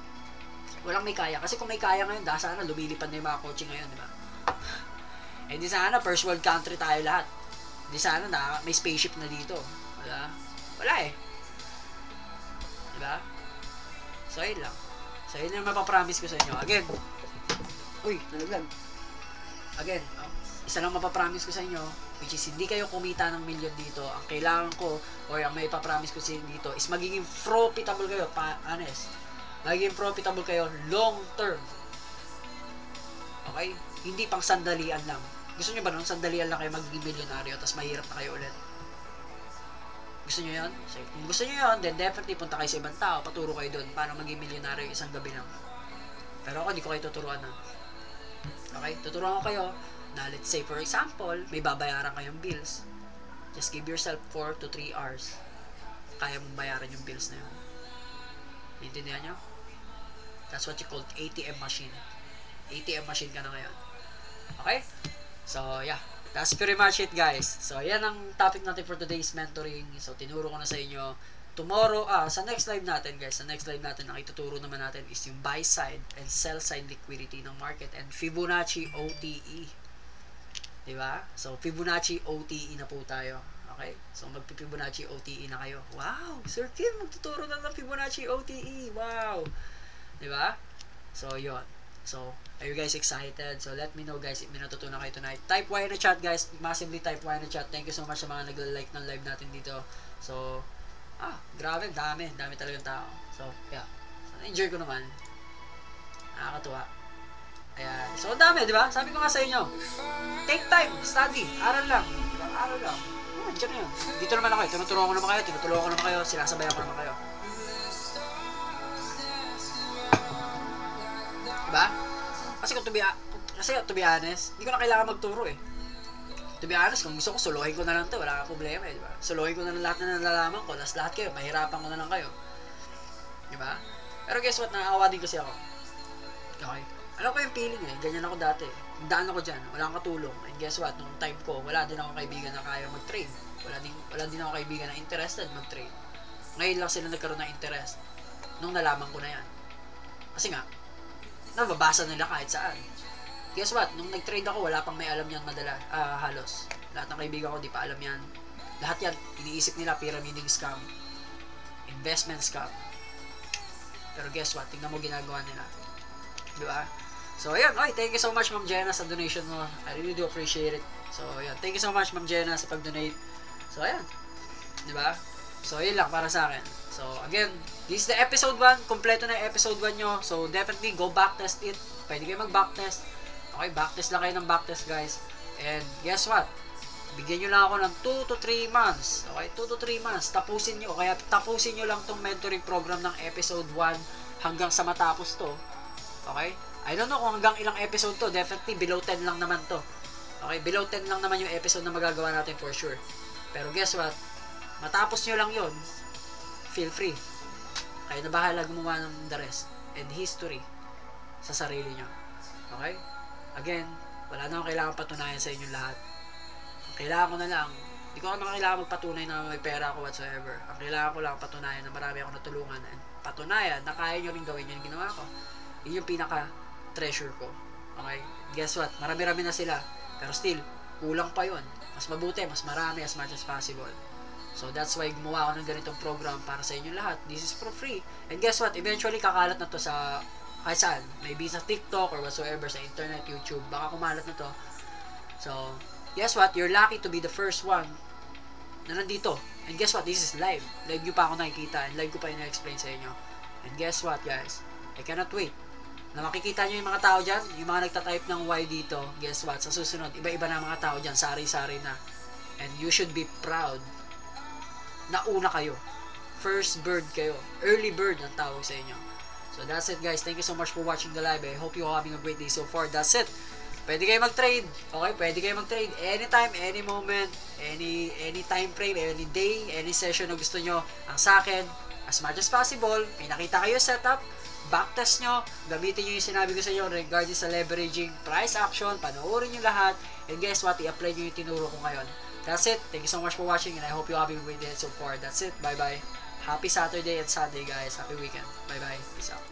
Walang may kaya. Kasi kung may kaya ngayon, sana lumilipad na yung mga coaching ngayon, diba? Eh di sana first world country tayo lahat. Di sana na may spaceship na dito. Wala eh. Diba? So yun lang. So yun yung mapapromise ko sa inyo. Again, nalaglag. Again, isa lang mapapromise ko sa inyo, which is hindi kayo kumita ng milyon dito. Ang kailangan ko, or ang may papromise ko sa inyo dito, is magiging profitable kayo, honest. Magiging profitable kayo long term. Okay? Hindi pang sandalian lang. Gusto nyo ba nun? Sandalian lang kayo magiging milyonaryo tapos mahirap na kayo ulit. Gusto nyo yun? So, kung gusto nyo yun, then definitely punta kayo sa ibang tao, paturo kayo dun paano maging milyonaryo isang gabi lang. Pero ako, hindi ko kayo tuturuan na. Okay? Tuturuan ko kayo na, let's say for example, may babayaran kayong bills. Just give yourself 4 to 3 hours. Kaya mong bayaran yung bills na yun. Intindihan nyo? That's what you call ATM machine. ATM machine ka na ngayon. Okay? So, yeah. That's pretty much it, guys. So, yan ang topic natin for today's mentoring. So, tinuro ko na sa inyo. Tomorrow, sa next live natin, guys, sa next live natin, ang ituturo naman natin is yung buy side and sell side liquidity ng market and Fibonacci OTE. Diba? So, Fibonacci OTE na po tayo. Okay? So, magpi-Fibonacci OTE na kayo. Wow! Sir Kim, magtuturo na ng Fibonacci OTE. Wow! Diba? So, yun. So, are you guys excited? So, let me know guys if may natutunan kayo tonight. Type Y na chat guys. Massively type Y na chat. Thank you so much sa mga nag-like ng live natin dito. So, grabe. Dami talagang tao. So, yeah. So, enjoy ko naman. Nakakatuwa. Ayan. So, ang dami, di ba? Sabi ko nga sa inyo, take time, study, aral lang. Diba? Aral lang. Diyan na yun. Dito naman ako, tinutulungan ko naman kayo, sinasabayan ko naman kayo. Diba? Kasi to be honest, hindi ko na kailangan magturo eh. To be honest, kung gusto ko, suluhin ko na lang to, wala kang problema eh, diba? Suluhin ko na lang lahat na nalalaman ko, tapos lahat kayo, mahirapan ko na lang kayo. Diba? Pero guess what, nakakawa din kasi ako. Okay? Alam ko yung feeling eh, ganyan ako dati. Daan ako dyan, wala akong katulong. And guess what, nung time ko, wala din ako kaibigan na kaya mag-trade. Wala din ako kaibigan na interested mag-trade. Ngayon lang sila nagkaroon ng interest nung nalaman ko na yan. Kasi nga, nababasa nila kahit saan. Guess what? Nung nag-trade ako, wala pang may alam yan halos. Lahat ng kaibigan ko, di pa alam yan. Lahat yan, iniisip nila pyramiding scam. Investment scam. Pero guess what? Tingnan mo ginagawa nila. Di ba? So, ayan. Okay, thank you so much, Ma'am Jenna, sa donation mo. I really do appreciate it. So, ayan. Thank you so much, Ma'am Jenna, sa pag-donate. So, ayan. Di ba? So, yun lang para sa akin. So, again, this is the episode 1. Kompleto na yung episode 1 nyo. So, definitely go backtest it. Pwede kayo mag-backtest. Okay, backtest lang kayo ng backtest, guys. And guess what? Bigyan nyo lang ako ng 2 to 3 months. Okay, 2 to 3 months. Tapusin nyo. Kaya tapusin nyo lang tong mentoring program ng episode 1 hanggang sa matapos to. Okay? I don't know kung hanggang ilang episode to. Definitely below 10 lang naman to. Okay, below 10 lang naman yung episode na magagawa natin for sure. Pero guess what? Matapos nyo lang yon, feel free. Kayo na bahala gumawa ng the rest and history sa sarili nyo. Okay? Again, wala na akong kailangan patunayan sa inyong lahat. Kailangan ko na lang, hindi ko naman kailangan magpatunay na may pera ako whatsoever. Ang kailangan ko lang patunayan na marami akong natulungan and patunayan na kaya nyo rin gawin yung ginawa ko. Yun yung pinaka-treasure ko. Okay? Guess what? Marami-rami na sila. Pero still, kulang pa yun. Mas mabuti, mas marami as much as possible. So that's why gumawa ako ng ganitong program para sa inyo lahat. This is for free. And guess what? Eventually, kakalat na to sa kahit saan. Maybe sa TikTok or whatsoever, sa internet, YouTube. Baka kumalat na to. So, guess what? You're lucky to be the first one na nandito. And guess what? This is live. Live nyo pa ako nakikita and live ko pa yung na-explain sa inyo. And guess what, guys? I cannot wait na makikita nyo yung mga tao dyan, yung mga nagtatype ng Y dito. Guess what? Sa susunod, iba-iba na mga tao dyan. Sari-sari na. And you should be proud na una kayo. First bird kayo. Early bird ang tawag sa inyo. So that's it, guys. Thank you so much for watching the live. I hope you're having a great day so far. That's it. Pwede kayo mag-trade. Okay? Pwede kayo mag-trade. Anytime, any moment, any time frame, any day, any session na gusto nyo. Ang sa akin, as much as possible, may nakita kayo setup, backtest nyo, gamitin nyo yung sinabi ko sa inyo regarding sa leveraging, price action, panoorin nyo lahat, and guess what? I-apply nyo yung tinuro ko ngayon. That's it. Thank you so much for watching, and I hope you're having a great day so far. That's it. Bye-bye. Happy Saturday and Sunday, guys. Happy weekend. Bye-bye. Peace out.